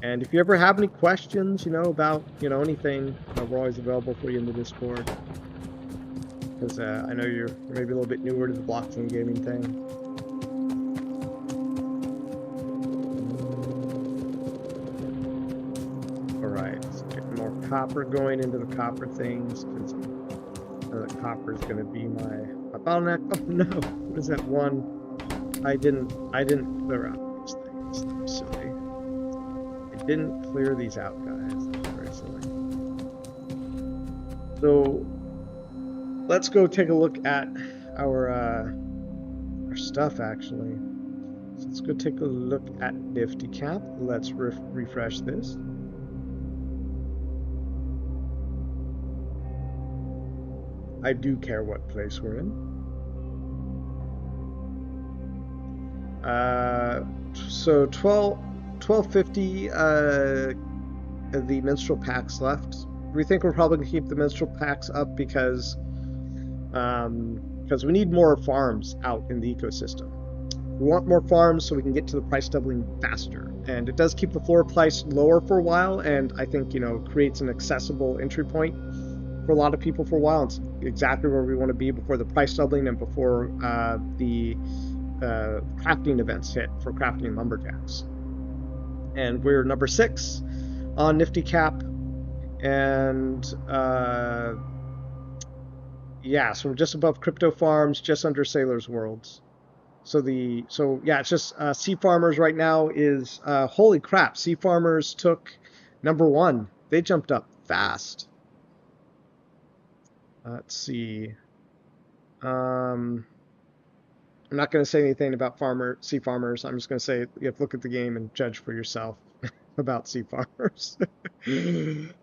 And if you ever have any questions, you know, about, you know, anything, we're always available for you in the Discord. Because I know you're maybe a little bit newer to the blockchain gaming thing. Copper going into the copper things, because the copper is going to be my bottleneck. Oh no, what is that one? I didn't clear out these things. I'm silly. I didn't clear these out, guys. That's very silly. So let's go take a look at our stuff actually. So let's go take a look at Nifty Cap. Let's refresh this. I do care what place we're in. So 1250 the minstrel packs left. We think we're probably going to keep the minstrel packs up because we need more farms out in the ecosystem. We want more farms so we can get to the price doubling faster. And it does keep the floor price lower for a while, and I think, creates an accessible entry point for a lot of people for a while. It's exactly where we want to be before the price doubling and before the crafting events hit for crafting lumberjacks. And we're number 6 on Nifty Cap. And yeah, so we're just above Crypto Farms, just under Sailor's Worlds. So it's just Sea Farmers right now is holy crap. Sea Farmers took number 1. They jumped up fast. Let's see. I'm not going to say anything about Sea Farmers. I'm just going to say you have to look at the game and judge for yourself about Sea Farmers.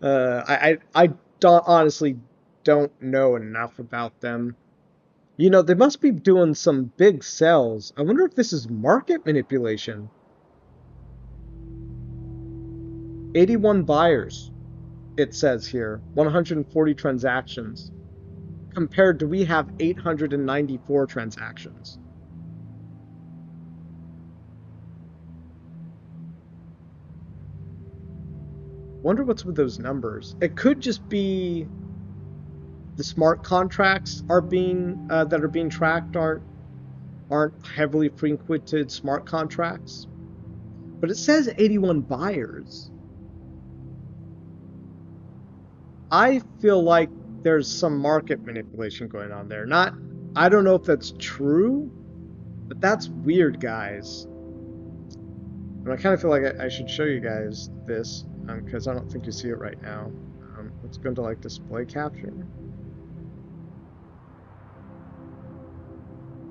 I honestly don't know enough about them. They must be doing some big sales. I wonder if this is market manipulation. 81 buyers, it says here. 140 transactions. Compared to we have 894 transactions. Wonder what's with those numbers. It could just be the smart contracts that are being tracked aren't heavily frequented smart contracts. But it says 81 buyers. I feel like there's some market manipulation going on there. I don't know if that's true, but that's weird, guys. And I kind of feel like I should show you guys this, because I don't think you see it right now. Let's go into display capture.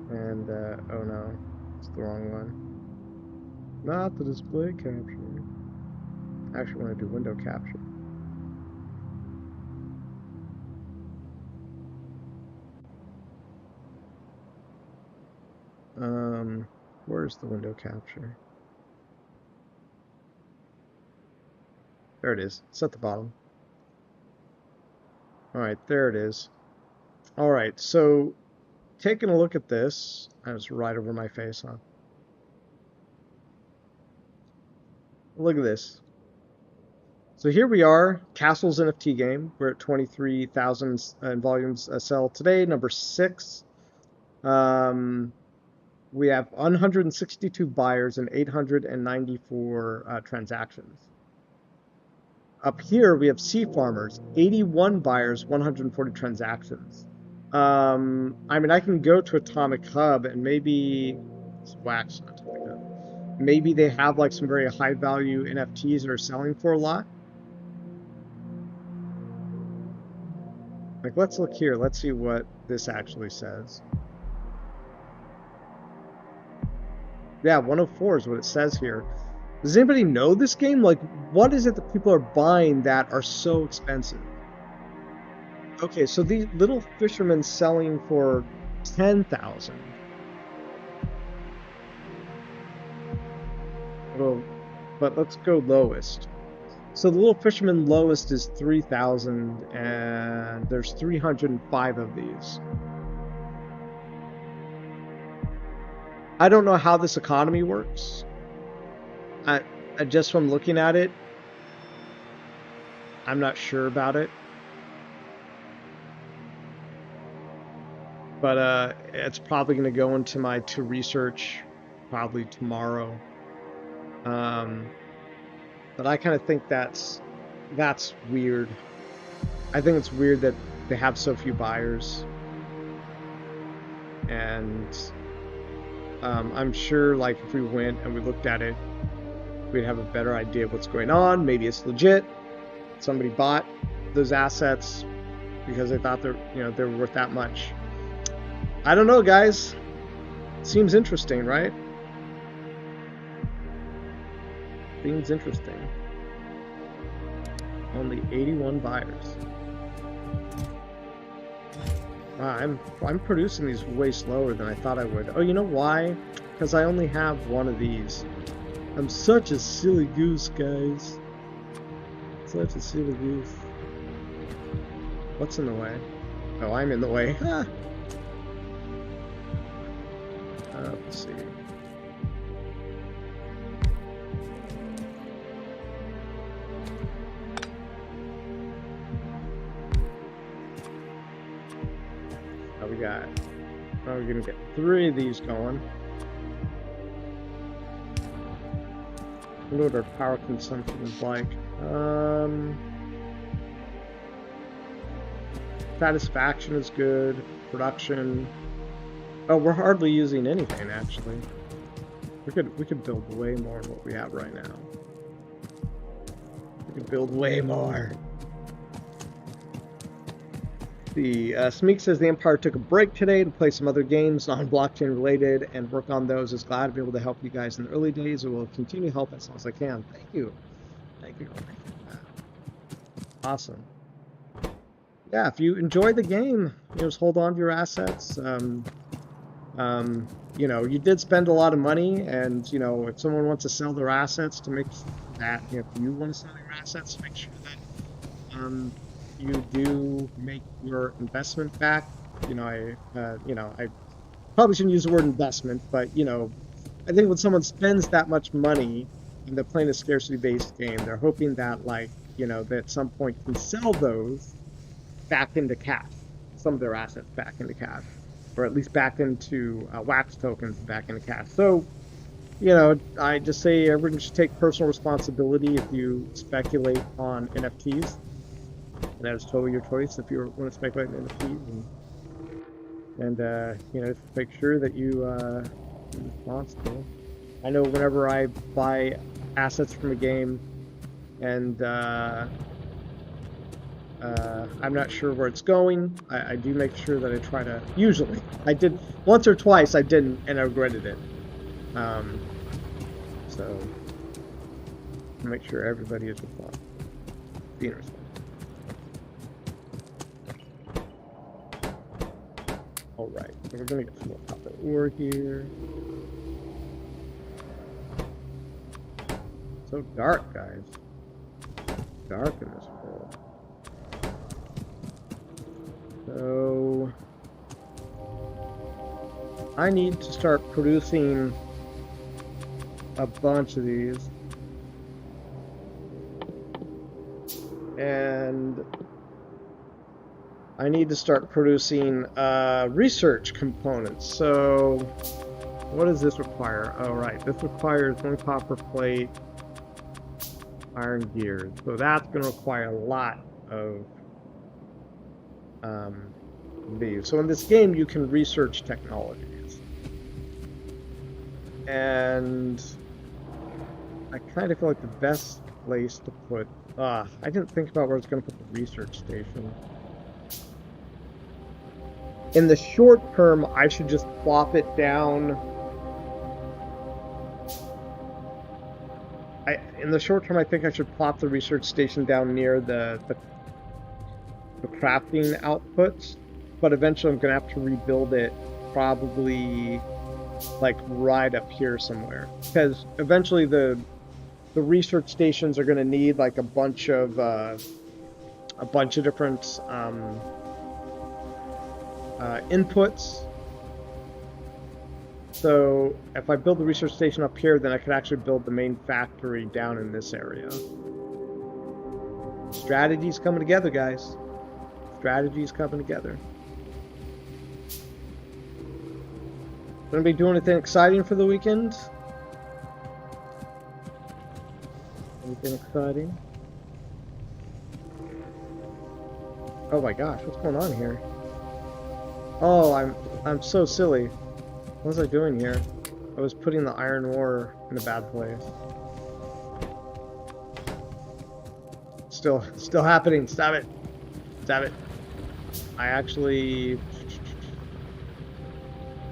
And, oh no, it's the wrong one. Not the display capture. I actually want to do window capture. Where's the window capture? There it is. It's at the bottom. Alright, there it is. Alright, so taking a look at this, I was right over my face, huh? Look at this. So here we are, Castle's NFT game. We're at 23,000 in volumes sell today, number 6. We have 162 buyers and 894 transactions. Up here we have Sea Farmers, 81 buyers, 140 transactions. I mean, I can go to Atomic Hub and maybe it's Wax, not Atomic Hub. Maybe they have some very high value NFTs that are selling for a lot. Let's look here. Let's see what this actually says. Yeah, 104 is what it says here. Does anybody know this game? What is it that people are buying that are so expensive? Okay, so these little fishermen selling for 10,000. Well, but let's go lowest. So the little fisherman lowest is 3,000, and there's 305 of these. I don't know how this economy works. I just from looking at it, I'm not sure about it. But it's probably going to go into my to research probably tomorrow. But I kind of think that's weird. I think it's weird that they have so few buyers. And I'm sure if we went and we looked at it, we'd have a better idea of what's going on. Maybe it's legit. Somebody bought those assets because they thought they were worth that much. I don't know, guys. Seems interesting, right? Seems interesting. Only 81 buyers. Wow, I'm producing these way slower than I thought I would. Oh, you know why? Because I only have one of these. I'm such a silly goose, guys. So let's see the views. What's in the way? Oh, I'm in the way. Huh. Let's see. Oh, we got. Oh, we're gonna get 3 of these going. I wonder what our power consumption is like. Satisfaction is good. Production. Oh, we're hardly using anything actually. We could build way more than what we have right now. We could build way more. The Smeek says the Empire took a break today to play some other games, non-blockchain related, and work on those. Is glad to be able to help you guys in the early days, and will continue to help as long as I can. Thank you. Thank you. Awesome. Yeah, if you enjoy the game, just hold on to your assets. You know, you did spend a lot of money, and you know, if someone wants to sell their assets, to make that, if you want to sell your assets, make sure that you do make your investment back. You know, I probably shouldn't use the word investment, but you know, I think when someone spends that much money and they're playing a scarcity-based game, they're hoping that, like, you know, that at some point can sell those back into cash, some of their assets back into cash, or at least back into wax tokens back into cash. So, you know, I just say everyone should take personal responsibility if you speculate on NFTs. That is totally your choice if you want to speculate in NFTs, and you know, just make sure that you are responsible. I know whenever I buy assets from a game, and I'm not sure where it's going, I do make sure that I try to. Usually, I did once or twice. I didn't, and I regretted it. So make sure everybody is responsible. Being responsible. All right, so we're gonna get some more copper ore here. So dark, guys. Dark in this world. So I need to start producing a bunch of these, and I need to start producing research components. So what does this require? Oh, right, this requires 1 copper plate, iron gears. So that's going to require a lot of these. So in this game, you can research technologies. And I kind of feel like the best place to put... I didn't think about where I was going to put the research station. In the short term, I should just plop it down. In the short term, I think I should plop the research station down near the crafting outputs, but eventually I'm going to have to rebuild it probably like right up here somewhere, because eventually the research stations are going to need like a bunch of different inputs. So if I build the research station up here, then I could actually build the main factory down in this area. Strategies coming together, guys. Strategies coming together. Gonna be doing anything exciting for the weekend? Anything exciting? Oh my gosh, what's going on here? Oh, I'm so silly. What was I doing here? I was putting the iron ore in a bad place. Still happening. Stop it. Stop it. I actually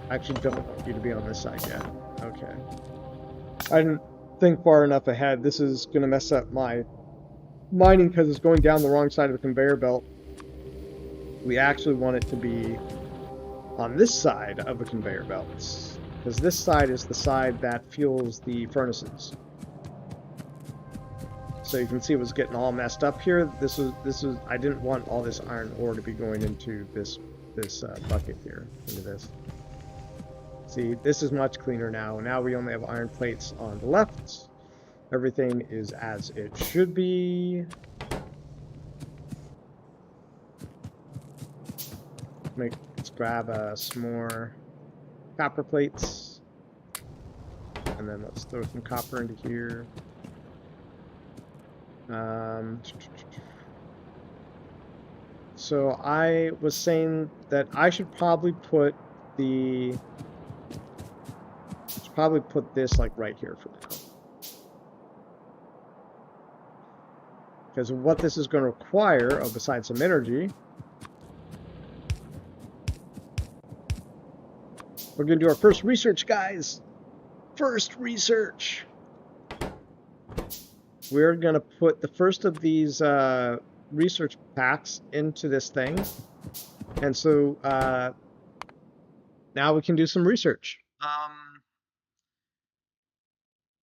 don't want you to be on this side yet. Okay. I didn't think far enough ahead. This is going to mess up my mining because it's going down the wrong side of the conveyor belt. We actually want it to be on this side of the conveyor belts, because this side is the side that fuels the furnaces. So you can see it was getting all messed up here. This is I didn't want all this iron ore to be going into this bucket here, into this. See, this is much cleaner now. Now we only have iron plates on the left. Everything is as it should be. Let's grab some more copper plates. And then let's throw some copper into here. So I was saying that I should probably put this like right here for now. Because what this is going to require, besides some energy, we're going to do our first research, guys. First research. We're going to put the first of these research packs into this thing. And so now we can do some research.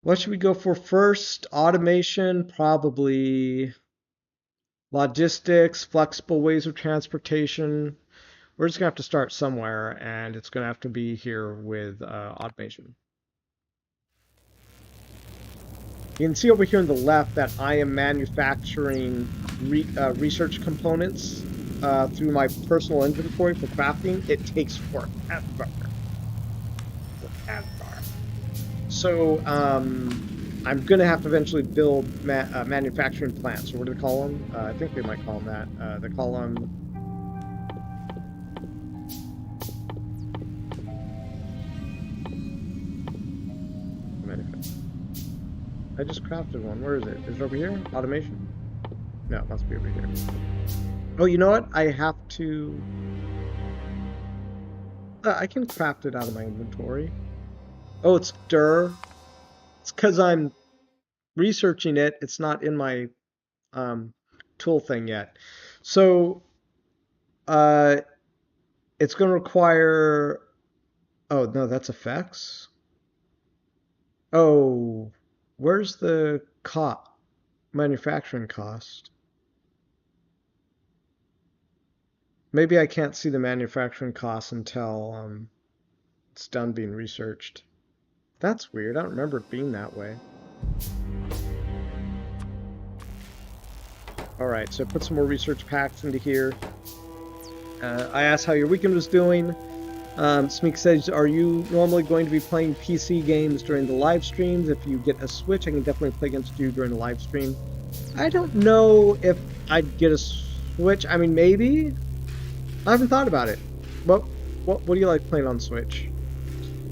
What should we go for first? Automation, probably. Logistics, flexible ways of transportation. We're just going to have to start somewhere, and it's going to have to be here with automation. You can see over here on the left that I am manufacturing research components through my personal inventory for crafting. It takes forever. So I'm going to have to eventually build manufacturing plants. Or what do they call them? I think they might call them that. They call them... I just crafted one. Where is it? Is it over here? Automation? No, it must be over here. Oh, you know what? I have to... I can craft it out of my inventory. Oh, it's dir. It's because I'm researching it. It's not in my tool thing yet. So it's going to require... Oh, no, that's effects. Oh, where's the manufacturing cost? Maybe I can't see the manufacturing costs until it's done being researched. That's weird. I don't remember it being that way. Alright, so I put some more research packs into here. I asked how your weekend was doing. Smeek says, are you normally going to be playing PC games during the live streams? If you get a Switch, I can definitely play against you during the live stream. I don't know if I'd get a Switch. I mean, maybe. I haven't thought about it. What do you like playing on Switch?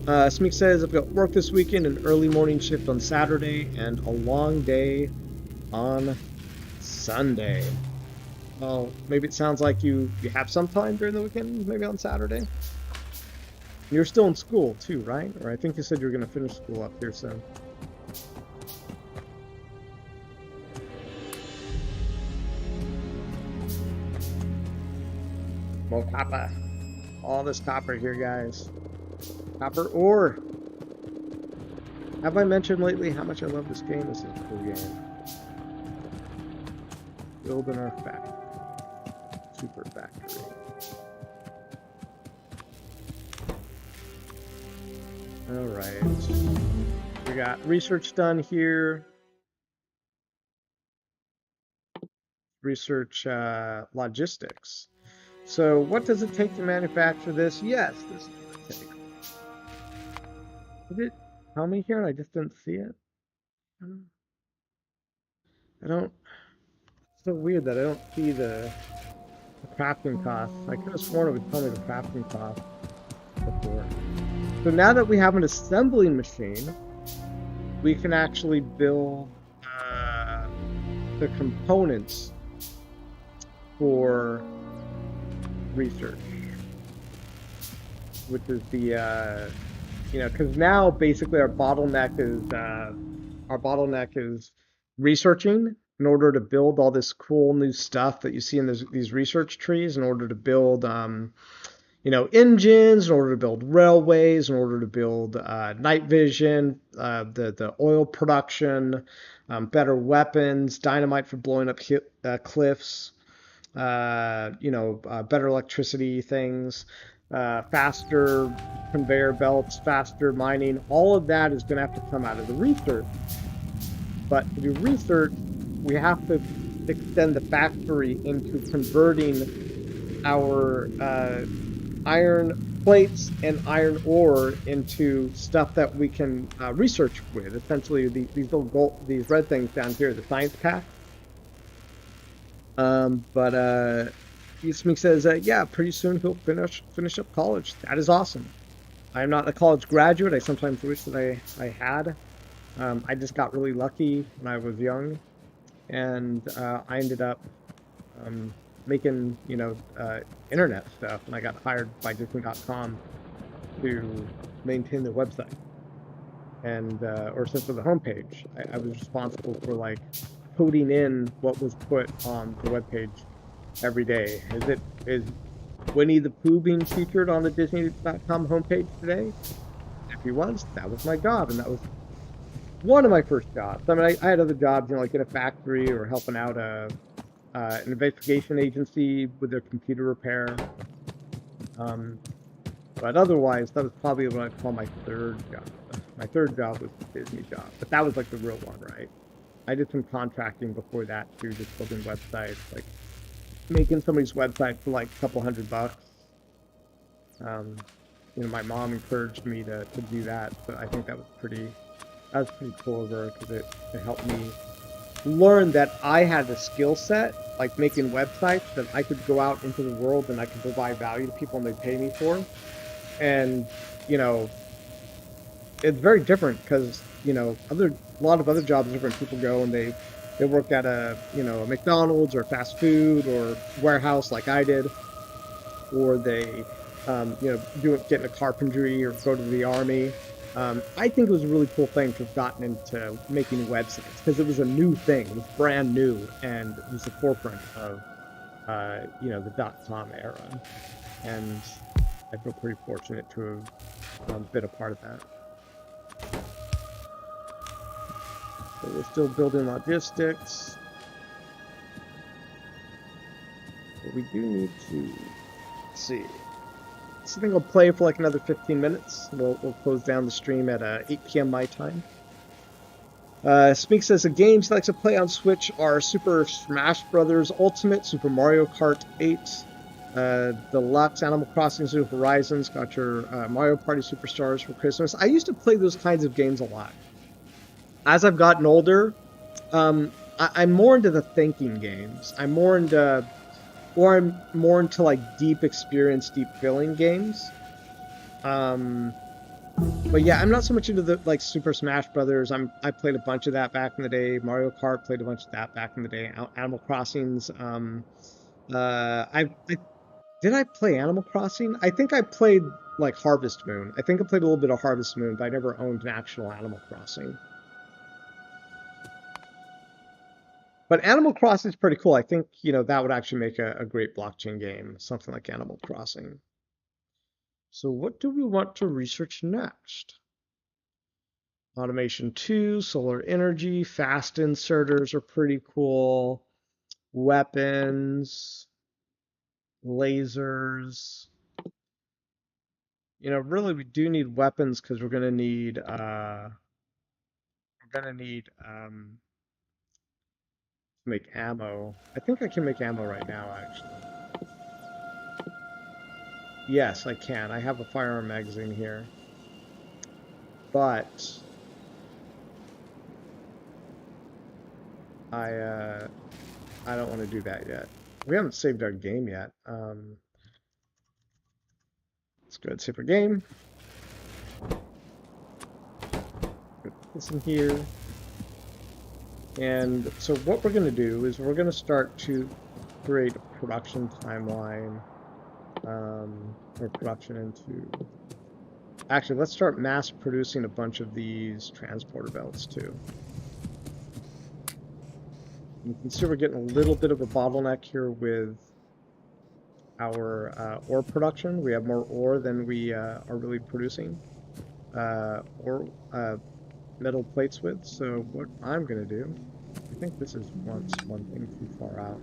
Smeek says, I've got work this weekend, an early morning shift on Saturday, and a long day on Sunday. Well, maybe it sounds like you have some time during the weekend, maybe on Saturday. You're still in school too, right? Or I think you said you were going to finish school up here soon. More copper. All this copper here, guys. Copper ore. Have I mentioned lately how much I love this game? This is a cool game. Building our super factory. Alright. We got research done here. Research logistics. So what does it take to manufacture this? Yes, this is what it takes. Did it tell me here and I just didn't see it? I don't... It's so weird that I don't see the crafting costs. I could have sworn it would tell me the crafting cost before. So now that we have an assembling machine, we can actually build the components for research, which is the because now basically our bottleneck is researching in order to build all this cool new stuff that you see in these research trees in order to build engines, in order to build railways, in order to build night vision, the oil production, better weapons, dynamite for blowing up cliffs, better electricity things, faster conveyor belts, faster mining. All of that is going to have to come out of the research. But to do research, we have to extend the factory into converting our iron plates and iron ore into stuff that we can research with. Essentially, these red things down here, the science pack. But Smink says, yeah, pretty soon he'll finish up college. That is awesome. I am not a college graduate. I sometimes wish that I had. I just got really lucky when I was young, and I ended up making internet stuff, and I got hired by Disney.com to maintain their website and or essentially the homepage. I was responsible for like coding in what was put on the webpage every day. Is Winnie the Pooh being featured on the Disney.com homepage today? If he was, that was my job, and that was one of my first jobs. I mean, I had other jobs, like in a factory or helping out an investigation agency with their computer repair. But otherwise, that was probably what I'd call my third job. My third job was the Disney job, but that was like the real one, right? I did some contracting before that too, just building websites, like making somebody's website for like a couple $100. My mom encouraged me to do that, but I think that was pretty cool of her, because it helped me learn that I had a skill set, like making websites, that I could go out into the world and I could provide value to people and they pay me for. And it's very different because a lot of other jobs are different. People go and they work at a McDonald's or fast food or warehouse like I did, or they get into carpentry or go to the army. I think it was a really cool thing to have gotten into making websites, because it was a new thing. It was brand new, and it was the forefront of the .com era. And I feel pretty fortunate to have been a part of that. So we're still building logistics. But we do need to, let's see. So I think I'll play for like another 15 minutes. We'll close down the stream at 8 p.m. my time. Speak says the games he likes to play on Switch are Super Smash Bros. Ultimate, Super Mario Kart 8, Deluxe, Animal Crossing New Horizons. Got your Mario Party Superstars for Christmas. I used to play those kinds of games a lot. As I've gotten older, I'm more into the thinking games. I'm more into like deep experience, deep feeling games. But yeah, I'm not so much into the like Super Smash Brothers. I played a bunch of that back in the day. Mario Kart, played a bunch of that back in the day. Animal Crossings. Did I play Animal Crossing? I think I played like Harvest Moon. I think I played a little bit of Harvest Moon, but I never owned an actual Animal Crossing. But Animal Crossing is pretty cool. I think, that would actually make a great blockchain game, something like Animal Crossing. So what do we want to research next? Automation 2, solar energy, fast inserters are pretty cool. Weapons, lasers. Really we do need weapons, because we're gonna need make ammo. I think I can make ammo right now, actually. Yes, I can. I have a firearm magazine here. But I don't want to do that yet. We haven't saved our game yet. Let's go ahead and save our game. Put this in here. And so what we're going to do is we're going to start to create a production timeline, or production into... Actually, let's start mass producing a bunch of these transporter belts too. You can see we're getting a little bit of a bottleneck here with our ore production. We have more ore than we are really producing ore metal plates with. So what I'm gonna do, I think this is one thing too far out.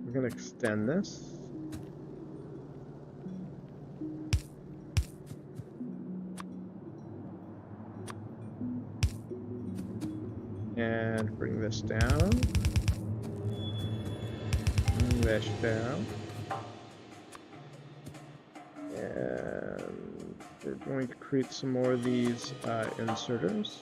We're gonna extend this. And bring this down. Bring this down. And we're going to create some more of these inserters.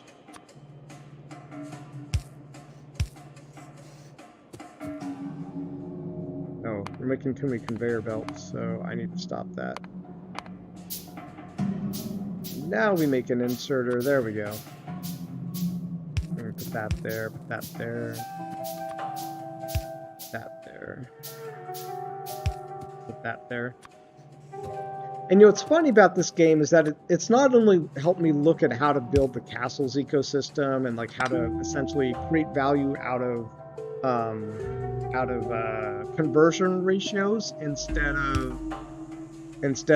Oh, we're making too many conveyor belts, so I need to stop that. Now we make an inserter. There we go. Put that there, put that there, that there, put that there. And you know what's funny about this game is that it's not only helped me look at how to build the castles ecosystem and like how to essentially create value out of conversion ratios instead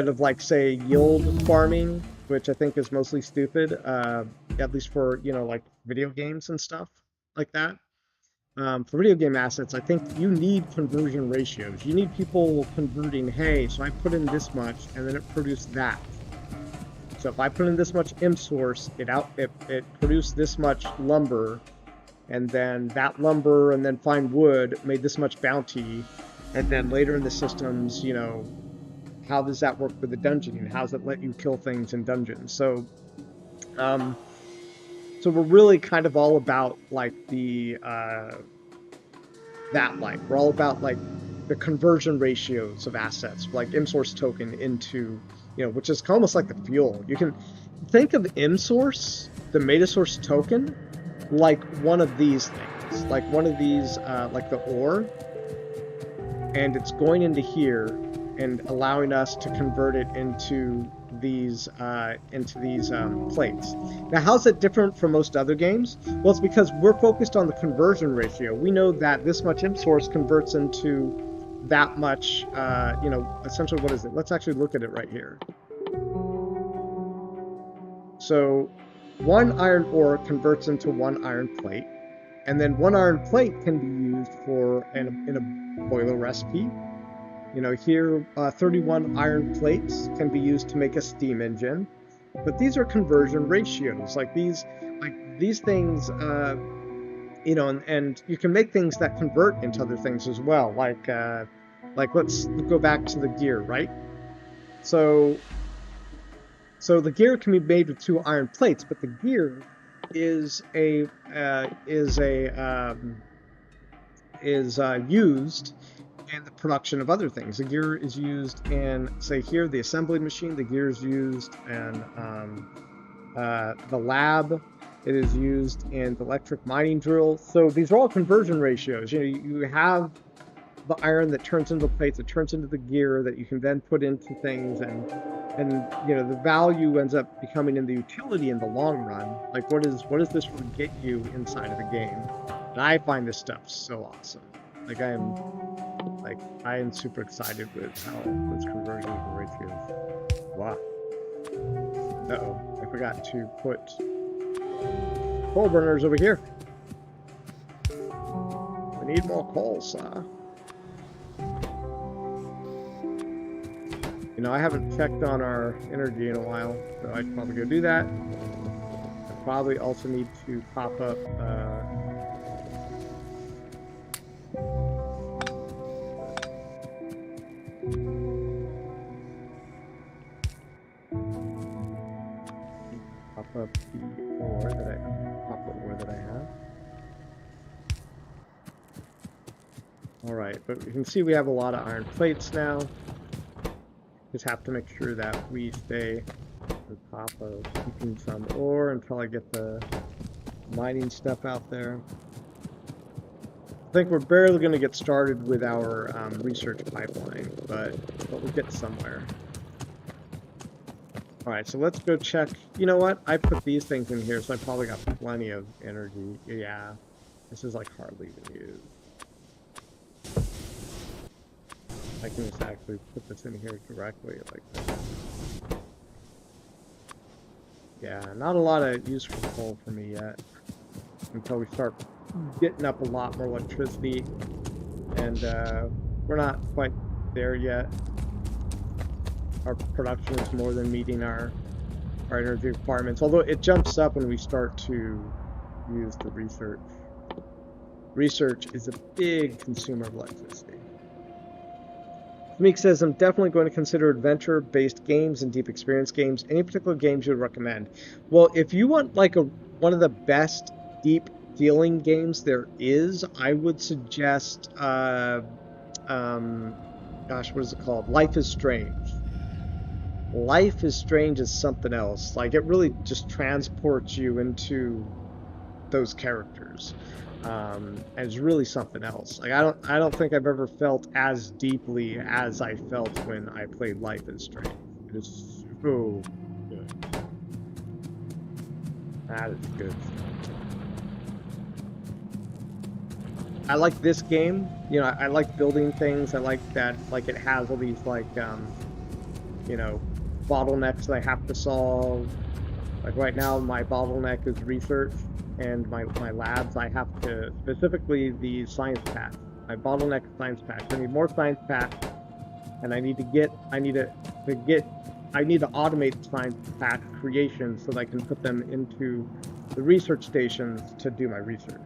of like say yield farming, which I think is mostly stupid, at least for, you know, like video games and stuff like that. For video game assets, I think you need conversion ratios. You need people converting, hey, so I put in this much and then it produced that. So if I put in this much Msource, it produced this much lumber, and then that lumber and then find wood made this much bounty, and then later in the systems, you know, how does that work with the dungeoning? How does it let you kill things in dungeons? So, so we're really kind of all about like the we're all about like the conversion ratios of assets, like Msource token into, you know, which is almost like the fuel. You can think of Msource, the Metasource token, like one of these things, like one of these, like the ore, and it's going into here and allowing us to convert it into these plates. Now, how's it different from most other games? Well, it's because we're focused on the conversion ratio. We know that this much Msource converts into that much, you know, essentially what is it? Let's actually look at it right here. So one iron ore converts into one iron plate, and then one iron plate can be used for in a boiler recipe. You know, here 31 iron plates can be used to make a steam engine, but these are conversion ratios. Like these things, you know, and you can make things that convert into other things as well. Like let's go back to the gear, right? So the gear can be made with 2 iron plates, but the gear is used in the production of other things. The gear is used in, say here, the assembly machine. The gear is used in the lab. It is used in the electric mining drill. So these are all conversion ratios. You know, you have the iron that turns into plates, that turns into the gear that you can then put into things, and you know, the value ends up becoming in the utility in the long run. Like what is this will get you inside of the game? And I find this stuff so awesome. Like I am super excited with how this conversion ratios. Wow. Uh-oh, I forgot to put coal burners over here. We need more coal, sir. You know, I haven't checked on our energy in a while, so I should probably go do that. I probably also need to pop up the ore that I have. All right, but you can see we have a lot of iron plates now. Just have to make sure that we stay on top of keeping some ore until I get the mining stuff out there. I think we're barely going to get started with our research pipeline, but we'll get somewhere. All right, so let's go check. You know what? I put these things in here, so I probably got plenty of energy. Yeah. This is like hardly even used. I can just actually put this in here directly like this. Yeah, not a lot of use for coal for me yet until we start getting up a lot more electricity, and we're not quite there yet. Our production is more than meeting our energy requirements, although it jumps up when we start to use the research. Research is a big consumer of electricity. Meek says, I'm definitely going to consider adventure-based games and deep experience games. Any particular games you would recommend? Well, if you want like one of the best deep feeling games there is, I would suggest, gosh, what is it called? Life is Strange. Life is Strange is something else. Like, it really just transports you into those characters. And it's really something else. Like, I don't think I've ever felt as deeply as I felt when I played Life is Strange. It is so good. That is good. I like this game. You know, I like building things. I like that, like, it has all these, like, you know, bottlenecks that I have to solve. Like right now, my bottleneck is research, and my labs, I have to, specifically the science pack. My bottleneck is science pack. I need more science pack, and I need to automate the science pack creation so that I can put them into the research stations to do my research.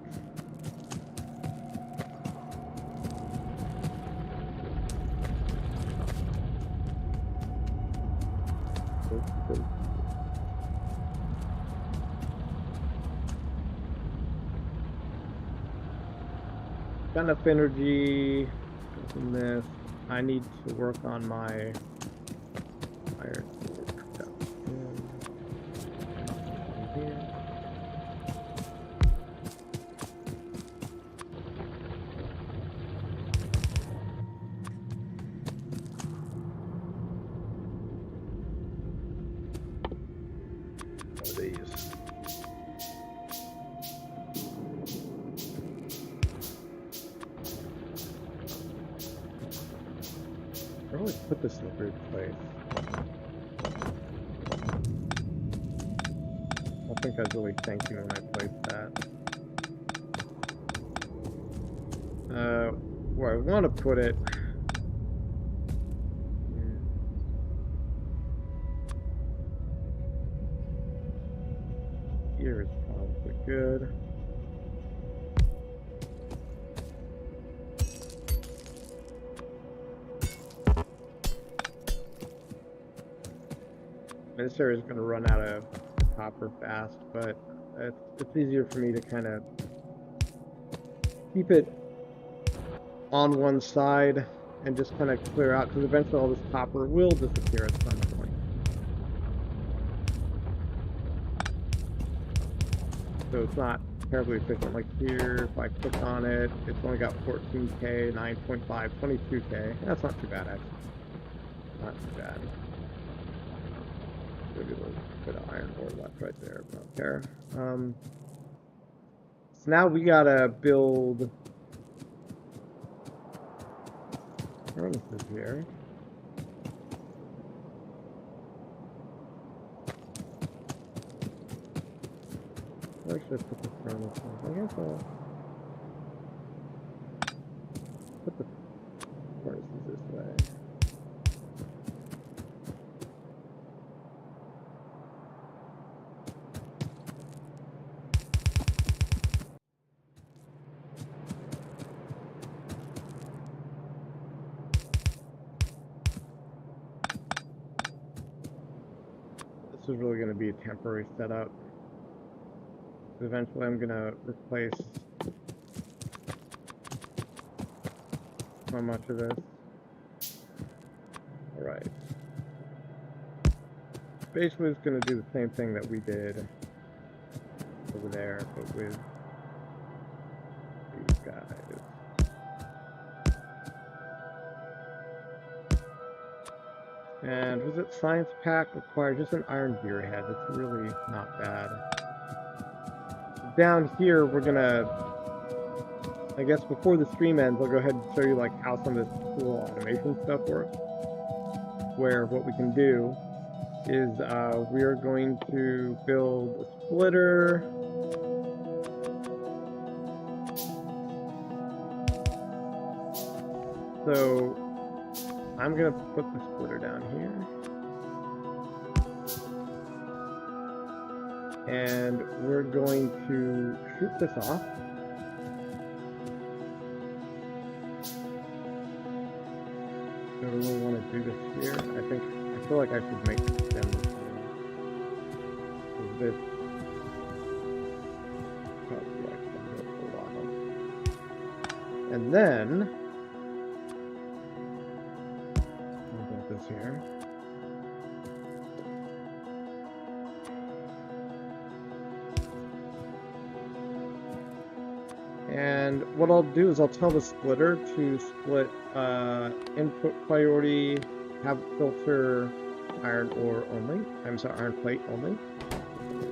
Got enough energy from this. I need to work on my iron stuff. One of these. I always put this in a weird place. I don't think I was really thinking when I placed that. Where I want to put it. Here is probably good. This area is going to run out of copper fast, but it's easier for me to kind of keep it on one side and just kind of clear out, because eventually all this copper will disappear at some point. So it's not terribly efficient. Like here, if I click on it, it's only got 14K, 9.5, 22K. That's not too bad, actually. Not too bad. Maybe a little bit of iron ore left right there, but I don't care. So now we gotta build furnaces here. Where should I put the furnaces? I guess I'll put the furnaces this way. This is really going to be a temporary setup. Eventually I'm going to replace so much of this. Alright. Basically it's going to do the same thing that we did over there, but with these guys. And was it science pack required just an iron gear head? It's really not bad. Down here we're gonna I guess before the stream ends, I'll go ahead and show you like how some of this cool automation stuff works. Where what we can do is we are going to build a splitter. So I'm going to put the splitter down here. And we're going to shoot this off. I don't really want to do this here. I feel like I should make them this and then I'll put this here. And what I'll do is I'll tell the splitter to split input priority, have filter iron ore only. I'm sorry, iron plate only.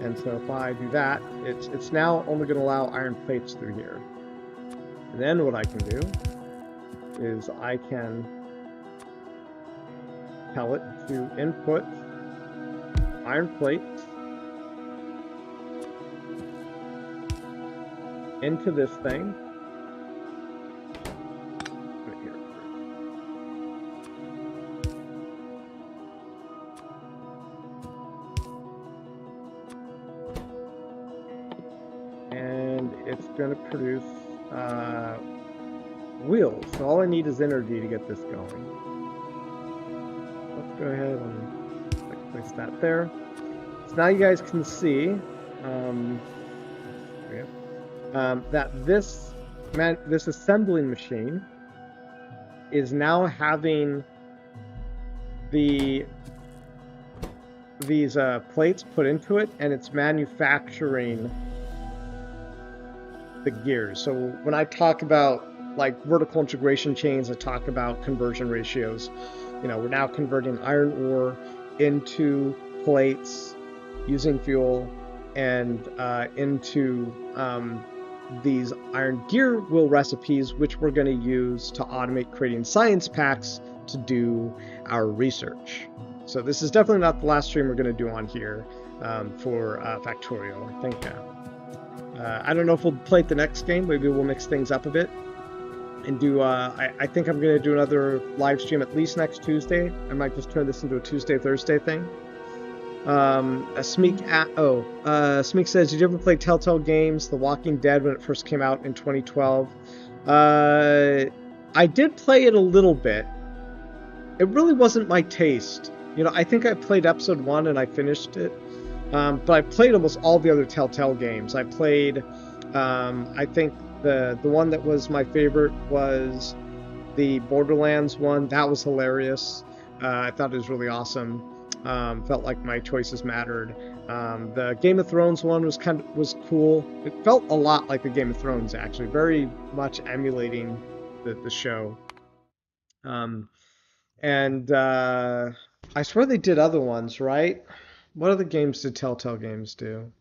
And so if I do that, it's now only going to allow iron plates through here. And then what I can do is I can tell it to input iron plates into this thing. Right here. And it's going to produce wheels. So all I need is energy to get this going. Let's go ahead and place that there. So now you guys can see that this assembling machine is now having these plates put into it, and it's manufacturing the gears. So when I talk about like vertical integration chains, I talk about conversion ratios. You know, we're now converting iron ore into plates using fuel and into these iron gear wheel recipes, which we're going to use to automate creating science packs to do our research. So this is definitely not the last stream we're going to do on here for Factorio. I think I don't know if we'll play the next game. Maybe we'll mix things up a bit and do I think I'm going to do another live stream at least next Tuesday. I might just turn this into a Tuesday-Thursday thing. Smeek says, did you ever play Telltale Games, The Walking Dead, when it first came out in 2012? I did play it a little bit. It really wasn't my taste. You know, I think I played episode 1 and I finished it. But I played almost all the other Telltale games. I played, I think the one that was my favorite was the Borderlands one. That was hilarious. I thought it was really awesome. Felt like my choices mattered. The Game of Thrones one was cool. It felt a lot like the Game of Thrones, actually, very much emulating the show. And I swear they did other ones, right? What other games did Telltale Games do?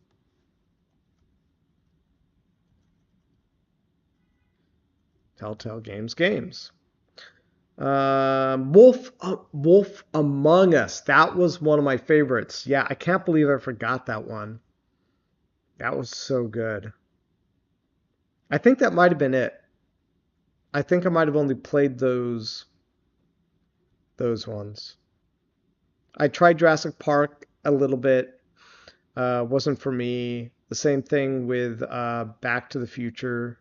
Telltale Games. Wolf Among Us. That was one of my favorites. Yeah, I can't believe I forgot that one. That was so good. I think that might have been it. I think I might have only played those ones. I tried Jurassic Park a little bit. Wasn't for me. The same thing with Back to the Future.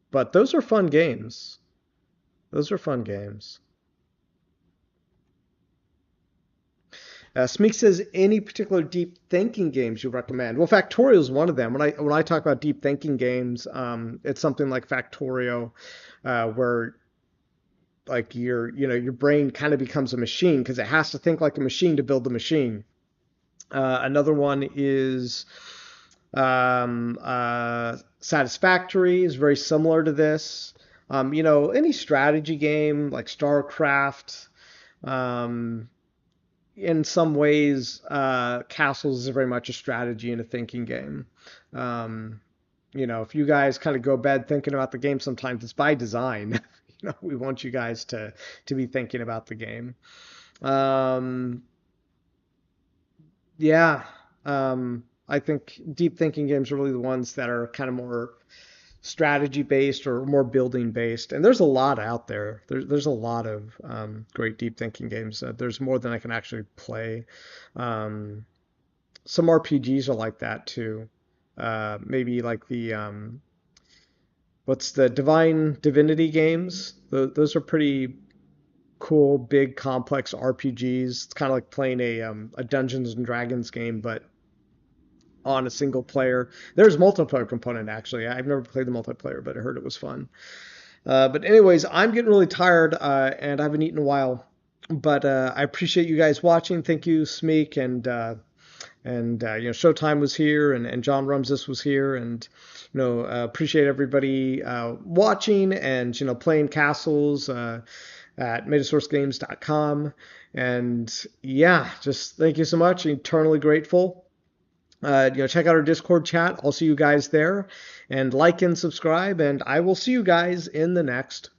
But those are fun games. Smeek says, any particular deep thinking games you recommend? Well, Factorio is one of them. When I talk about deep thinking games, it's something like Factorio, where like your brain kind of becomes a machine because it has to think like a machine to build the machine. Another one is Satisfactory is very similar to this. Any strategy game like StarCraft, in some ways, Castles is very much a strategy and a thinking game. Um, if you guys kind of go to bed thinking about the game, sometimes it's by design. We want you guys to be thinking about the game. Um, yeah, I think deep thinking games are really the ones that are kind of more strategy based or more building based. And there's a lot out there. There's a lot of great deep thinking games. There's more than I can actually play. Um, some RPGs are like that too. Maybe like the what's the Divine Divinity games? Those are pretty cool, big, complex RPGs. It's kind of like playing a Dungeons and Dragons game, but on a single player. There's multiplayer component actually. I've never played the multiplayer, but I heard it was fun. But anyways, I'm getting really tired and I haven't eaten in a while. But I appreciate you guys watching. Thank you, Smeek, Showtime was here and John Rumses was here, and appreciate everybody watching and playing castles at metasourcegames.com. And yeah, just thank you so much. Eternally grateful. Check out our Discord chat. I'll see you guys there, and like and subscribe, and I will see you guys in the next